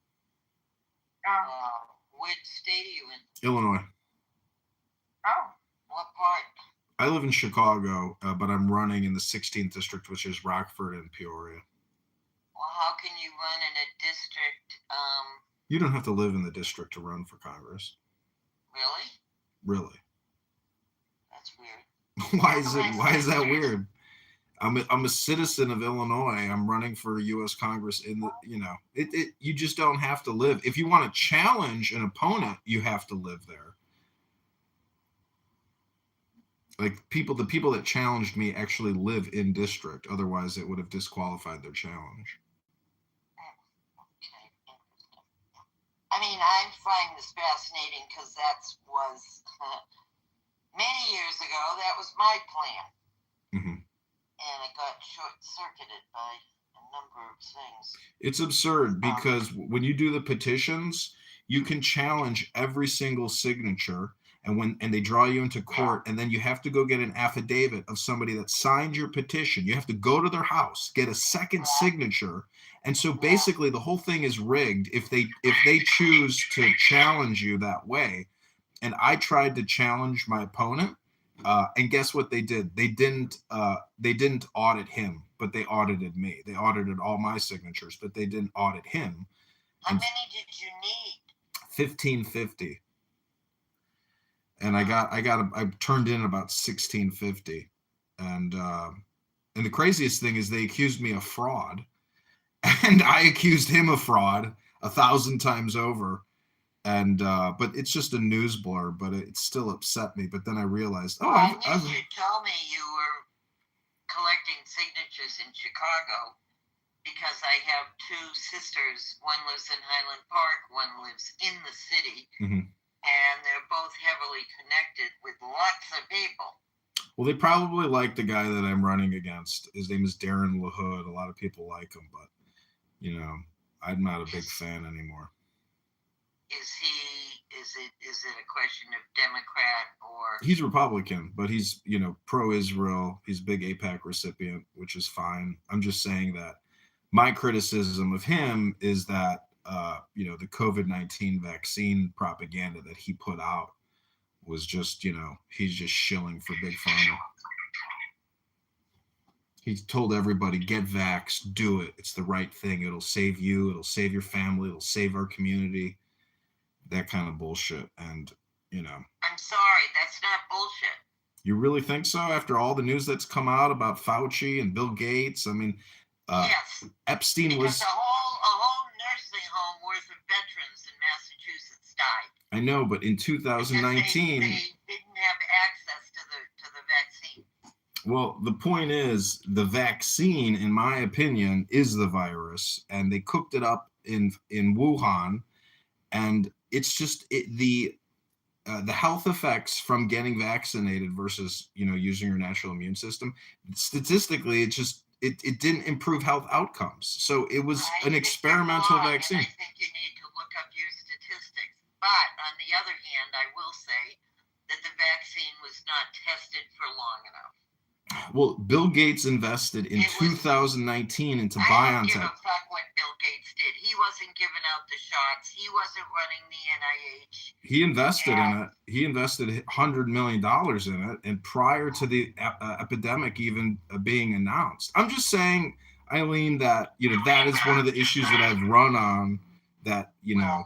Which state are you in? Illinois. Oh. What part? I live in Chicago, but I'm running in the 16th district, which is Rockford and Peoria. Well, how can you run in a district? You don't have to live in the district to run for Congress. Really? Really. That's weird. Why is that weird? I'm a citizen of Illinois. I'm running for U.S. Congress in the, you just don't have to live. If you want to challenge an opponent, you have to live there. Like, the people that challenged me actually live in district. Otherwise, it would have disqualified their challenge. Okay, interesting. I mean, I find this fascinating because that was many years ago. That was my plan. Mm-hmm. And it got short-circuited by a number of things. It's absurd because when you do the petitions, you can challenge every single signature, and they draw you into court, and then you have to go get an affidavit of somebody that signed your petition. You have to go to their house, get a second signature, and so basically the whole thing is rigged if they choose to challenge you that way. And I tried to challenge my opponent. And guess what they did? They didn't audit him, but they audited me. They audited all my signatures, but they didn't audit him. How many did you need? 1550. And I turned in about 1650. And the craziest thing is they accused me of fraud, and I accused him of fraud 1,000 times over. And but it's just a news blur, but it still upset me. But then I realized, you told me you were collecting signatures in Chicago because I have two sisters. One lives in Highland Park, one lives in the city, and they're both heavily connected with lots of people. Well, they probably like the guy that I'm running against. His name is Darren LaHood. A lot of people like him, but I'm not a big fan anymore. Is it a question of Democrat or? He's Republican, but he's, pro-Israel. He's a big AIPAC recipient, which is fine. I'm just saying that my criticism of him is that, the COVID-19 vaccine propaganda that he put out was just, he's just shilling for Big Pharma. He told everybody, get vaxxed, do it. It's the right thing. It'll save you. It'll save your family. It'll save our community. That kind of bullshit. And, I'm sorry, that's not bullshit. You really think so? After all the news that's come out about Fauci and Bill Gates? I mean, yes. Epstein because was... a whole nursing home worth of veterans in Massachusetts died. I know, but in 2019... They didn't have access to the vaccine. Well, the point is, the vaccine, in my opinion, is the virus. And they cooked it up in Wuhan. And it's just the health effects from getting vaccinated versus, using your natural immune system. Statistically, it didn't improve health outcomes. So it was an experimental vaccine. I think you need to look up your statistics. But on the other hand, I will say that the vaccine was not tested for long enough. Well, Bill Gates invested in 2019 into BioNTech. I don't give a fuck what Bill Gates did. He wasn't giving out the shots. He wasn't running the NIH. He invested in it. He invested $100 million in it, and prior to the epidemic even being announced. I'm just saying, Eileen, that that is one of the issues that I've run on. That If you're running on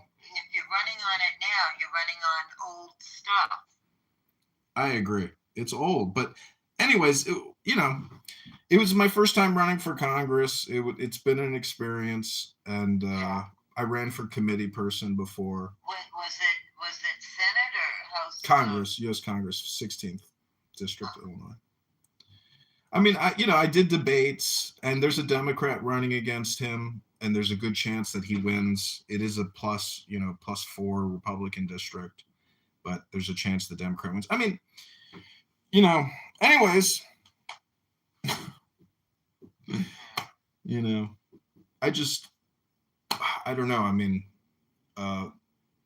it now, you're running on old stuff. I agree. It's old, but anyways, it was my first time running for Congress. It's been an experience, and I ran for committee person before. Was it Senate or House? Congress, U.S. Congress, 16th District, Illinois. I mean, I did debates, and there's a Democrat running against him, and there's a good chance that he wins. It is a +4 Republican district, but there's a chance the Democrat wins. I mean, anyways, I don't know. I mean,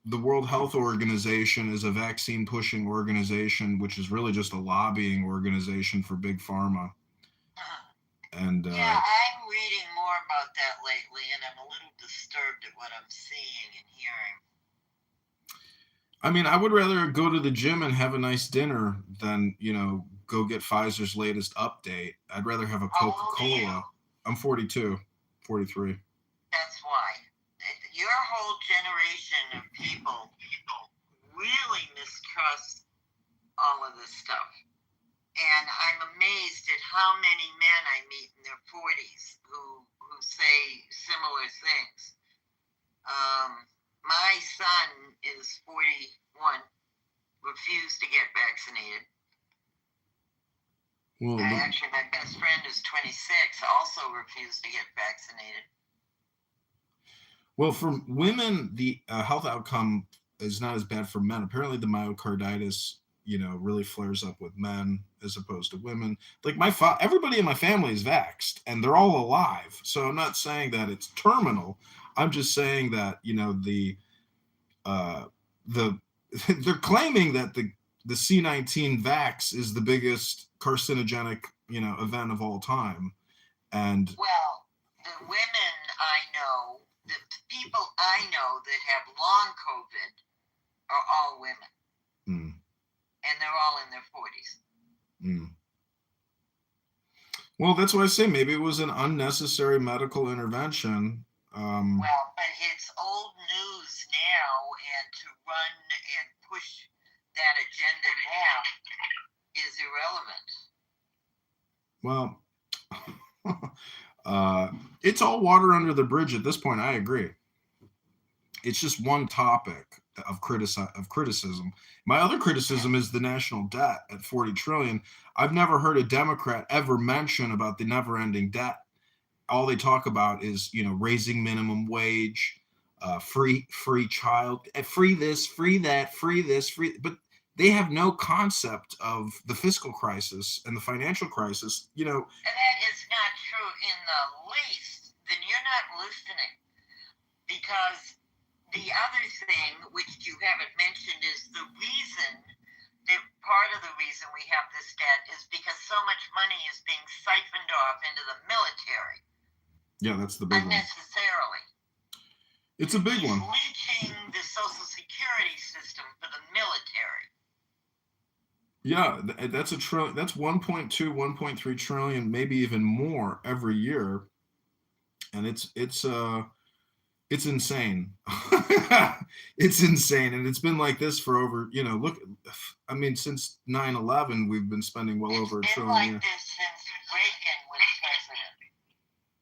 the World Health Organization is a vaccine pushing organization, which is really just a lobbying organization for big pharma. And I'm reading more about that lately, and I'm a little disturbed at what I'm seeing and hearing. I mean, I would rather go to the gym and have a nice dinner than, go get Pfizer's latest update. I'd rather have a Coca-Cola. I'm 42, 43. That's why. Your whole generation of people really mistrust all of this stuff. And I'm amazed at how many men I meet in their 40s who say similar things. My son is 41, refused to get vaccinated. Well, actually, my best friend is 26, also refused to get vaccinated. Well, for women, the health outcome is not as bad for men. Apparently, the myocarditis, really flares up with men as opposed to women. Like everybody in my family is vaxxed, and they're all alive. So I'm not saying that it's terminal. I'm just saying that they're claiming that the C19 vax is the biggest carcinogenic event of all time. And the women I know, the people I know that have long COVID are all women. And they're all in their 40s. Well, that's why I say maybe it was an unnecessary medical intervention. But it's old news now, and to run and push that agenda now is irrelevant. Well, it's all water under the bridge at this point. I agree. It's just one topic of criticism. My other criticism is the national debt at $40 trillion. I've never heard a Democrat ever mention about the never-ending debt. All they talk about is, raising minimum wage, free child, free this, free that, free this, free. But they have no concept of the fiscal crisis and the financial crisis. And that is not true in the least. Then you're not listening, because the other thing, which you haven't mentioned, is the reason that part of the reason we have this debt is because so much money is being siphoned off into the military. Yeah, that's the big one. Unnecessarily. It's a big one. Leeching the Social Security system for the military. Yeah, that's that's 1.2, 1.3 trillion, maybe even more every year, and it's insane. It's insane, and it's been like this for over, since 9/11, we've been spending well over $1 trillion a year. This since Reagan was president.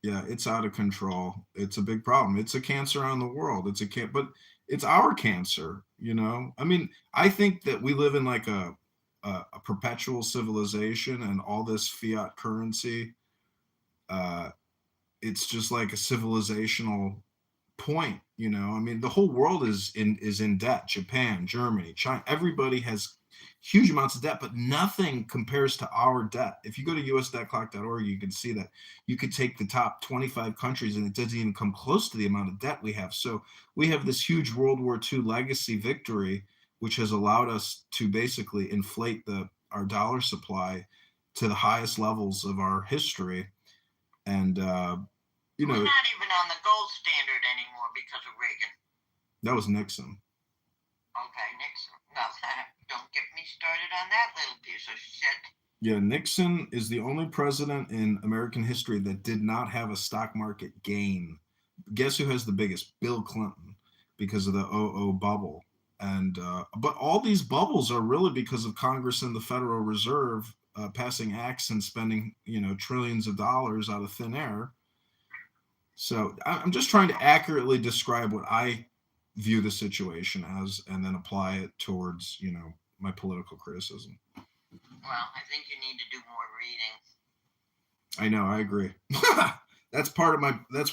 Yeah, it's out of control. It's a big problem. It's a cancer on the world. But it's our cancer. I think that we live in like a perpetual civilization, and all this fiat currency. It's just like a civilizational point. The whole world is in debt. Japan, Germany, China, everybody has huge amounts of debt, but nothing compares to our debt. If you go to usdebtclock.org, you can see that. You could take the top 25 countries and it doesn't even come close to the amount of debt we have. So we have this huge World War II legacy victory, which has allowed us to basically inflate our dollar supply to the highest levels of our history. And you know, we're not even on the gold standard anymore because of Reagan. That was Nixon. Okay, Nixon. No, don't get me started on that little piece of shit. Yeah, Nixon is the only president in American history that did not have a stock market gain. Guess who has the biggest? Bill Clinton, because of the '00 bubble. And but all these bubbles are really because of Congress and the Federal Reserve passing acts and spending, trillions of dollars out of thin air. So I'm just trying to accurately describe what I view the situation as, and then apply it towards, my political criticism. Well, I think you need to do more reading. I know, I agree. That's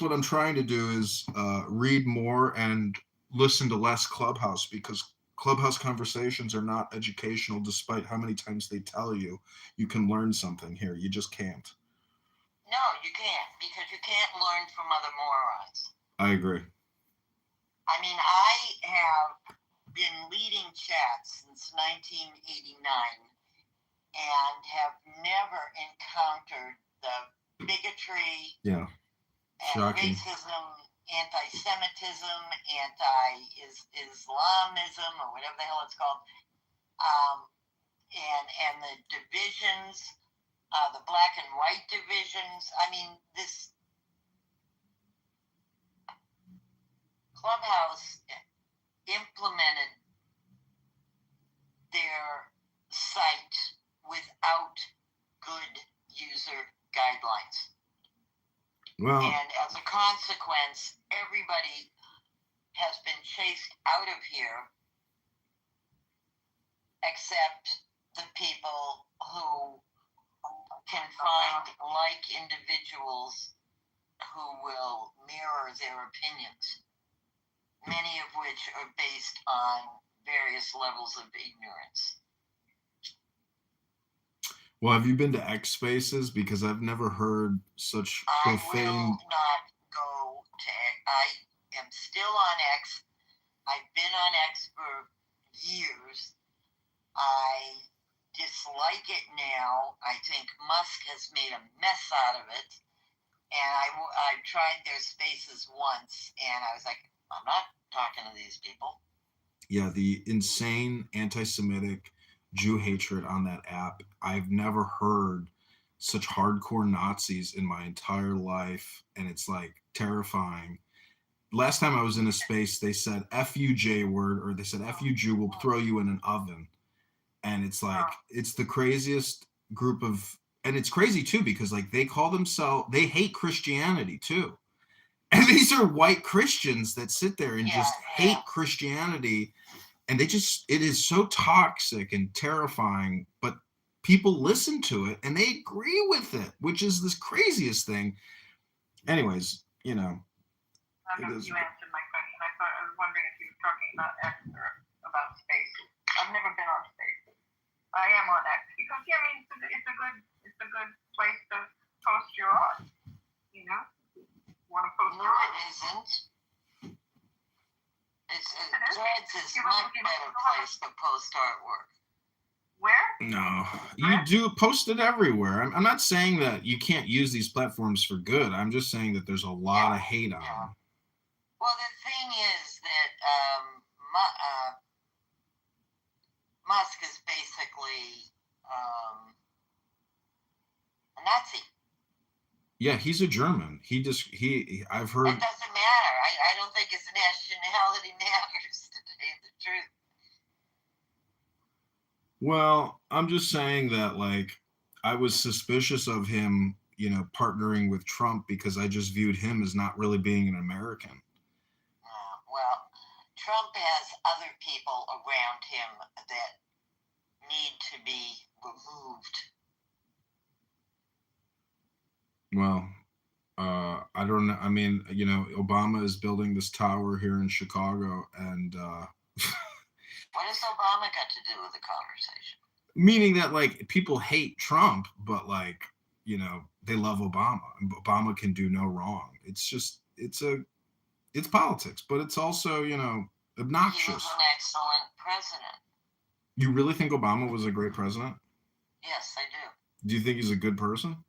what I'm trying to do is read more and listen to less Clubhouse, because Clubhouse conversations are not educational, despite how many times they tell you can learn something here. You just can't. No, you can't, because you can't learn from other morons. I agree. I mean, I have been leading chats since 1989 and have never encountered the bigotry, Shocking. racism, anti-Semitism, anti-Islamism, or whatever the hell it's called, and the divisions, the black and white divisions. I mean, this Clubhouse implemented their site without good user guidelines. Well, and as a consequence, everybody has been chased out of here except the people who can find like individuals who will mirror their opinions, many of which are based on various levels of ignorance. Well, have you been to X Spaces? Because I've never heard such profane. I will not go to X. I am still on X. I've been on X for years. I dislike it now. I think Musk has made a mess out of it. And I tried their spaces once, and I was like, I'm not talking to these people. Yeah, the insane anti-Semitic Jew hatred on that app. I've never heard such hardcore Nazis in my entire life, and it's like terrifying. Last time I was in a space, they said F you J word, or they said F you Jew, will throw you in an oven. And it's like, it's the craziest group of, and it's crazy too, because like they call themselves, they hate Christianity too. And these are white Christians that sit there and just hate Christianity. And it is so toxic and terrifying, but people listen to it and they agree with it, which is this craziest thing. Anyways, I know you answered my question. I was wondering if you were talking about X or about Spaces. I've never been on Spaces. I am on X because it's a good place to post your art. Want to post your art? No, it isn't. Threads is a much better place to post artwork. Where? No, you do post it everywhere. I'm not saying that you can't use these platforms for good. I'm just saying that there's a lot of hate on them. Well, the thing is that Musk is basically a Nazi. Yeah, he's a German. I've heard. It doesn't matter. I don't think his nationality matters, to tell you the truth. Well, I'm just saying that, like, I was suspicious of him, partnering with Trump because I just viewed him as not really being an American. Well, Trump has other people around him that need to be removed. Well, I don't know. I mean, Obama is building this tower here in Chicago, and what has Obama got to do with the conversation? Meaning that, like, people hate Trump, but, like, they love Obama. Obama can do no wrong. It's just, it's politics, but it's also, obnoxious. He was an excellent president. You really think Obama was a great president? Yes, I do. Do you think he's a good person?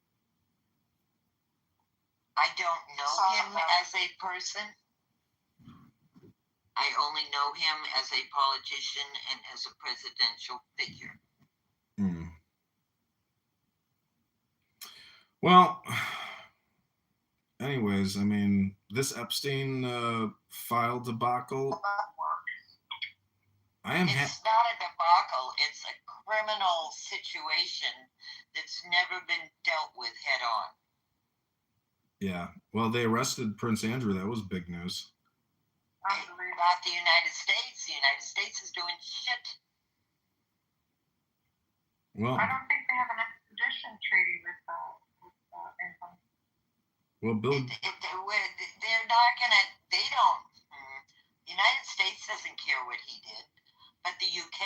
I don't know him as a person. I only know him as a politician and as a presidential figure. Hmm. Well, anyways, I mean, this Epstein file debacle. It's not a debacle. It's a criminal situation that's never been dealt with head on. Yeah. Well, they arrested Prince Andrew. That was big news. Not the United States. The United States is doing shit. Well, I don't think they have an extradition treaty with England. Well, Bill. They're not gonna. They don't. The United States doesn't care what he did, but the UK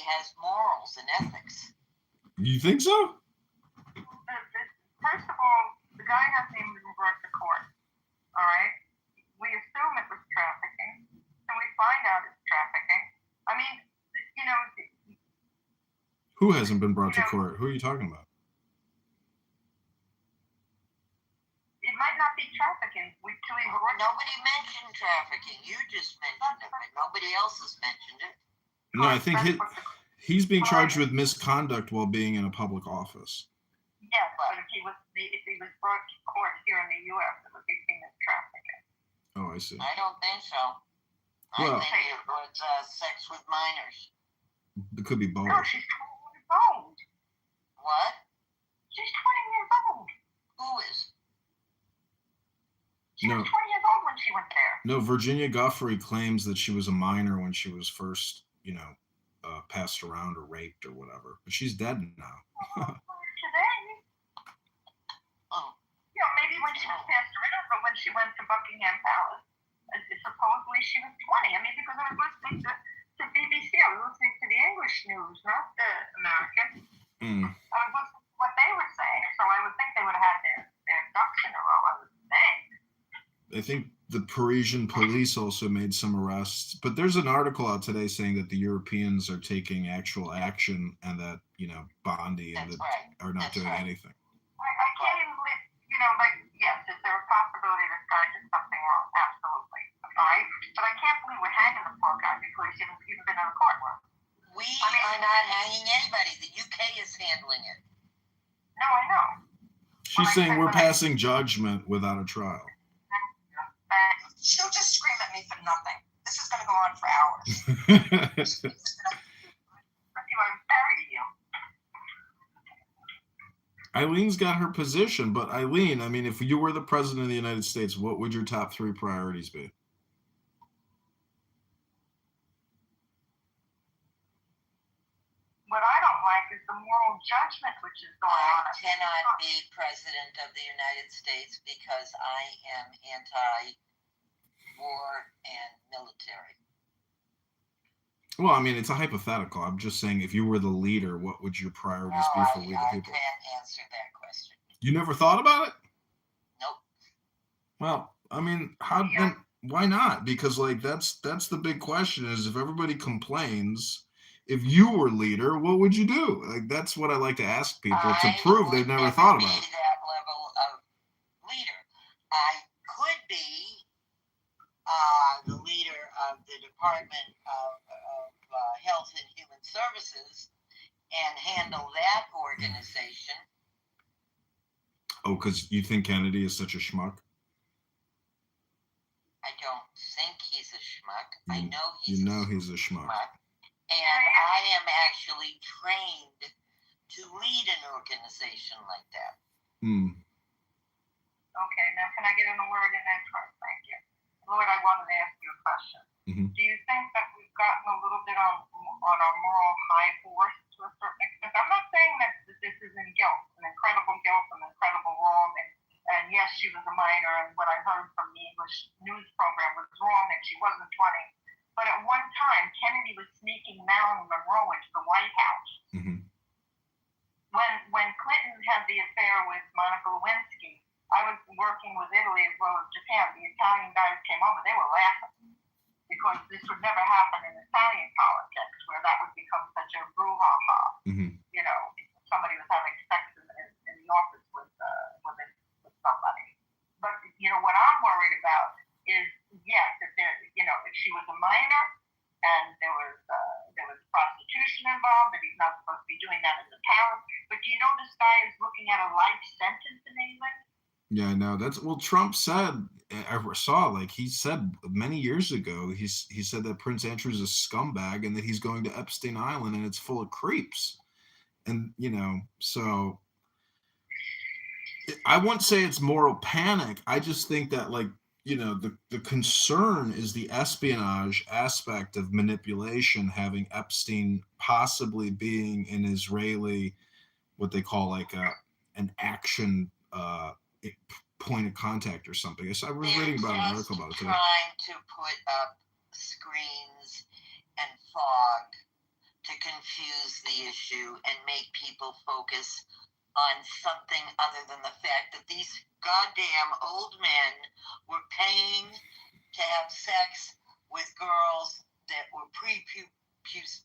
has morals and ethics. You think so? First of all, the guy hasn't even been brought to court. All right? We assume it was trafficking. So we find out it's trafficking. I mean, you know. Who hasn't been brought to court? Who are you talking about? It might not be trafficking. Nobody mentioned trafficking. You just mentioned it, but nobody else has mentioned it. No, I think he's being charged with misconduct while being in a public office. Yes, but if he was brought to court here in the U.S., it would be seen as trafficking. Oh, I see. I don't think so. Well, I think it was sex with minors. It could be both. No, she's 20 years old. What? She's 20 years old. Who is? She was 20 years old when she went there. No, Virginia Guffey claims that she was a minor when she was first, passed around or raped or whatever. But she's dead now. Today. Maybe when she was passed around, but when she went to Buckingham Palace, supposedly she was 20. I mean, because I was listening to BBC, I was listening to the English news, not the American. I was listening to what they were saying, so I would think they would have had their ducks in a row, I would think. I think the Parisian police also made some arrests, but there's an article out today saying that the Europeans are taking actual action and that, Bondi and are not doing anything. I can't even believe, yes, is there a possibility this guy did something wrong? Absolutely. Right? But I can't believe we're hanging the poor guy before he's even been in the courtroom. We are not hanging anybody. The UK is handling it. No, I know. She's saying we're passing judgment without a trial. She'll just scream at me for nothing. This is going to go on for hours. Eileen's got her position, but Eileen, I mean, if you were the president of the United States, what would your top 3 priorities be? What I don't like is the moral judgment which is going on. I cannot be president of the United States because I am anti-war and military. Well, I mean, it's a hypothetical. I'm just saying, if you were the leader, what would your priorities be for we the people? I can't answer that question. You never thought about it? Nope. Well, I mean, then why not? Because that's the big question: is if everybody complains, if you were leader, what would you do? That's what I like to ask people to prove they've never thought about it. That level of leader, I could be the leader of the Department of Health and Human Services and handle that organization. Oh, because you think Kennedy is such a schmuck? I don't think he's a schmuck. I know he's he's a schmuck. And I am actually trained to lead an organization like that. Okay, now can I get in a word in that first? Thank you. Lloyd, I wanted to ask you a question. Do you think that we've gotten a little bit on our moral high horse to a certain extent? I'm not saying that this isn't guilt, an incredible wrong, and yes, she was a minor, and what I heard from the English news program was wrong, and she wasn't 20. But at one time, Kennedy was sneaking Marilyn Monroe into the White House. When Clinton had the affair with Monica Lewinsky, I was working with Italy as well as Japan. The Italian guys came over; they were laughing because this would never happen in Italian politics, where that would become such a brouhaha. Mm-hmm. You know, somebody was having sex in the office with somebody. But you know what I'm worried about is, yes, if there, you know, if she was a minor and there was prostitution involved, that he's not supposed to be doing that as a parent. But you know, this guy is looking at a life sentence in England. Yeah, I know. That's well, Trump said. I saw, like, he said many years ago. He said that Prince Andrew's a scumbag and that he's going to Epstein Island and it's full of creeps. And you know, so I wouldn't say it's moral panic. I just think that, like, you know, the concern is the espionage aspect of manipulation, having Epstein possibly being an Israeli, what they call like an action point of contact or something. I was reading about an article about it today. Trying to put up screens and fog to confuse the issue and make people focus on something other than the fact that these goddamn old men were paying to have sex with girls that were pre-pubescent.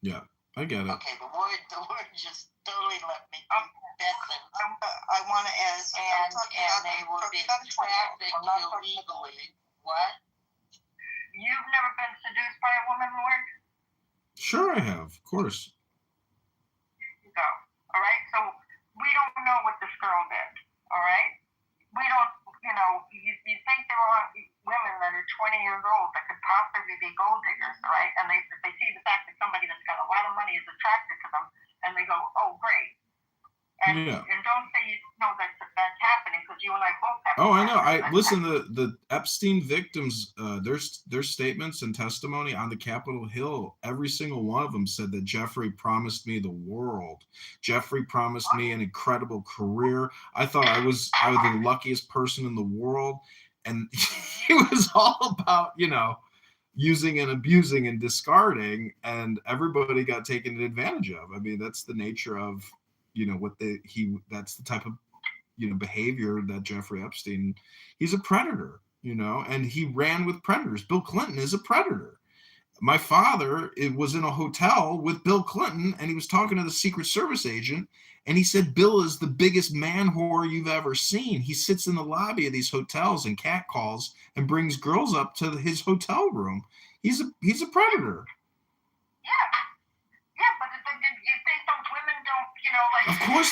Yeah, I get it. Okay, the word just totally left me. I want to ask, and they were being trafficked illegally. What? You've never been seduced by a woman, Lord? Sure, I have, of course. No. All right, so we don't know what this girl did. All right, we don't. You know, you think there are women that are 20 years old that could possibly be gold diggers, all right? And they see the fact that somebody that's got a lot of money is attracted to them, and they go, "Oh, great." And don't say you know that's happening, because you and I both have. Oh, I know. I listen. The Epstein victims, their statements and testimony on the Capitol Hill. Every single one of them said that Jeffrey promised me the world. Jeffrey promised me an incredible career. I thought I was the luckiest person in the world, and it was all about, you know, using and abusing and discarding, and everybody got taken advantage of. I mean, that's the nature of, you know, that's the type of, you know, behavior that Jeffrey Epstein, he's a predator, you know, and he ran with predators. Bill Clinton is a predator. My father was in a hotel with Bill Clinton, and he was talking to the Secret Service agent, and he said, Bill is the biggest man whore you've ever seen. He sits in the lobby of these hotels and catcalls and brings girls up to his hotel room. He's a predator. Yeah, but you think those women don't, you know, like. Of course,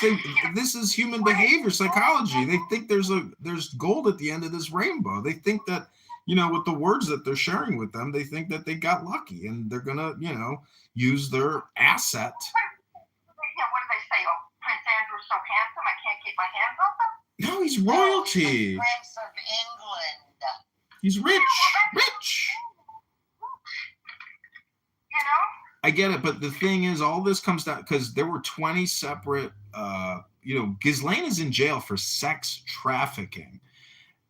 this is human behavior, psychology. They think there's gold at the end of this rainbow. They think that, you know, with the words that they're sharing with them, they think that they got lucky and they're gonna, you know, use their asset. Yeah, what do they say? Oh, Prince Andrew's so handsome, I can't keep my hands off him? No, he's royalty. Prince of England. He's rich. You know? I get it, but the thing is, all this comes down because there were 20 separate, you know, Ghislaine is in jail for sex trafficking.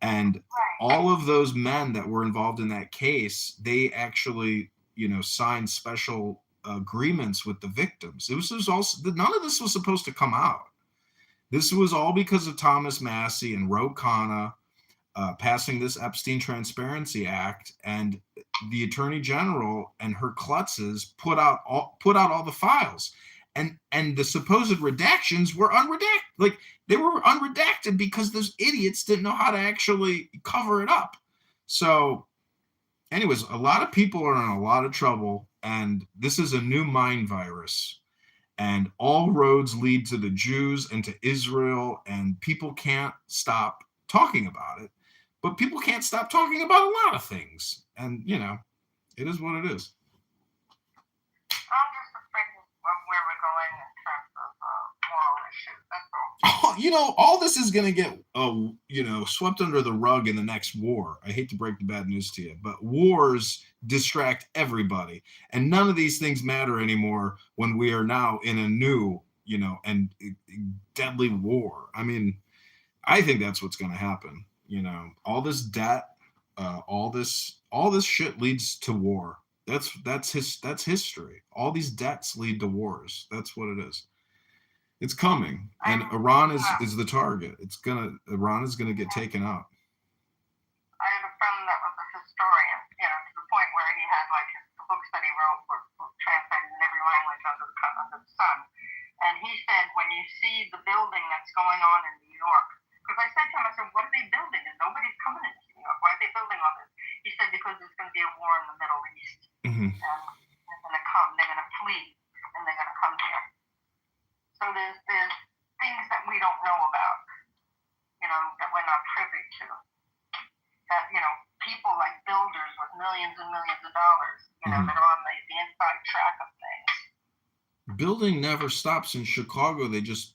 And all of those men that were involved in that case, they actually, you know, signed special agreements with the victims. It was also, none of this was supposed to come out. This was all because of Thomas Massey and Ro Khanna passing this Epstein Transparency Act, and the Attorney General and her klutzes put out all the files, and the supposed redactions were unredacted. Like, they were unredacted because those idiots didn't know how to actually cover it up. So, anyways, a lot of people are in a lot of trouble, and this is a new mind virus. And all roads lead to the Jews and to Israel, and people can't stop talking about it. But people can't stop talking about a lot of things. And, you know, it is what it is. I'm just afraid of where we're going in terms of moral issues. That's all. Oh, you know, all this is going to get, you know, swept under the rug in the next war. I hate to break the bad news to you, but wars distract everybody. And none of these things matter anymore when we are now in a new, you know, and deadly war. I mean, I think that's what's going to happen. You know, all this debt, all this shit leads to war. That's history. All these debts lead to wars. That's what it is. It's coming, and Iran is the target. Iran is gonna get taken out. I had a friend that was a historian, you know, had like the books that he wrote were translated in every language under the sun. And he said, when you see the building that's going on in New York, because I said to him, I said, what are they building? And nobody's coming into New York. Why are they building all this? He said, because there's going to be a war in the Middle East. Mm-hmm. And they're going to come, they're going to flee, and they're going to come here. So there's things that we don't know about, that we're not privy to. That, people like builders with millions and millions of dollars, that are on the inside track of things. Building never stops in Chicago. They just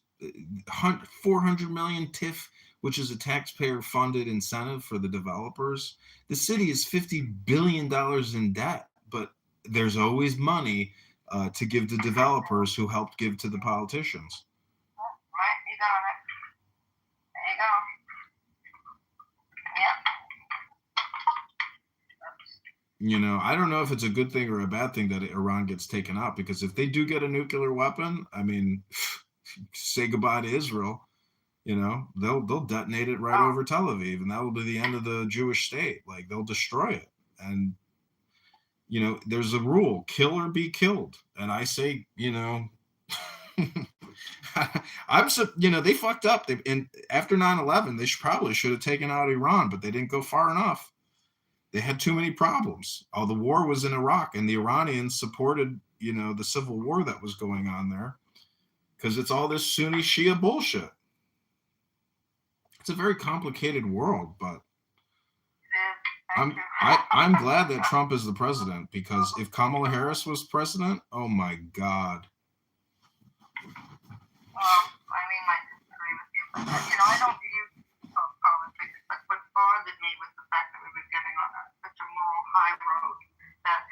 400 million TIF, which is a taxpayer-funded incentive for the developers. The city is $50 billion in debt, but there's always money to give to developers who helped give to the politicians. Right, you got it. There you go. I don't know if it's a good thing or a bad thing that Iran gets taken out, because if they do get a nuclear weapon, I mean, say goodbye to Israel. They'll detonate it right over Tel Aviv, and that will be the end of the Jewish state. Like, they'll destroy it. And there's a rule: kill or be killed. And I say, they fucked up. And after 9/11, they probably should have taken out Iran, but they didn't go far enough. They had too many problems. The war was in Iraq, and the Iranians supported, the civil war that was going on there, because it's all this Sunni Shia bullshit. It's a very complicated world, but I'm glad that Trump is the president, because if Kamala Harris was president, oh my God. I might disagree with you, but I don't use politics. But what bothered me was the fact that we were getting on such a moral high road that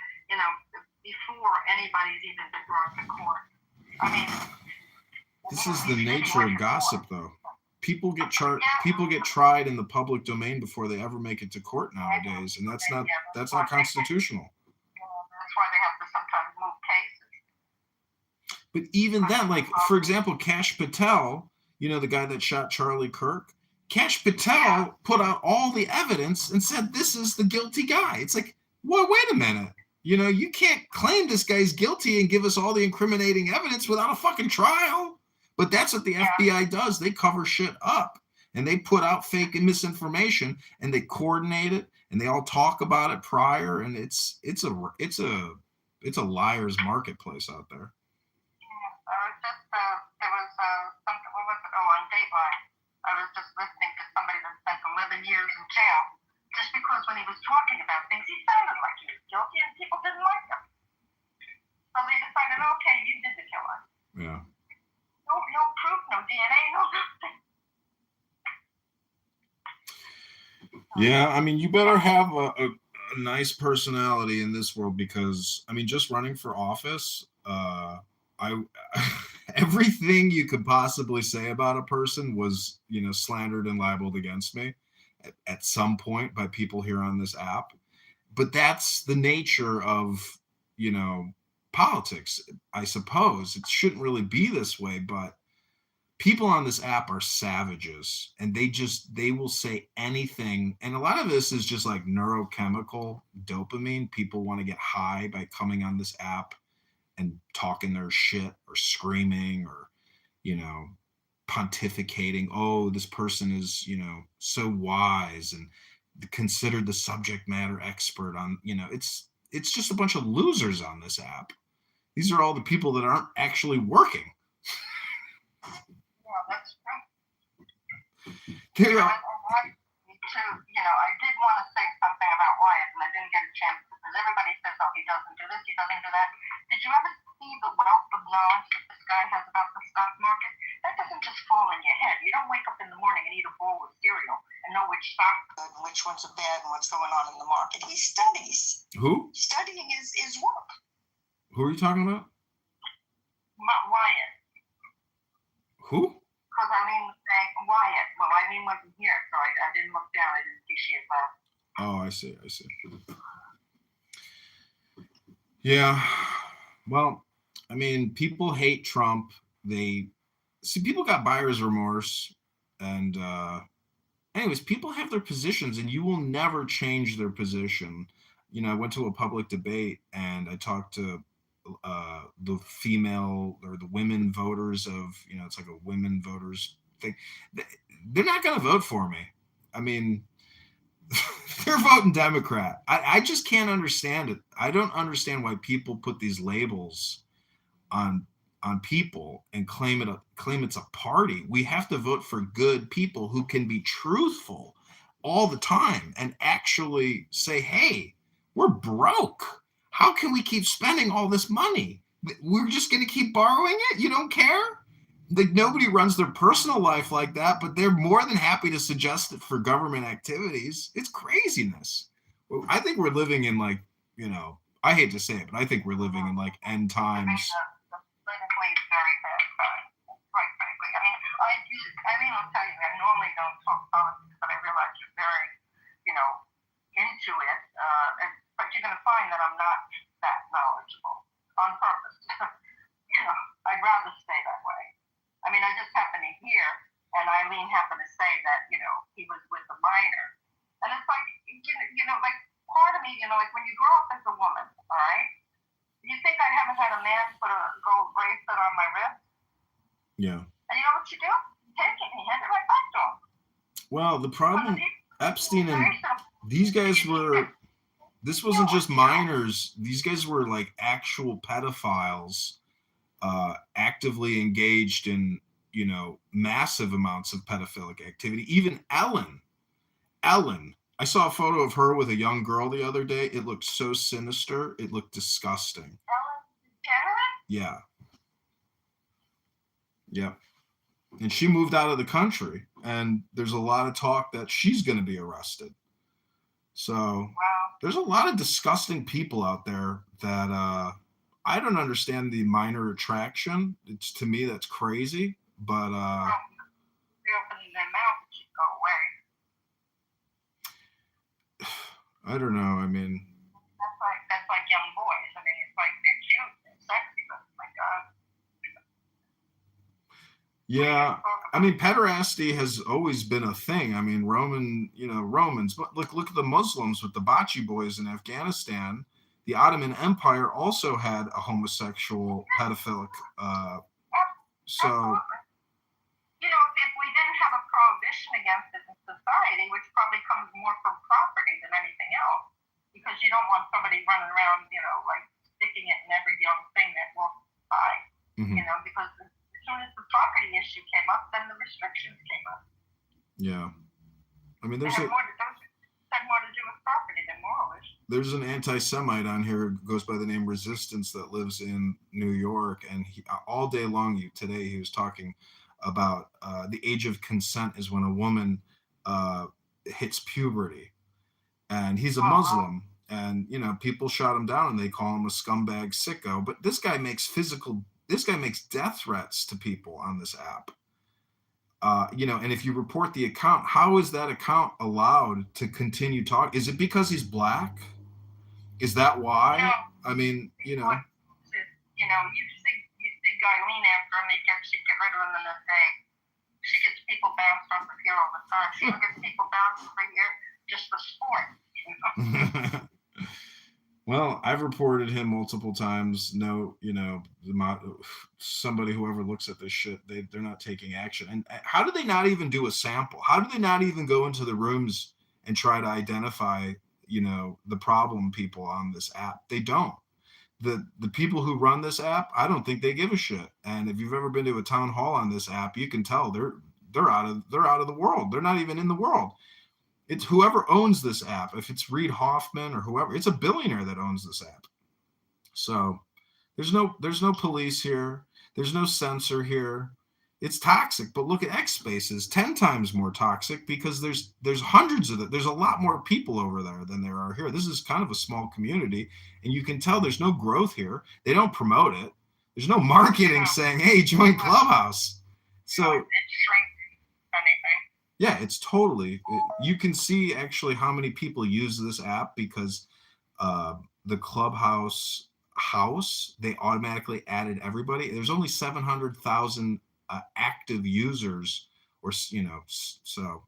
before anybody's even been brought to court. I mean, this is the nature of gossip, though. People get tried in the public domain before they ever make it to court nowadays, and that's not constitutional. That's why they have to sometimes move cases. But even then, like, for example, Kash Patel, the guy that shot Charlie Kirk, Kash Patel put out all the evidence and said this is the guilty guy. It's like, well, wait a minute. You can't claim this guy's guilty and give us all the incriminating evidence without a fucking trial. But that's what the FBI does. They cover shit up, and they put out fake and misinformation, and they coordinate it, and they all talk about it prior, and it's a liar's marketplace out there. There was something, what was it? On Dateline. I was just listening to somebody that spent 11 years in jail just because when he was talking about things, he sounded like he was guilty, and people didn't like him. So they decided, okay, you did the killing. Yeah. No proof, no DNA, no nothing. Yeah, I mean, you better have a nice personality in this world, because, I mean, just running for office, everything you could possibly say about a person was, slandered and libeled against me at some point by people here on this app. But that's the nature of, politics, I suppose. It shouldn't really be this way, but people on this app are savages, and they will say anything. And a lot of this is just like neurochemical dopamine. People want to get high by coming on this app and talking their shit or screaming or, pontificating. Oh, this person is, so wise and considered the subject matter expert on, it's just a bunch of losers on this app. These are all the people that aren't actually working. Yeah, that's true. They are. I did want to say something about Wyatt, and I didn't get a chance because everybody says, oh, he doesn't do this, he doesn't do that. Did you ever see the wealth of knowledge that this guy has about the stock market? That doesn't just fall in your head. You don't wake up in the morning and eat a bowl of cereal and know which stock's good and which ones are bad and what's going on in the market. He studies. Who? Studying is work. Who are you talking about? Wyatt. Who? Because I mean, Wyatt. Well, I mean, wasn't here, so I didn't look down. I didn't see she had left. Oh, I see. Yeah. Well, I mean, people hate Trump. People got buyer's remorse. And anyways, people have their positions, and you will never change their position. I went to a public debate and I talked to the female or the women voters of, it's like a women voters thing. They're not going to vote for me. I mean, they're voting Democrat. I just can't understand it. I don't understand why people put these labels on people and claim it's a party. We have to vote for good people who can be truthful all the time and actually say, hey, we're broke. How can we keep spending all this money? We're just going to keep borrowing it? You don't care? Like, nobody runs their personal life like that, but they're more than happy to suggest it for government activities. It's craziness. I think we're living in, like, I hate to say it, but I think we're living in like end times. Politically very bad time, quite frankly. I'll tell you, I normally don't talk politics, but I realize you're very, into it. But you're going to find that I'm not that knowledgeable on purpose. I'd rather stay that way. I just happen to hear, and Eileen happened to say that, he was with a minor. And it's like, like part of me, like when you grow up as a woman, all right? You think I haven't had a man put a gold bracelet on my wrist? Yeah. And you know what you do? Take it and hand it right back to him. Well, the problem, Epstein and these guys this wasn't just minors. These guys were like actual pedophiles, actively engaged in, massive amounts of pedophilic activity. Even Ellen, I saw a photo of her with a young girl the other day. It looked so sinister. It looked disgusting. Ellen DeGeneres? Yeah. Yep. And she moved out of the country, and there's a lot of talk that she's going to be arrested. So there's a lot of disgusting people out there that I don't understand the minor attraction. It's, to me, that's crazy. But reopening their mouth should go away. I don't know. That's like young boys. It's like they're cute and sexy, but my God. Yeah, pederasty has always been a thing. Romans, but look at the Muslims with the Bachi boys in Afghanistan. The Ottoman Empire also had a homosexual pedophilic. Absolutely. If we didn't have a prohibition against it in society, which probably comes more from property than anything else, because you don't want somebody running around, like sticking it in every young thing that walks by, because as soon as the property issue came up, then the restrictions came up. Yeah. Those had more to do with property than moral issues. There's an anti-Semite on here who goes by the name Resistance that lives in New York, and all day long today he was talking about the age of consent is when a woman hits puberty, and he's a Muslim, and people shot him down and they call him a scumbag sicko. But this guy makes death threats to people on this app. And if you report the account, how is that account allowed to continue talking? Is it because he's black? Is that why? You see Eileen after him, they get rid of him in a day. She gets people bounced off of here all the time. She gets people bounced over here just for sport. Well, I've reported him multiple times. No, somebody, whoever looks at this shit, they're not taking action. And how do they not even do a sample? How do they not even go into the rooms and try to identify, the problem people on this app? They don't. The people who run this app, I don't think they give a shit. And if you've ever been to a town hall on this app, you can tell they're out of the world. They're not even in the world. It's whoever owns this app. If it's Reid Hoffman or whoever, it's a billionaire that owns this app. So there's no police here. There's no censor here. It's toxic. But look at X Spaces, 10 times more toxic because there's hundreds of it. There's a lot more people over there than there are here. This is kind of a small community, and you can tell there's no growth here. They don't promote it. There's no marketing saying, hey, join Clubhouse. So yeah, it's totally, you can see actually how many people use this app because the Clubhouse house, they automatically added everybody. There's only 700,000 active users, or, so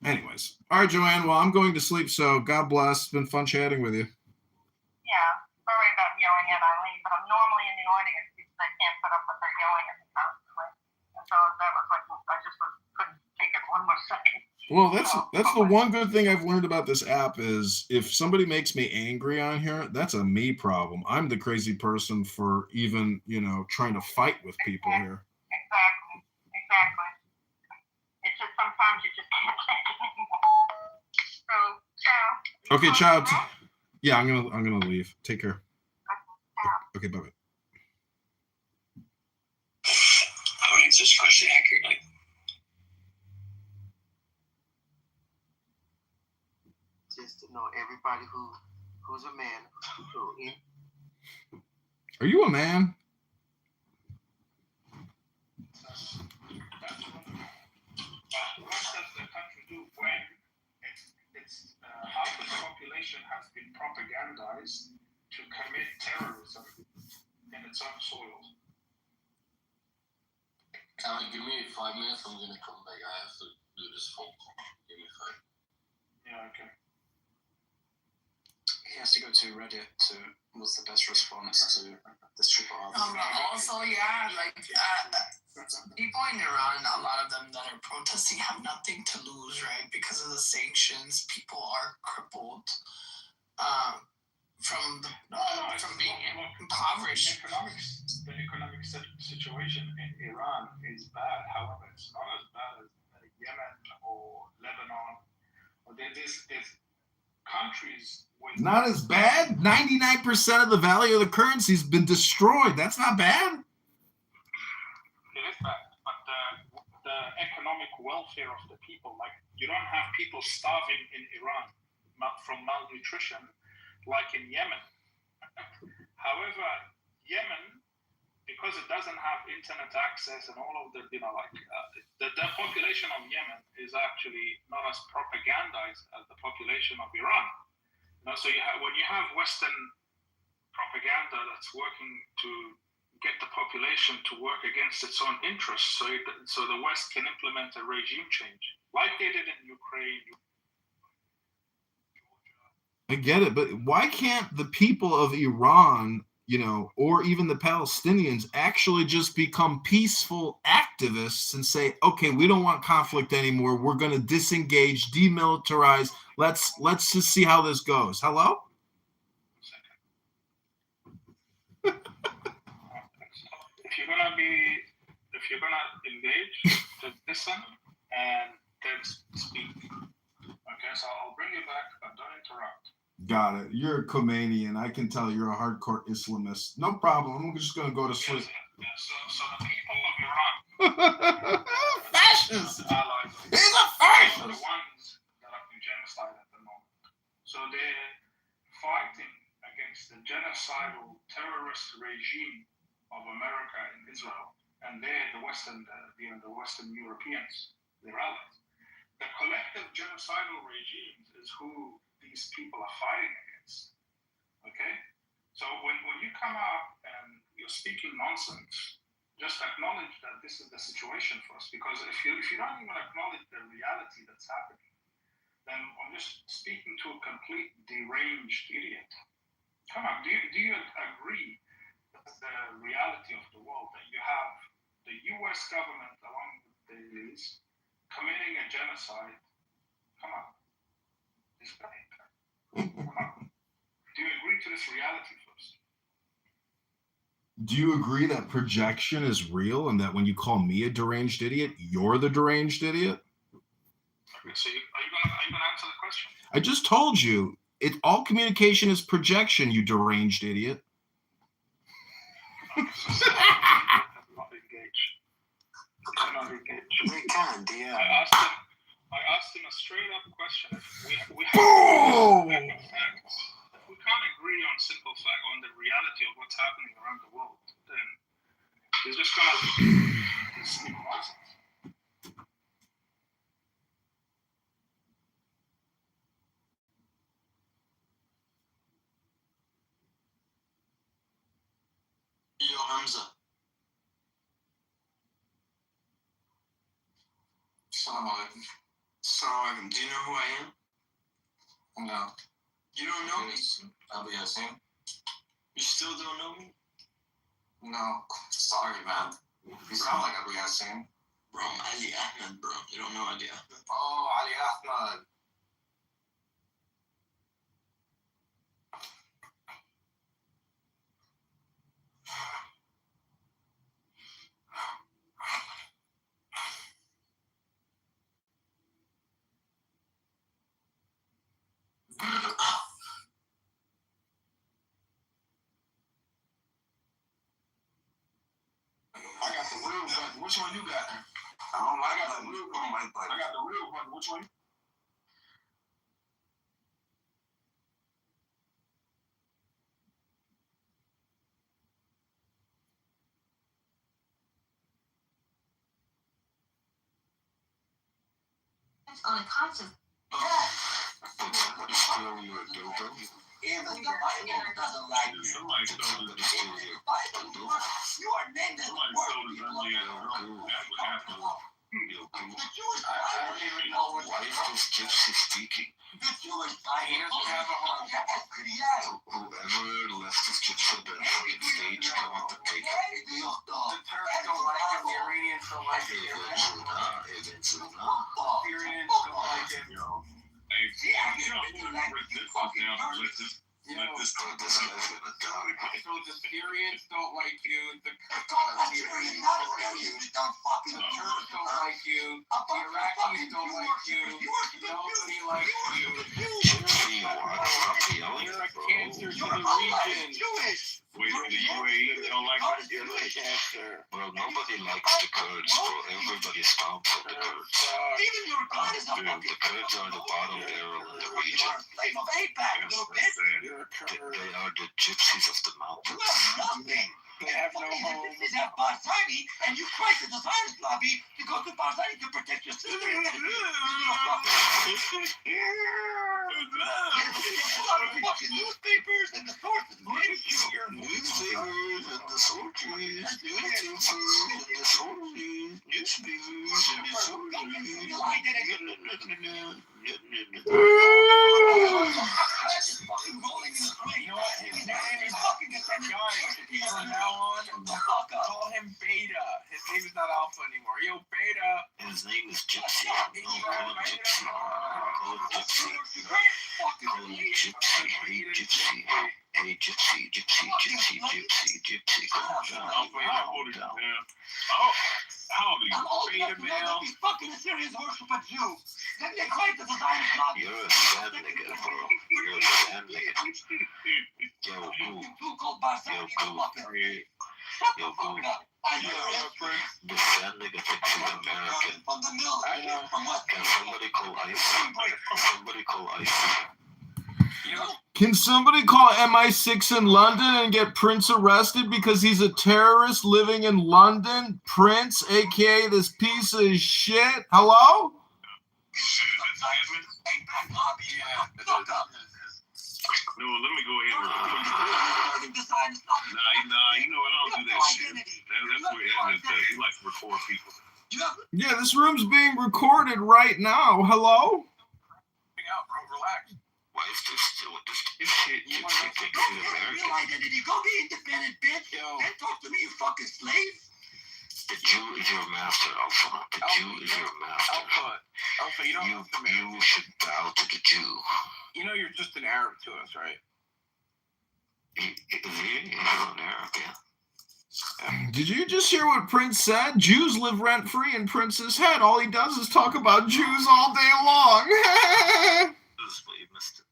Anyways, all right, Joanne. Well, I'm going to sleep, so God bless. It's been fun chatting with you. Yeah, sorry about yelling at Eileen, but I'm normally in the audience because I can't put up with her yelling at me constantly. And so that was like, I just couldn't take it one more second. Well, that's the one good thing I've learned about this app is if somebody makes me angry on here, that's a me problem. I'm the crazy person for even, trying to fight with people here. Exactly. It's just sometimes you just can't take it anymore. So, ciao. Okay, ciao. Yeah, I'm gonna leave. Take care. Okay, bye-bye. I'll answer this question accurately. Just to know everybody who's a man. Are you a man? What does the country do when it's half the population has been propagandized to commit terrorism in its own soil? Give me 5 minutes. I'm gonna come back. I have to do this phone call. Give me 5. Yeah, okay. He has to go to Reddit to what's the best response to this triple R. Also, yeah, people in Iran, a lot of them that are protesting have nothing to lose, right? Because of the sanctions, people are crippled from being impoverished. The economic situation in Iran is bad. However, it's not as bad as Yemen or Lebanon. There's countries with not as bad. 99% of the value of the currency's been destroyed. That's not bad. It is bad, but the economic welfare of the people, like you don't have people starving in Iran from malnutrition like in Yemen. However, Yemen, because it doesn't have internet access and all of the, the population of Yemen is actually not as propagandized as the population of Iran. So when you have Western propaganda that's working to get the population to work against its own interests, so the West can implement a regime change, like they did in Ukraine. I get it, but why can't the people of Iran, or even the Palestinians actually just become peaceful activists and say, okay, we don't want conflict anymore. We're going to disengage, demilitarize. Let's just see how this goes. Hello? If you're gonna engage, just listen and then speak. Okay, so I'll bring you back, but don't interrupt. Got it. You're a Khomeini, and I can tell you're a hardcore Islamist. No problem. I'm just going to go to sleep. So the people of Iran, fascist. Allies, he's a fascist. The ones that have been genocide at the moment. So they're fighting against the genocidal terrorist regime of America and Israel, and they're the Western Europeans, their allies. The collective genocidal regimes is who these people are fighting against. Okay? So when you come up and you're speaking nonsense, just acknowledge that this is the situation for us. Because if you don't even acknowledge the reality that's happening, then I'm just speaking to a complete deranged idiot. Come on, do you agree that's the reality of the world, that you have the US government along with these committing a genocide? Come on. Come on. Do you agree to this reality first? Do you agree that projection is real and that when you call me a deranged idiot, you're the deranged idiot? Okay, so are you gonna answer the question? I just told you, all communication is projection, you deranged idiot. Okay, so not engage. Cannot engage. They can, yeah. I asked him a straight up question. We can't agree on simple fact on the reality of what's happening around the world, then he's just gonna speak nonsense. Yo, Hamza. Assalamu alaikum. So, do you know who I am? No. You don't know me? Abu Yassin? You still don't know me? No. Sorry, man. You sound like Abu Yassin. Bro, I'm Ali Ahmed, bro. You don't know Ali Ahmed? Oh, Ali Ahmed. I got the real button. Which one you got? I got the real button. I got the real button. Which one? On a conscious. Still, you're a doper. Even the Bible doesn't like you. Somebody stole it. The Bible, you are named as the word people of God. That's what happened. The Jewish I Bible don't even know why is this gypsy speaking. The Jewish Bible. He doesn't have a home. Whoever left his gypsy bed on the stage, I want to take it. The Turks don't like him. The Iranians don't like him. It's not. The Iranians don't like him. Hey, you don't break this down. This guy's gonna die. So the Syrians don't like you. The Turks don't like you. The Iraqis don't like you. Nobody likes you. You're a cancer to the region. Wait, the UAE don't like it? You're a cancer. Bro, nobody likes the Kurds, bro. Everybody stomps on the Kurds. Even your God is a Dude, fucking the Kurds are the bottom barrel in the region. slave of APAC, little bitch. They are the gypsies of the You mountains. have nothing. They have no home. This is at Barzani, and you cried to the Zionist lobby to go to Barzani to protect your sister. Fucking newspapers and the sources. Newspapers and the soldiers, newspapers and the soldiers, newspapers and the From now on, call him Beta. His name is not Alpha anymore. Yo, Beta. His name is Gypsy. No, call him Gypsy. Call him Gypsy. Call him Gypsy. Hey, Gypsy. Hey, Gypsy, Gypsy, Gypsy, Gypsy, Gypsy. Calm down. I'm old enough to know that these fucking Assyrians worship a Jew. Then they cried to the Zionist lobby. You're a sad nigga, bro. You're a sad nigga. Yo, boo. Yo, boo. Yo, boo. This sad nigga thinks he's American. Can somebody call ICE? Can somebody call ICE? Can somebody call MI6 in London and get Prince arrested because he's a terrorist living in London? Prince, aka this piece of shit. Hello? No, let me go ahead and Nah, you know what? I don't do that shit. That's what Edmund does. He likes to record people. Yeah, this room's being recorded right now. Hello? Relax. Why is this still this shit? You think he's American? Real identity. Go be independent, bitch. Then talk to me, you fucking slave. The Jew is your master, Alpha. The Jew is your master. Alpha, you should bow to the Jew. You know you're just an Arab to us, right? Is he? You're an Arab, yeah. Did you just hear what Prince said? Jews live rent-free in Prince's head. All he does is talk about Jews all day long. But you missed it.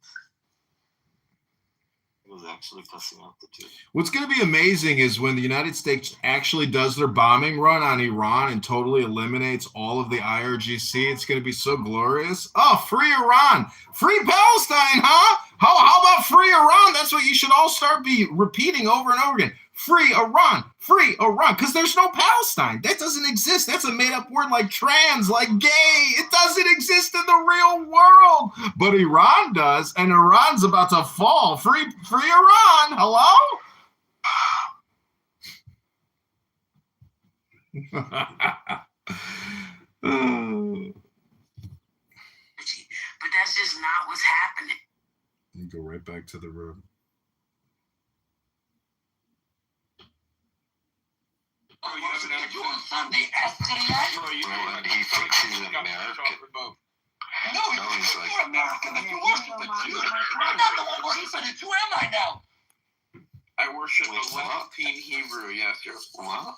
It was actually cussing out the Jew. What's going to be amazing is when the United States actually does their bombing run on Iran and totally eliminates all of the IRGC. It's going to be so glorious. Oh, free Iran. Free Palestine, huh? How about free Iran? That's what you should all start repeating over and over again. Free Iran, because there's no Palestine. That doesn't exist. That's a made-up word like trans, like gay. It doesn't exist in the real world. But Iran does, and Iran's about to fall. Free Iran. Hello? that's just not what's happening. You go right back to the room. Oh, you have an attitude on Sunday after that? Bro, you know that he thinks he's an American. No, you're American. If you worship a Jew, I'm not the one worshiping a Jew, am I now? I worship a Levantine Hebrew, yes, you're. Well,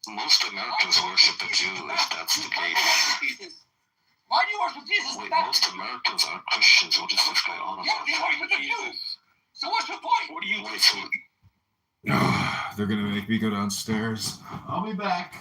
most Americans worship a Jew if that's the case. Why do you worship Jesus? Wait, most Americans aren't Christians. What is this guy on about? Yeah, they worship a Jew. So what's your point? What do you wait for? They're gonna make me go downstairs. I'll be back.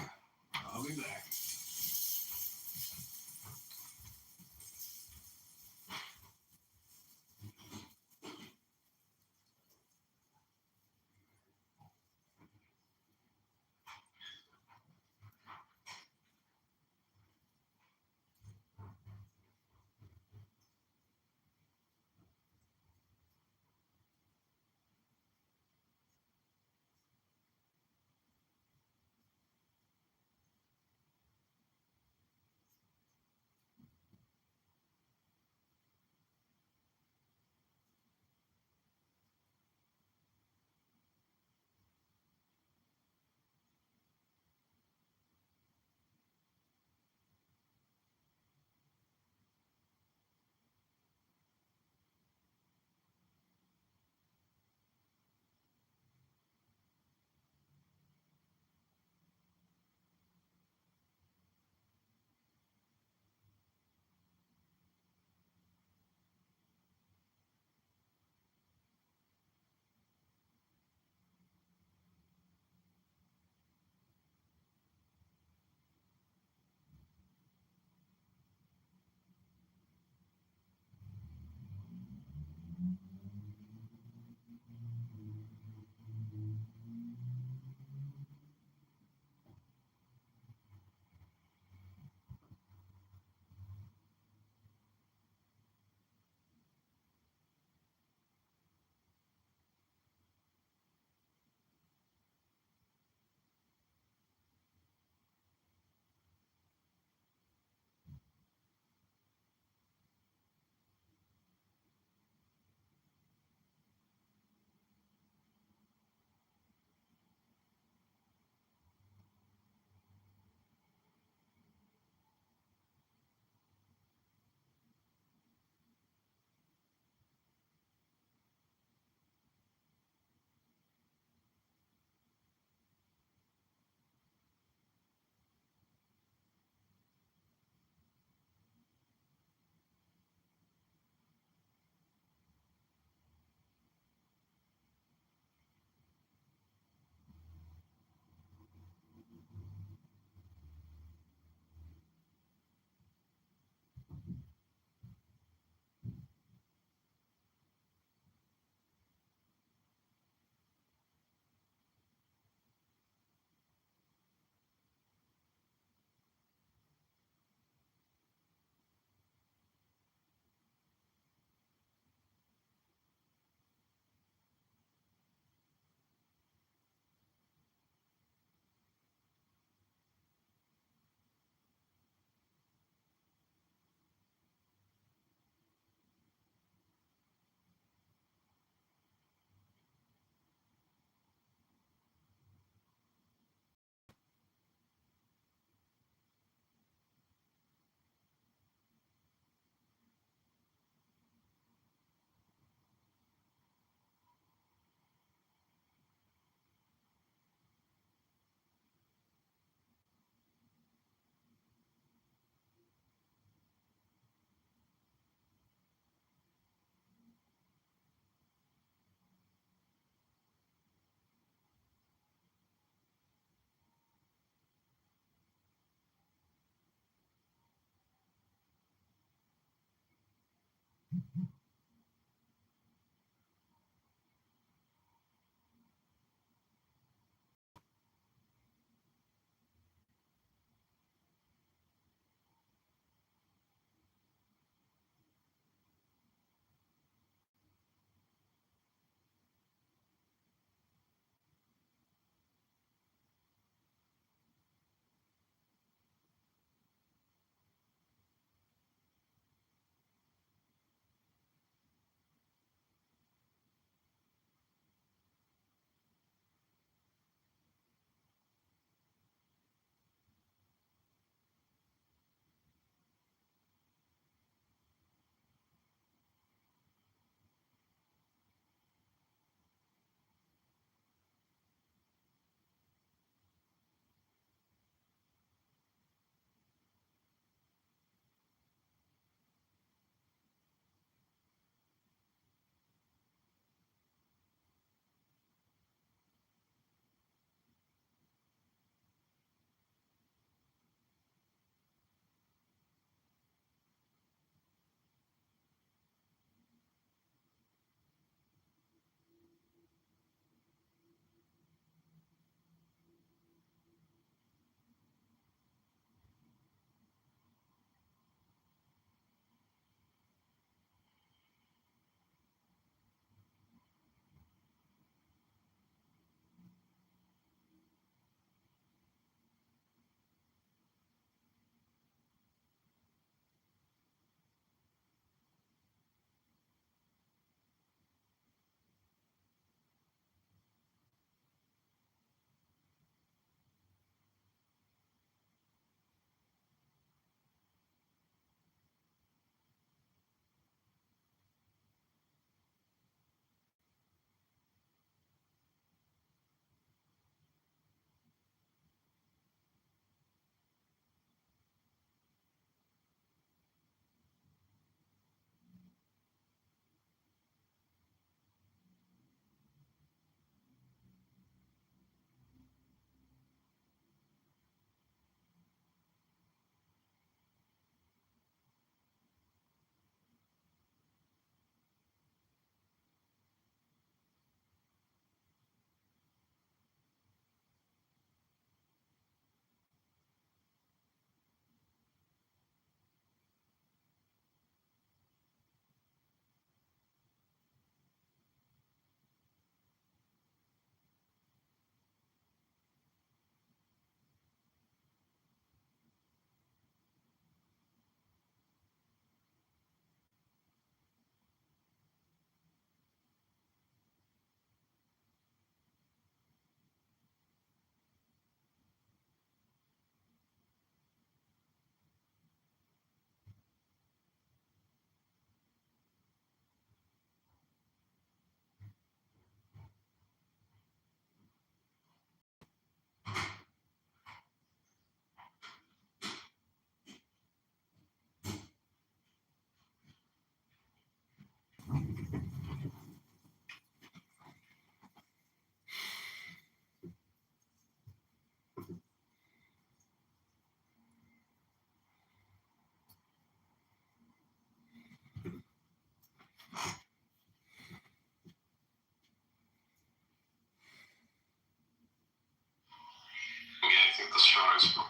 insurance for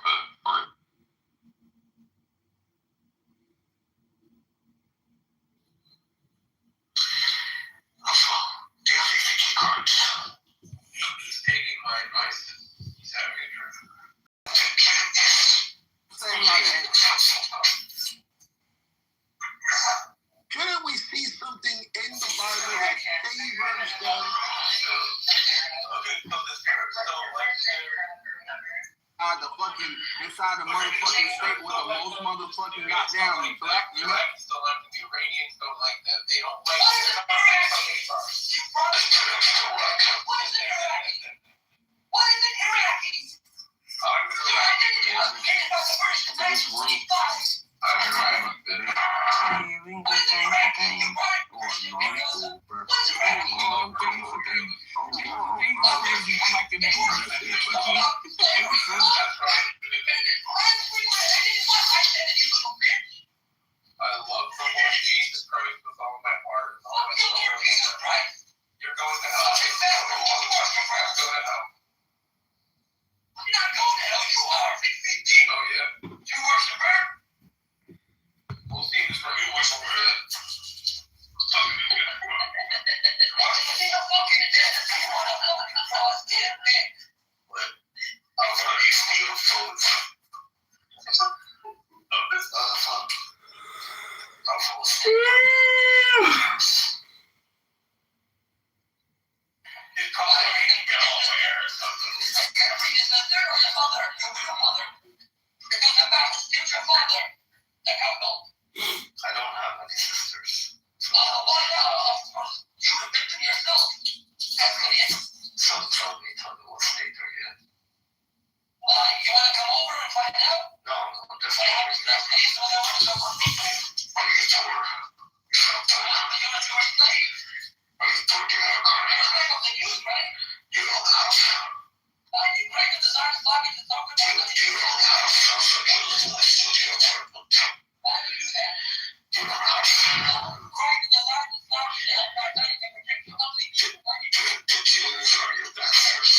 do you have any key cards? He's taking my advice. He's having a drink. Couldn't we see something in the Bible that favors them? The fucking inside the motherfucking state with the most motherfucking goddamn black, you know? Still like the Iranians don't like that. They don't like What is an Iraqi? I love the Lord Jesus Christ with all my heart and all my soul. You're going to hell. Go to hell. I'm not going to hell. You are. Oh, yeah? You worship her? We'll see who's right. You worship her. I don't have any sisters. Some told me to what state are you in. Why? You want to come over and find out? No, that's not what it's not. Are you poor? You're not poor. You're a Jewish slave. Are you poor? Do you have a car? You're a slave of the youth, right? You don't have. Why do you break the design of luggage and talk about it? You don't have something to live in the studio apartment. Why do you do that? You don't have. Break the design of luggage and help our time to protect the ugly youth. The Jews are your bachelors.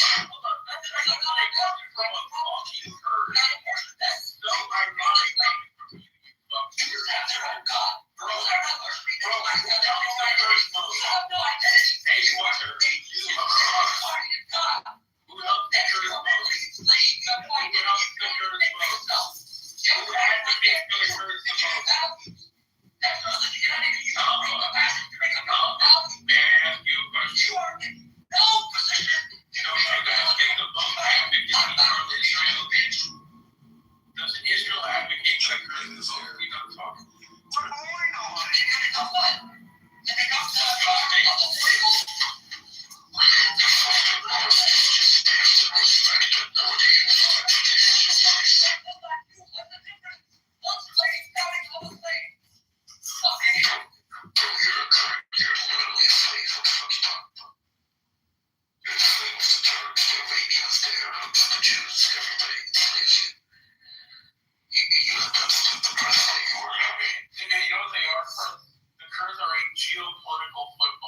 Geopolitical football.